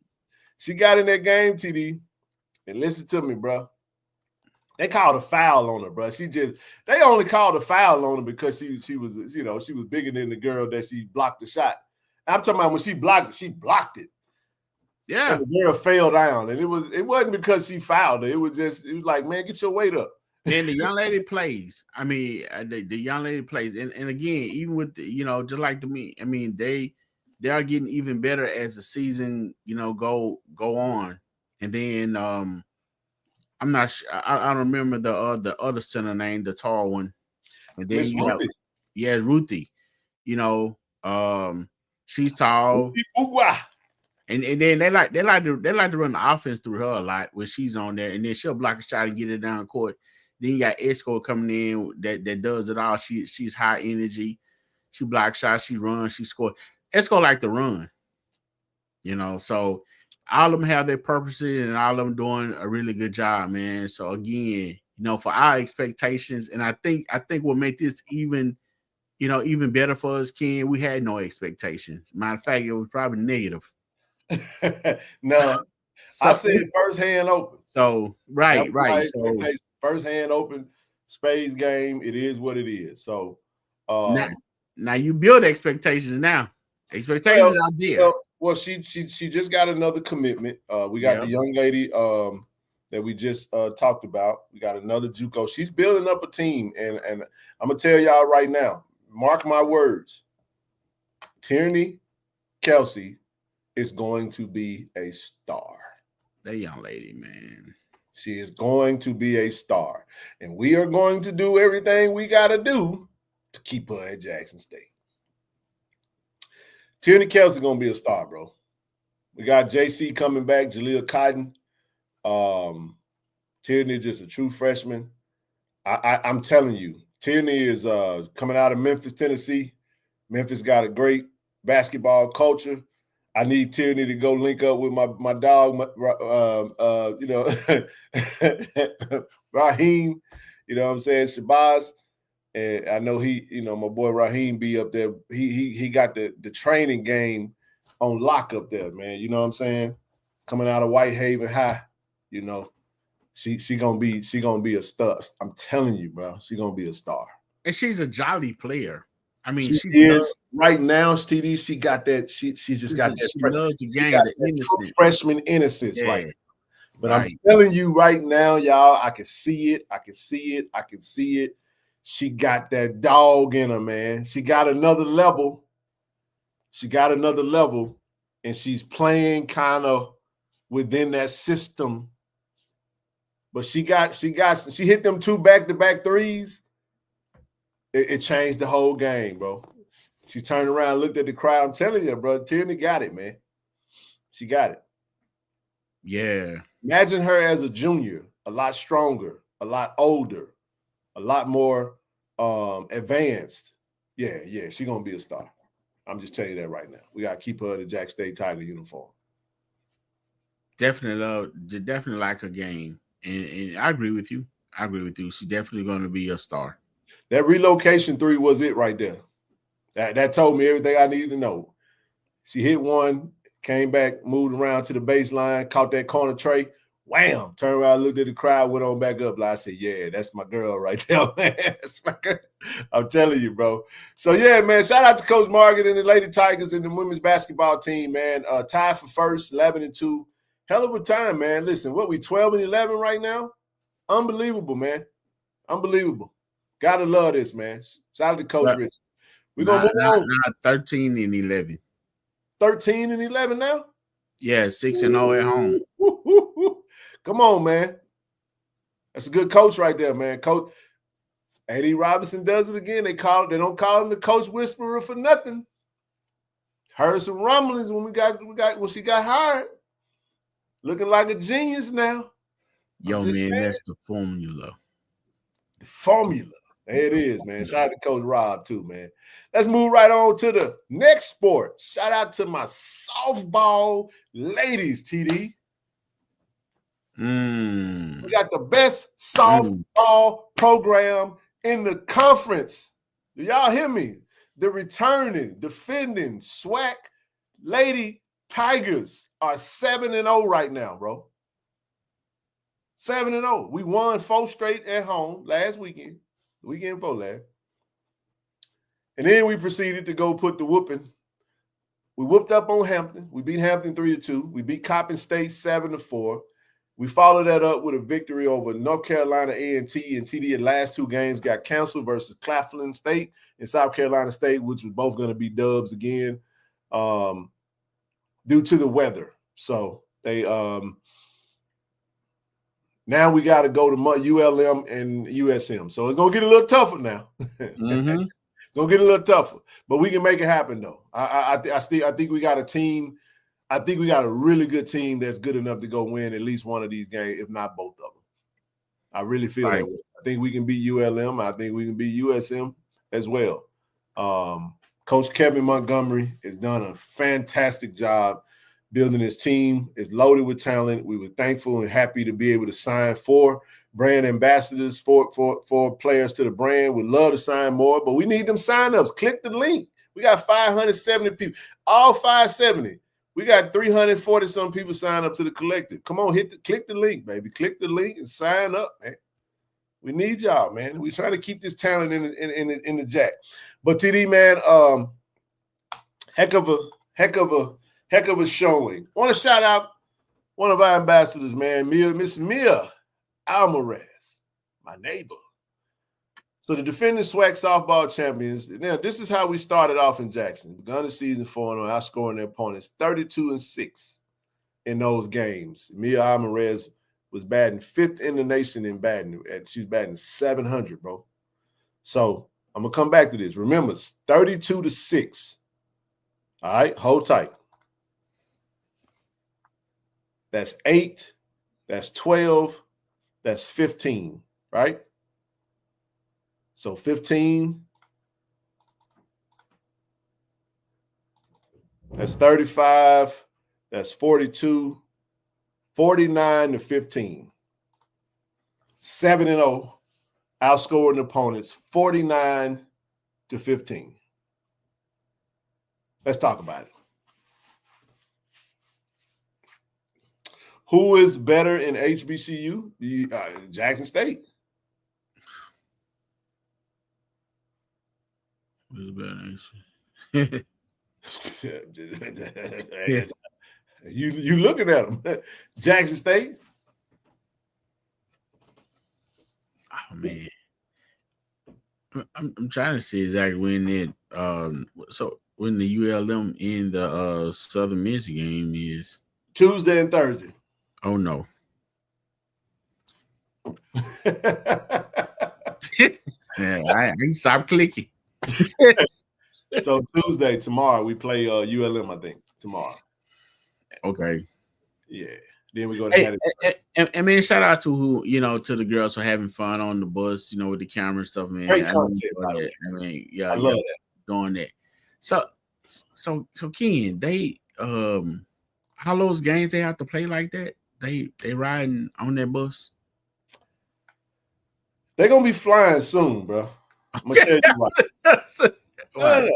She got in that game, TD. And listen to me, bro. They called a foul on her, bro. They only called a foul on her because she was bigger than the girl that she blocked the shot. I'm talking about when she blocked it. Yeah. And the girl fell down. And it wasn't because she fouled her. It was like, man, get your weight up. And the young lady plays. I mean, the young lady plays. And again, even with just like me, I mean, they are getting even better as the season, go on. And then I'm not sure. I don't remember the other center name, the tall one. And then Ruthie. She's tall. And then they like to run the offense through her a lot when she's on there, and then she'll block a shot and get it down court. Then you got Esco coming in that does it all. She's high energy. She blocks shots, she runs, she scores. Esco like to run. So all of them have their purposes, and all of them doing a really good job, man. So again, for our expectations, and I think what make this even better for us, Ken, we had no expectations. Matter of fact, it was probably negative. No, I said first hand open. So right. So first hand open, Spades game. It is what it is. So now you build expectations. Now expectations are there. Well, she just got another commitment. We got the young lady that we just talked about. We got another JUCO. She's building up a team, and I'm gonna tell y'all right now. Mark my words. Tierney Kelsey is going to be a star. That young lady, man. She is going to be a star. And we are going to do everything we got to do to keep her at Jackson State. Tierney Kelsey is going to be a star, bro. We got JC coming back, Jaleel Cotton. Tierney is just a true freshman. I'm telling you, Tierney is coming out of Memphis, Tennessee. Memphis got a great basketball culture. I need Tierney to go link up with my dog, Raheem, you know what I'm saying, Shabazz. And I know my boy Raheem be up there. He got the training game on lock up there, man. You know what I'm saying? Coming out of Whitehaven High, she gonna be a star. I'm telling you, bro, she gonna be a star. And she's a jolly player. I mean, she is right now, TD. She got that. She just got that. She loves the game, the innocence, freshman innocence, right? But I'm telling you right now, y'all, I can see it. I can see it. She got that dog in her, man. She got another level. And she's playing kind of within that system. But she hit them 2 back-to-back threes. It changed the whole game, bro. She turned around, looked at the crowd. I'm telling you, bro, Tierney got it, man. She got it. Yeah. Imagine her as a junior, a lot stronger, a lot older, a lot more advanced. Yeah, she's going to be a star. I'm just telling you that right now. We got to keep her in the Jack State Tiger uniform. Definitely like her game. And I agree with you. I agree with you. She's definitely going to be a star. That relocation three was it right there. That told me everything I needed to know. She hit one, came back, moved around to the baseline, caught that corner tray, wham, turned around, looked at the crowd, went on back up. Like I said, yeah, that's my girl right there, man. That's my girl. I'm telling you, bro. So, yeah, man, shout out to Coach Margaret and the Lady Tigers and the women's basketball team, man. Tied for first, 11-2. Hell of a time, man. Listen, what, we 12-11 right now? Unbelievable, man. Unbelievable. Gotta love this, man. Shout out to Coach Rich. We're going to move on. Now 13-11. 13-11 now? Yeah, 6-0 at home. Come on, man. That's a good coach right there, man. Coach A.D. Robinson does it again. They don't call him the coach whisperer for nothing. Heard some rumblings when when she got hired. Looking like a genius now. Yo, man, that's the formula. The formula. There it is, man. Shout out to Coach Rob, too, man. Let's move right on to the next sport. Shout out to my softball ladies, TD. We got the best softball program in the conference. Do y'all hear me? The returning, defending, SWAC Lady Tigers are 7-0 right now, bro. 7-0. We won 4 straight at home last weekend. The weekend before last. And then we proceeded to go put the whooping. We whooped up on Hampton. We beat Hampton 3-2. We beat Coppin State 7-4. We followed that up with a victory over North Carolina A&T, and TD the last 2 games got canceled versus Claflin State and South Carolina State, which was both going to be dubs again due to the weather. So they now we got to go to ULM and USM. So it's going to get a little tougher now. Mm-hmm. It's going to get a little tougher, but we can make it happen, though. I think we got a team. I think we got a really good team that's good enough to go win at least one of these games, if not both of them. I really feel that way. I think we can beat ULM. I think we can beat USM as well. Coach Kevin Montgomery has done a fantastic job building his team. It's loaded with talent. We were thankful and happy to be able to sign 4 brand ambassadors, 4 players to the brand. We'd love to sign more, but we need them sign-ups. Click the link. We got 570 people, all 570. We got 340-some people sign up to the collective. Come on, click the link, baby. Click the link and sign up, man. We need y'all, man. We're trying to keep this talent in the jack. But TD, man, heck of a showing. I want to shout out one of our ambassadors, man, Miss Mia Alvarez, my neighbor. So the defending SWAC softball champions, now this is how we started off in Jackson. Begun the season 4-0, outscoring their opponents 32-6 in those games. Mia Alvarez was batting 5th in the nation in batting. She was batting 700, bro. So I'm going to come back to this. Remember, it's 32-6. All right, hold tight. That's 8. That's 12. That's 15, right? So 15, that's 35, that's 42, 49-15. 7-0, outscoring opponents 49-15. Let's talk about it. Who is better in HBCU? Jackson State. Who's better? You looking at them. Jackson State. Oh man. I'm trying to see exactly when it so when the ULM in the Southern Miss game is Tuesday and Thursday. Oh no. Yeah, I stop clicking. So Tuesday, tomorrow, we play ULM, I think, tomorrow. Okay. Yeah. Then we go to and man, shout out to to the girls for having fun on the bus, with the camera and stuff, man. Great content. I love that. Doing that. So Ken, they how those games they have to play like that? They riding on that bus? They're gonna be flying soon, bro. I'm gonna tell you why. No,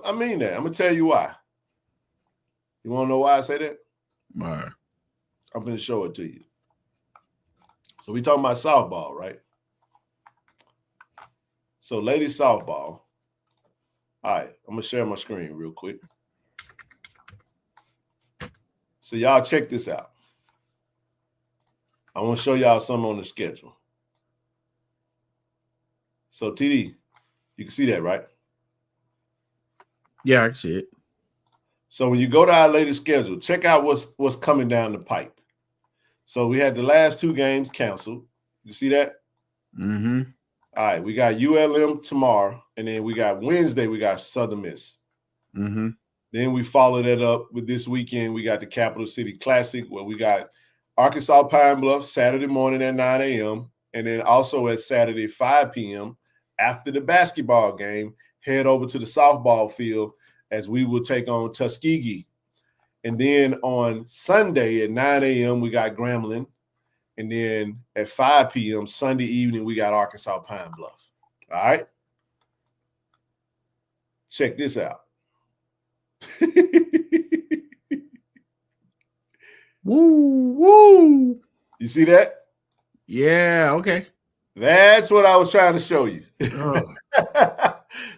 I mean that. I'm gonna tell you why. You want to know why I say that? Why? I'm gonna show it to you. So we talking about softball, right? So ladies softball. All right, I'm gonna share my screen real quick. So y'all check this out. I want to show y'all something on the schedule. So TD, you can see that, right? Yeah, I can see it. So when you go to our latest schedule, check out what's coming down the pipe. So we had the last 2 games canceled. You see that? Mm-hmm. All right, we got ULM tomorrow, and then we got Wednesday, we got Southern Miss. Mm-hmm. Then we follow that up with this weekend. We got the Capital City Classic, where we got Arkansas Pine Bluff Saturday morning at 9 a.m. And then also at Saturday, 5 p.m. after the basketball game, head over to the softball field as we will take on Tuskegee. And then on Sunday at 9 a.m., we got Grambling. And then at 5 p.m. Sunday evening, we got Arkansas Pine Bluff. All right? Check this out. Woo! You see that? Yeah, okay. That's what I was trying to show you.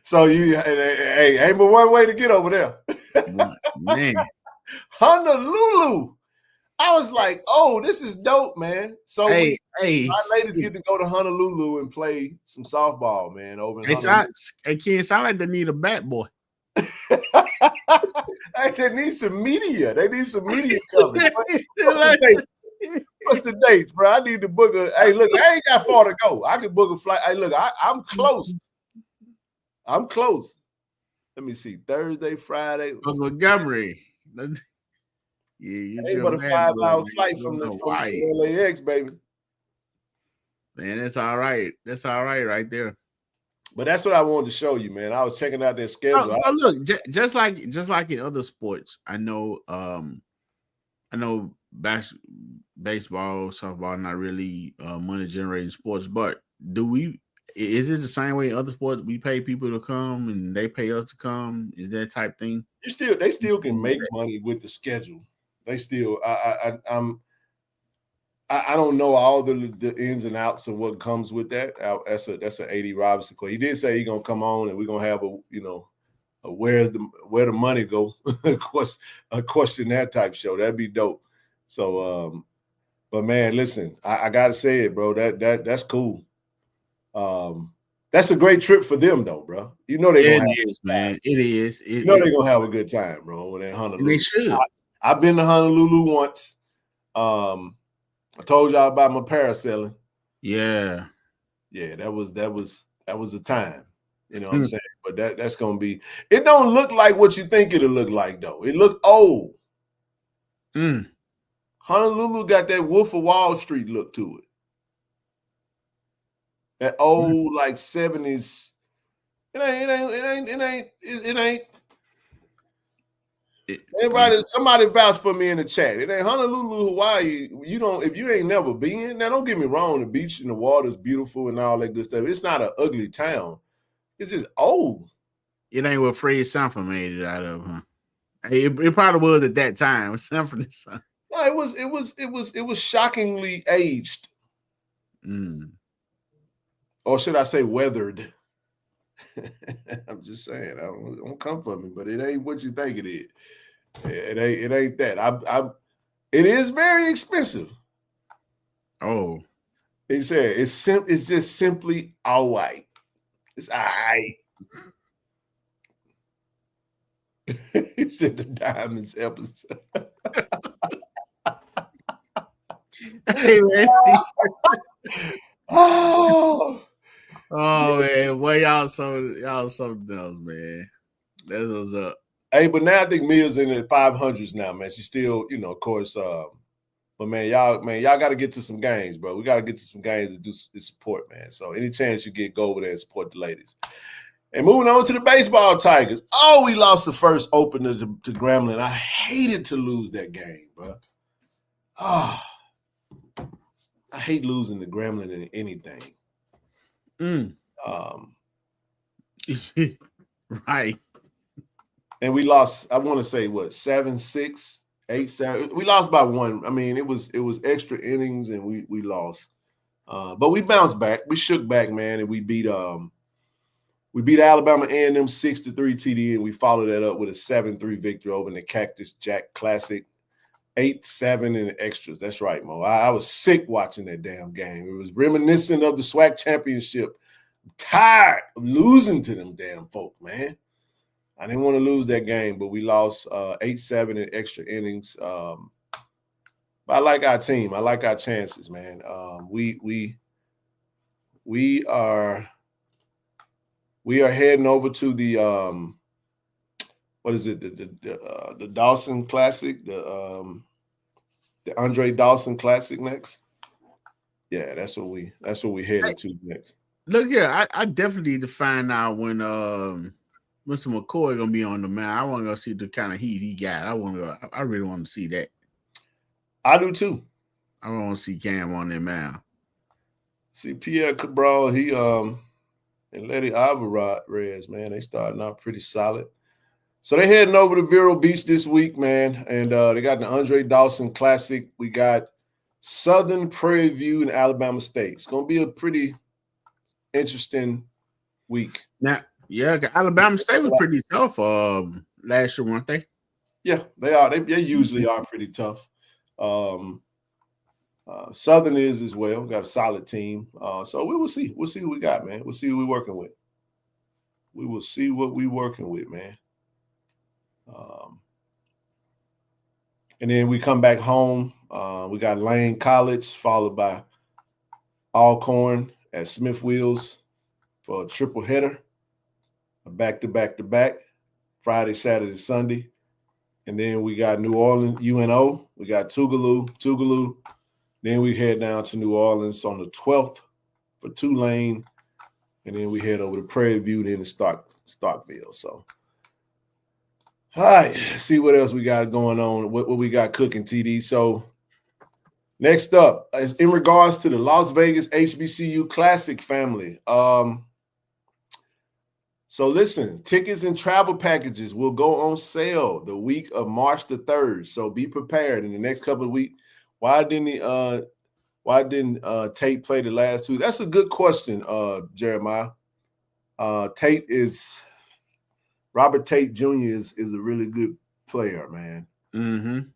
So hey, ain't but one way to get over there. Man. Honolulu. I was like, oh, this is dope, man. So my ladies get to go to Honolulu and play some softball, man, over in Honolulu. It can't sound like they need a bat boy. They need some media. They need some media coverage. What's the dates, bro? I need to book a. Hey, look, I ain't got far to go. I can book a flight. Hey, look, I'm close. I'm close. Let me see. Thursday, Friday. Montgomery. Yeah, ain't but a 5-hour flight from LAX, baby. Man, that's all right. That's all right, right there. But that's what I wanted to show you, man. I was checking out their schedule. So look, just like in other sports, I know baseball, softball, not really money generating sports, but is it the same way in other sports? We pay people to come and they pay us to come. Is that type thing? They still can make money with the schedule. They still, I don't know all the ins and outs of what comes with that. That's an AD Robinson question. He did say he's gonna come on and we're gonna have where the money go a question that type show. That'd be dope. So, but man, listen, I gotta say it, bro. That's cool. That's a great trip for them, though, bro. You know they're gonna have man. It is. They're gonna have a good time, bro. When they're in Honolulu, they should. I've been to Honolulu once. I told y'all about my parasailing. Yeah, that was a time. You know what I'm saying? But that's gonna be. It don't look like what you think it'll look like, though. It look old. Honolulu got that Wolf of Wall Street look to it. That old like 70s. It ain't. Everybody, somebody vouch for me in the chat. It ain't Honolulu, Hawaii. If you ain't never been. Now, don't get me wrong. The beach and the water is beautiful and all that good stuff. It's not an ugly town. It's just old. It ain't what Fred Sanford made it out of, huh? It probably was at that time. Sanford. No, it was shockingly aged. Or should I say weathered? I'm just saying. Don't come for me, but it ain't what you think it is. It ain't that. It is very expensive. Oh, he said it's just simply all right. It's all right. He said the Diamonds episode. Hey man. Oh man, well y'all something else, man. That's what's up. Hey, but now I think Mia's in the 500s now, man. She's still, of course. But man, y'all got to get to some games, bro. We got to get to some games to do support, man. So any chance you get, go over there and support the ladies. And moving on to the baseball Tigers. Oh, we lost the first opener to Grambling. I hated to lose that game, bro. Oh, I hate losing to Grambling in anything. Right. And we lost, I want to say what, 7-6, 8-7. We lost by one. I mean, it was extra innings and we lost. But we bounced back. We shook back, man, and we beat Alabama A&M 6-3 TD, and we followed that up with a 7-3 victory over in the Cactus Jack Classic. 8-7 in the extras. That's right, Mo. I was sick watching that damn game. It was reminiscent of the SWAC championship. I'm tired of losing to them damn folk, man. I didn't want to lose that game, but we lost 8-7 in extra innings. But I like our team. I like our chances, man. We are heading over to the what is it? The Dawson Classic, the Andre Dawson Classic next. Yeah, that's what we headed to next. Look here, I definitely need to find out when Mr. McCoy gonna be on the mound. I want to go see the kind of heat he got. I really want to see that. I do too. I want to see Cam on that mound. See Pierre Cabral, he and Letty Alvarez, man, they starting out pretty solid. So they're heading over to Vero Beach this week, man, and they got the Andre Dawson Classic. We got Southern Prairie View and Alabama State. It's gonna be a pretty interesting week. Now, yeah, Alabama State was pretty tough last year, weren't they? Yeah, they are. They usually are pretty tough. Southern is as well. Got a solid team. So we will see. We'll see who we got, man. We'll see who we're working with. We will see what we're working with, man. And then we come back home. We got Lane College, followed by Alcorn at Smith Wheels for a triple header, a back-to-back-to-back, Friday, Saturday, Sunday. And then we got New Orleans, UNO. We got Tougaloo. Then we head down to New Orleans on the 12th for Tulane. And then we head over to Prairie View, then to Starkville. So, all right, see what else we got going on, what we got cooking, TD. So, next up is in regards to the Las Vegas HBCU Classic family. So listen, tickets and travel packages will go on sale the week of March the 3rd. So be prepared in the next couple of weeks. Why didn't Tate play the last two? That's a good question, Jeremiah. Robert Tate Jr. is a really good player, man. Mm-hmm.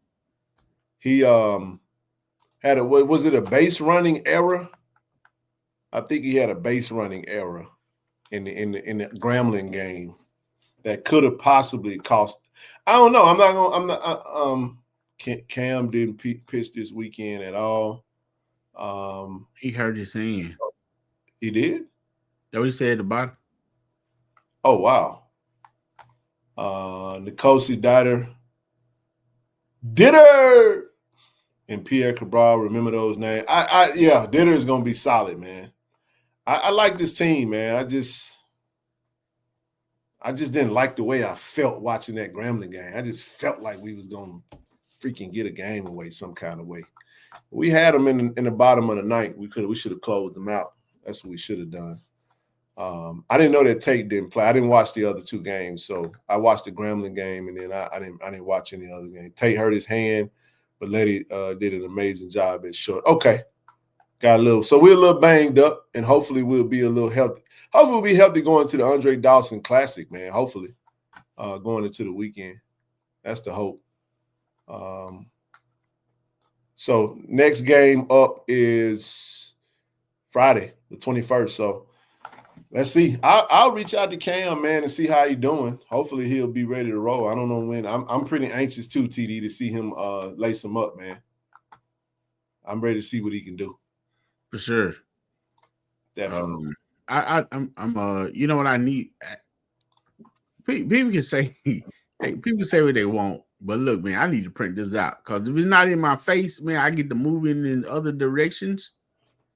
He had was it a base running error? I think he had a base running error in the Grambling game that could have possibly cost. I don't know. Cam didn't pitch this weekend at all. He hurt his hand. He did? That what he said at the bottom? Oh, wow. Nkosi Ditter, and Pierre Cabral. Remember those names? Yeah, Ditter is gonna be solid, man. I like this team, man. I just didn't like the way I felt watching that Grambling game. I just felt like we was gonna freaking get a game away some kind of way. We had them in the bottom of the ninth. We should have closed them out. That's what we should have done. I didn't know that Tate didn't play. I didn't watch the other two games, so I watched the Grambling game, and then I didn't watch any other game. Tate hurt his hand, but Letty did an amazing job at short. Okay, got a little. So we're a little banged up, and hopefully we'll be a little healthy. Hopefully we'll be healthy going to the Andre Dawson Classic, man. Hopefully, going into the weekend. That's the hope. So next game up is Friday, the 21st. So let's see. I'll reach out to Cam, man, and see how he's doing. Hopefully he'll be ready to roll. I don't know when. I'm pretty anxious too, TD, to see him lace him up, man. I'm ready to see what he can do. For sure. Definitely. I'm you know what I need? People can say people say what they want, but look, man, I need to print this out because if it's not in my face, man, I get to moving in other directions.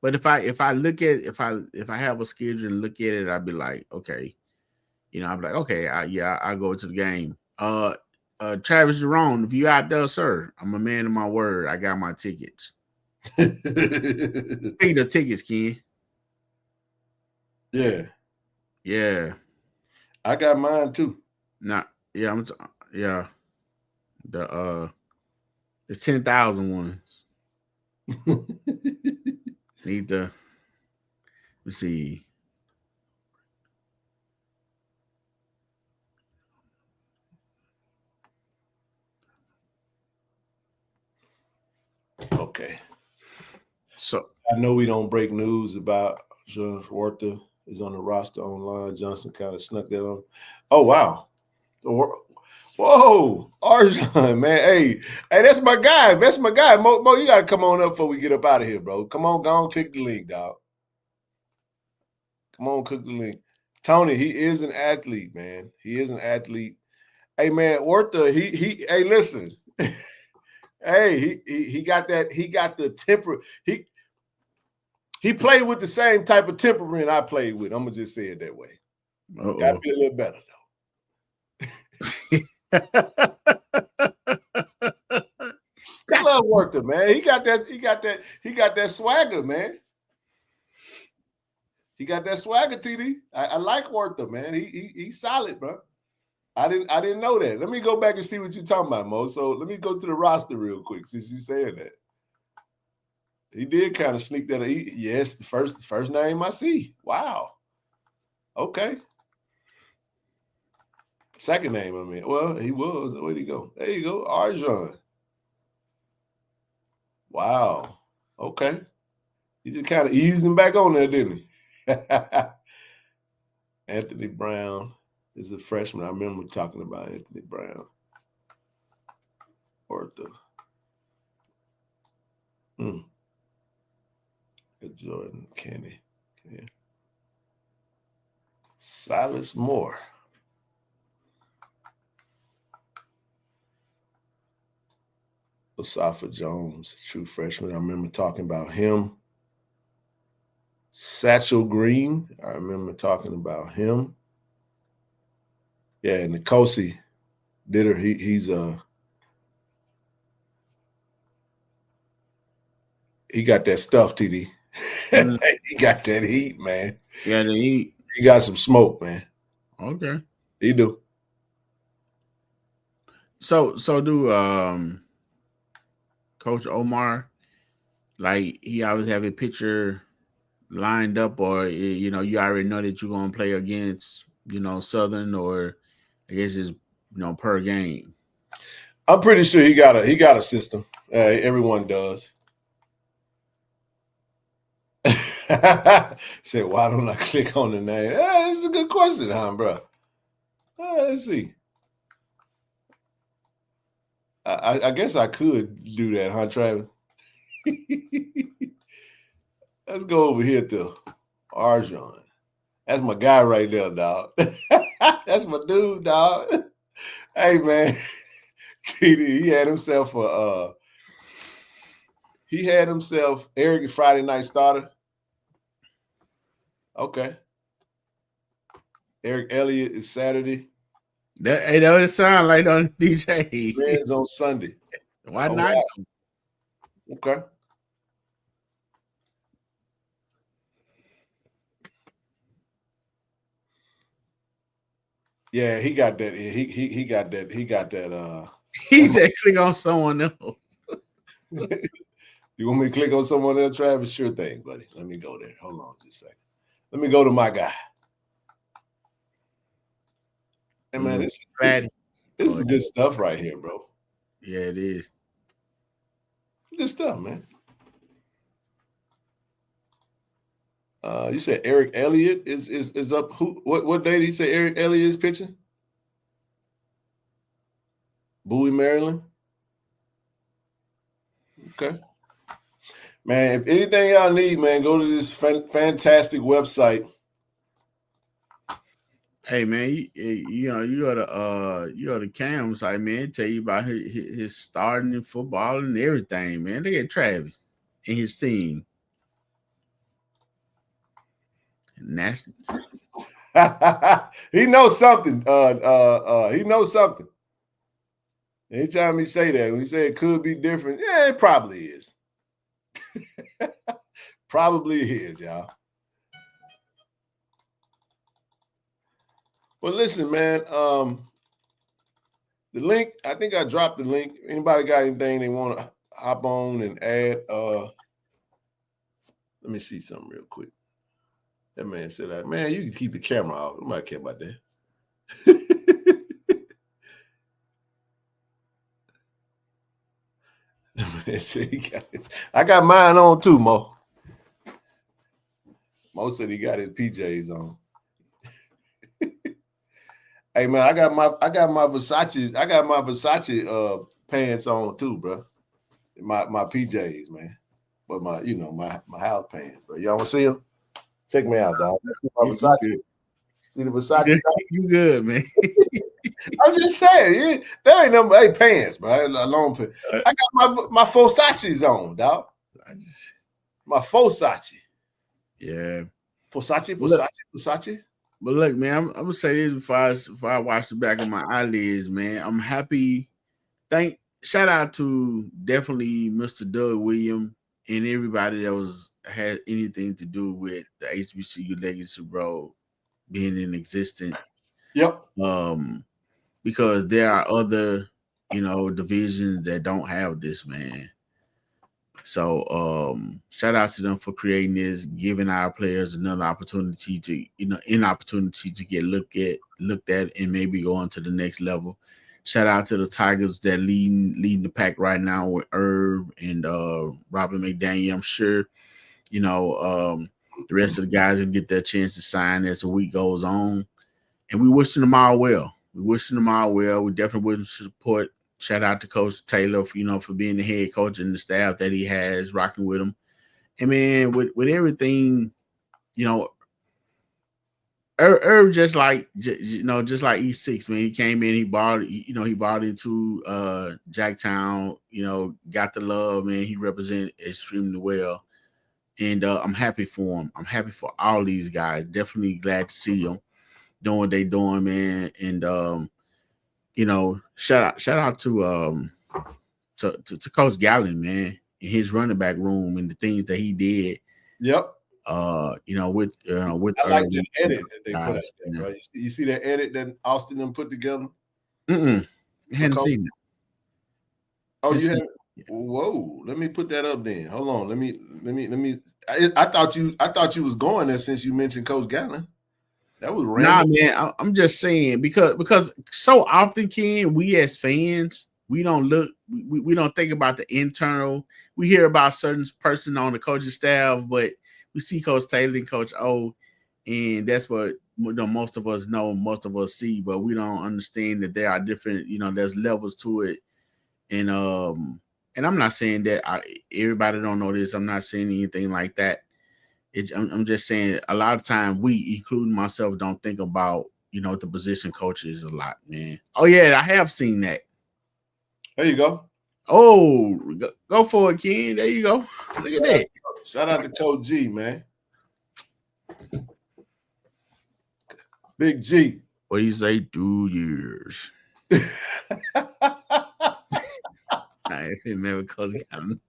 But if I look at if I have a schedule and look at it, I'd be like, okay, I'd be like, okay, I go to the game. Travis Jerome, if you out there, sir, I'm a man of my word. I got my tickets. Pay the tickets, Ken. Yeah. Yeah. I got mine too. Not yeah, yeah. The 10,000 ones. Need the let's see. Okay. So I know we don't break news about Jonas Warta is on the roster online. Johnson kind of snuck that on. Oh wow. Whoa, Arjan, man. Hey, that's my guy. That's my guy. Mo, you gotta come on up before we get up out of here, bro. Come on, go on, click the link, dog. Come on, click the link. Tony, he is an athlete, man. He is an athlete. Hey, man, Warta, he hey, listen. Hey, he got that, he got the temper. He played with the same type of temperament I played with. I'm gonna just say it that way. Gotta be a little better though. I love Warta, man. He got that swagger, man. He got that swagger, TD. I like Warta, man. He's solid, bro. I didn't know that. Let me go back and see what you're talking about, Mo. So let me go to the roster real quick since you saying that. He did kind of sneak that. Yes, the first name I see. Wow. Okay. Second name, I mean. Well, he was. Where'd he go? There you go. Arjan. Wow. Okay. He just kind of eased him back on there, didn't he? Anthony Brown is a freshman. I remember talking about Anthony Brown. Warta. Jordan Kenny. Yeah. Silas Moore. Osafa Jones, true freshman. I remember talking about him. Satchel Green. I remember talking about him. Yeah, and Nkosi Ditter. He got that stuff, TD. He got that heat, man. Yeah, the heat. He got some smoke, man. Okay. He do. So do Coach Omar, like he always have a picture lined up, or you already know that you're gonna play against Southern, or I guess it's per game. I'm pretty sure he got a system. Everyone does. Said, why don't I click on the name? That's a good question, bro? Let's see. I guess I could do that, Travis? Let's go over here to Arjan. That's my guy right there, dog. That's my dude, dog. Hey, man. TD, he had himself Eric Friday night starter. Okay. Eric Elliott is Saturday. That what it sound like on DJ. Reds on Sunday. Why not? Wow. Okay. Yeah, he got that. He got that. He got that. He said, "Click on someone else." You want me to click on someone else, Travis? Sure thing, buddy. Let me go there. Hold on just a second. Let me go to my guy. Hey, man, this is good stuff right here, bro. Yeah, it is. Good stuff, man. You said Eric Elliott is up. What day did he say Eric Elliott is pitching? Bowie, Maryland. Okay. Man, if anything y'all need, man, go to this fantastic website. Hey, man, you go to Cam's site, man. Tell you about his starting in football and everything, man. Look at Travis and his team. He knows something. He knows something. Anytime he say that, when he say it could be different, yeah, it probably is. Probably is, y'all. Well, listen, man. The link, I think I dropped the link. Anybody got anything they want to hop on and add? Let me see something real quick. That man said, "That man, you can keep the camera out. Nobody care about that." Man said he got it. I got mine on too, Mo. Mo said he got his PJs on. Hey man, I got my Versace pants on too, bro. My PJs, man. But my house pants, bro. Y'all want to see them? Check me out, dog. My Versace. See the Versace? You good, man. I'm just saying, there ain't no pants, bro. Long pants. I got my Versace's on, dog. My Versace. Yeah. Versace. But look, man, I'm gonna say this before I wash the back of my eyelids, man. I'm happy. Shout out to definitely Mr. Doug Williams and everybody that had anything to do with the HBCU Legacy Road being in existence. Yep. Because there are other, divisions that don't have this, man. So shout out to them for creating this, giving our players another opportunity to, to get looked at and maybe go on to the next level. Shout out to the Tigers that leading the pack right now with Herb and Robin McDaniel. I'm sure, the rest of the guys will get their chance to sign as the week goes on. And we wishing them all well. We definitely wish them support. Shout out to Coach Taylor, for being the head coach and the staff that he has rocking with him. And man, with everything, Irv just like E6, man. He came in, he bought into Jacktown, got the love, man. He represented extremely well. And I'm happy for him. I'm happy for all these guys. Definitely glad to see them doing what they doing, man. And shout out to Coach Gallen, man, in his running back room and the things that he did. Yep. With I like the edit that they put out there, bro. You see that edit that Austin them put together? I hadn't seen it. Oh, you haven't? Whoa, let me put that up then. Hold on. Let me. I thought you was going there since you mentioned Coach Gallen. That was random. Nah, man. I'm just saying because so often, Ken, we as fans, we don't think about the internal. We hear about certain person on the coaching staff, but we see Coach Taylor and Coach O, and that's what most of us know, most of us see, but we don't understand that there are different, there's levels to it. And I'm not saying that everybody don't know this. I'm not saying anything like that. I'm just saying a lot of times we, including myself, don't think about, the position coaches a lot, man. Oh, yeah, I have seen that. There you go. Oh, go for it, Ken. There you go. Look at that. Shout out to Coach G, man. Big G. What do you say? 2 years. I remember Coach Gallen.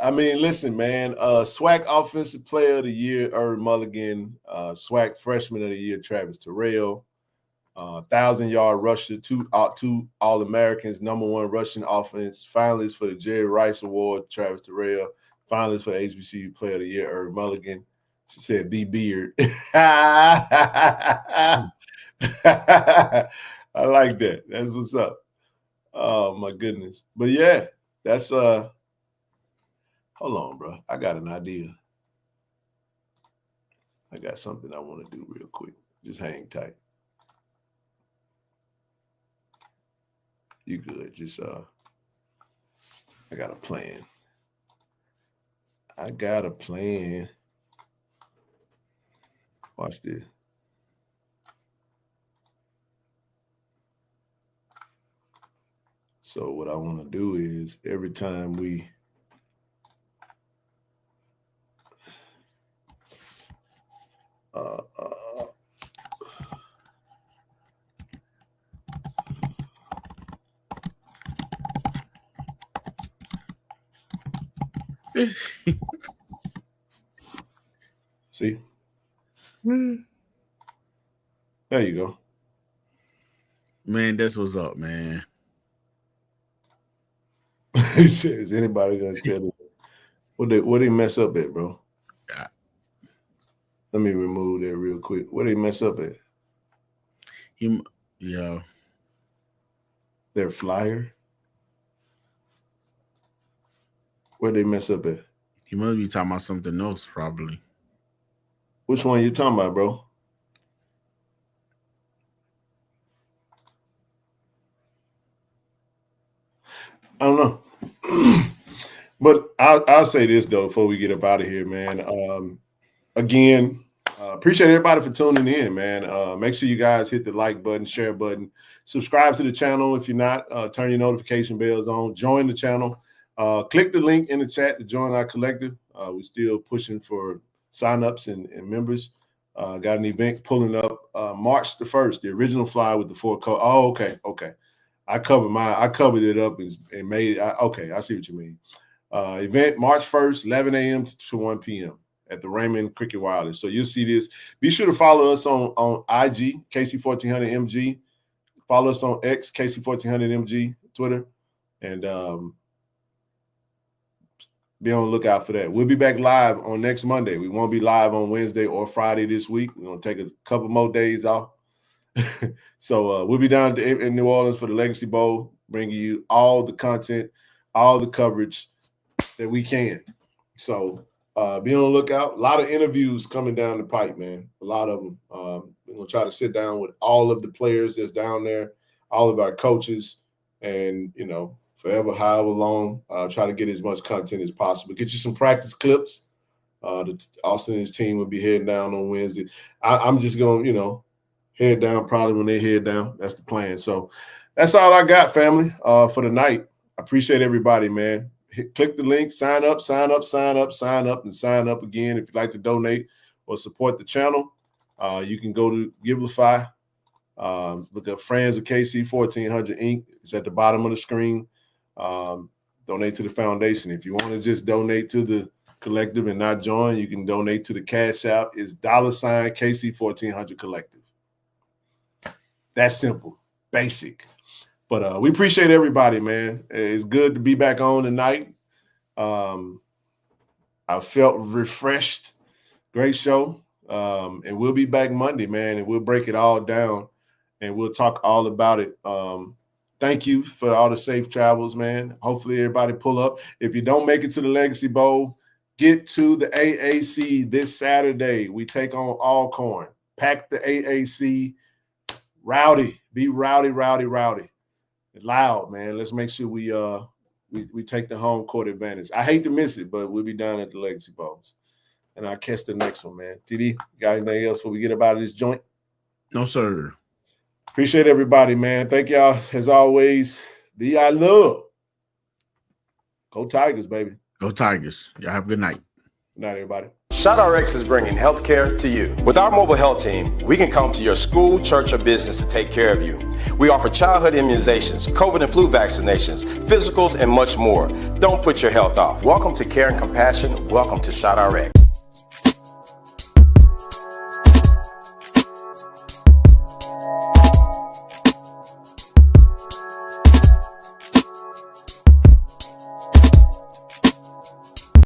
I mean, listen, man. SWAC Offensive Player of the Year, Irv Mulligan. SWAC Freshman of the Year, Travis Terrell. 1,000-yard rusher, two All-Americans, #1 rushing offense, finalist for the Jerry Rice Award, Travis Terrell, finalist for the HBCU Player of the Year, Irv Mulligan. She said, "B Beard." I like that. That's what's up. Oh my goodness. But yeah, that's hold on, bro. I got an idea. I got something I want to do real quick. Just hang tight. You good. Just I got a plan. Watch this. So what I want to do is every time we see? There you go. Man, that's what's up, man. He says, anybody gonna tell me what they mess up at, bro? Yeah. Let me remove that real quick. What they mess up at? Yeah. Their flyer? Where they mess up at? He must be talking about something else, probably. Which one you talking about, bro? I don't know. But I'll say this, though, before we get up out of here, man. Again, appreciate everybody for tuning in, man. Make sure you guys hit the like button, share button, subscribe to the channel. If you're not, turn your notification bells on, join the channel. Click the link in the chat to join our collective. We're still pushing for signups and members. Got an event pulling up March the 1st, the original flyer with the 4 code. Oh, okay. I covered it up and made it. Okay, I see what you mean. Event March 1st, 11 a.m. to 1 p.m. at the Raymond Cricket Wireless. So you'll see this. Be sure to follow us on IG, KC-1400MG. Follow us on X, KC-1400MG, Twitter. And be on the lookout for that. We'll be back live on next Monday. We won't be live on Wednesday or Friday this week. We're going to take a couple more days off. So we'll be down in New Orleans for the Legacy Bowl, bringing you all the content, all the coverage that we can. So be on the lookout. A lot of interviews coming down the pipe, man. A lot of them. We're going to try to sit down with all of the players that's down there, all of our coaches, and, forever, however long, try to get as much content as possible. Get you some practice clips. Austin and his team will be heading down on Wednesday. I'm just going to, head down probably when they head down. That's the plan. So that's all I got, family, for the night. I appreciate everybody, man. Click the link, sign up, and sign up again. If you'd like to donate or support the channel, you can go to Givelify. Look up Friends of KC-1400 Inc. It's at the bottom of the screen. Donate to the foundation. If you want to just donate to the collective and not join, you can donate to the Cash App. It's $ KC-1400 Collective. That's simple, basic. But we appreciate everybody, man. It's good to be back on tonight. I felt refreshed. Great show. And we'll be back Monday, man, and we'll break it all down, and we'll talk all about it. Thank you for all the safe travels, man. Hopefully everybody pull up. If you don't make it to the Legacy Bowl, get to the AAC this Saturday. We take on Alcorn. Pack the AAC. Rowdy. Be rowdy. Loud, man. Let's make sure we take the home court advantage. I hate to miss it, but we'll be down at the Legacy Bowls. And I'll catch the next one, man. TD, got anything else before we get up out of this joint? No, sir. Appreciate everybody, man. Thank y'all, as always. I love. Go Tigers, baby. Go Tigers. Y'all have a good night. Good night, everybody. ShotRx is bringing healthcare to you. With our mobile health team, we can come to your school, church, or business to take care of you. We offer childhood immunizations, COVID and flu vaccinations, physicals, and much more. Don't put your health off. Welcome to Care and Compassion. Welcome to ShotRx.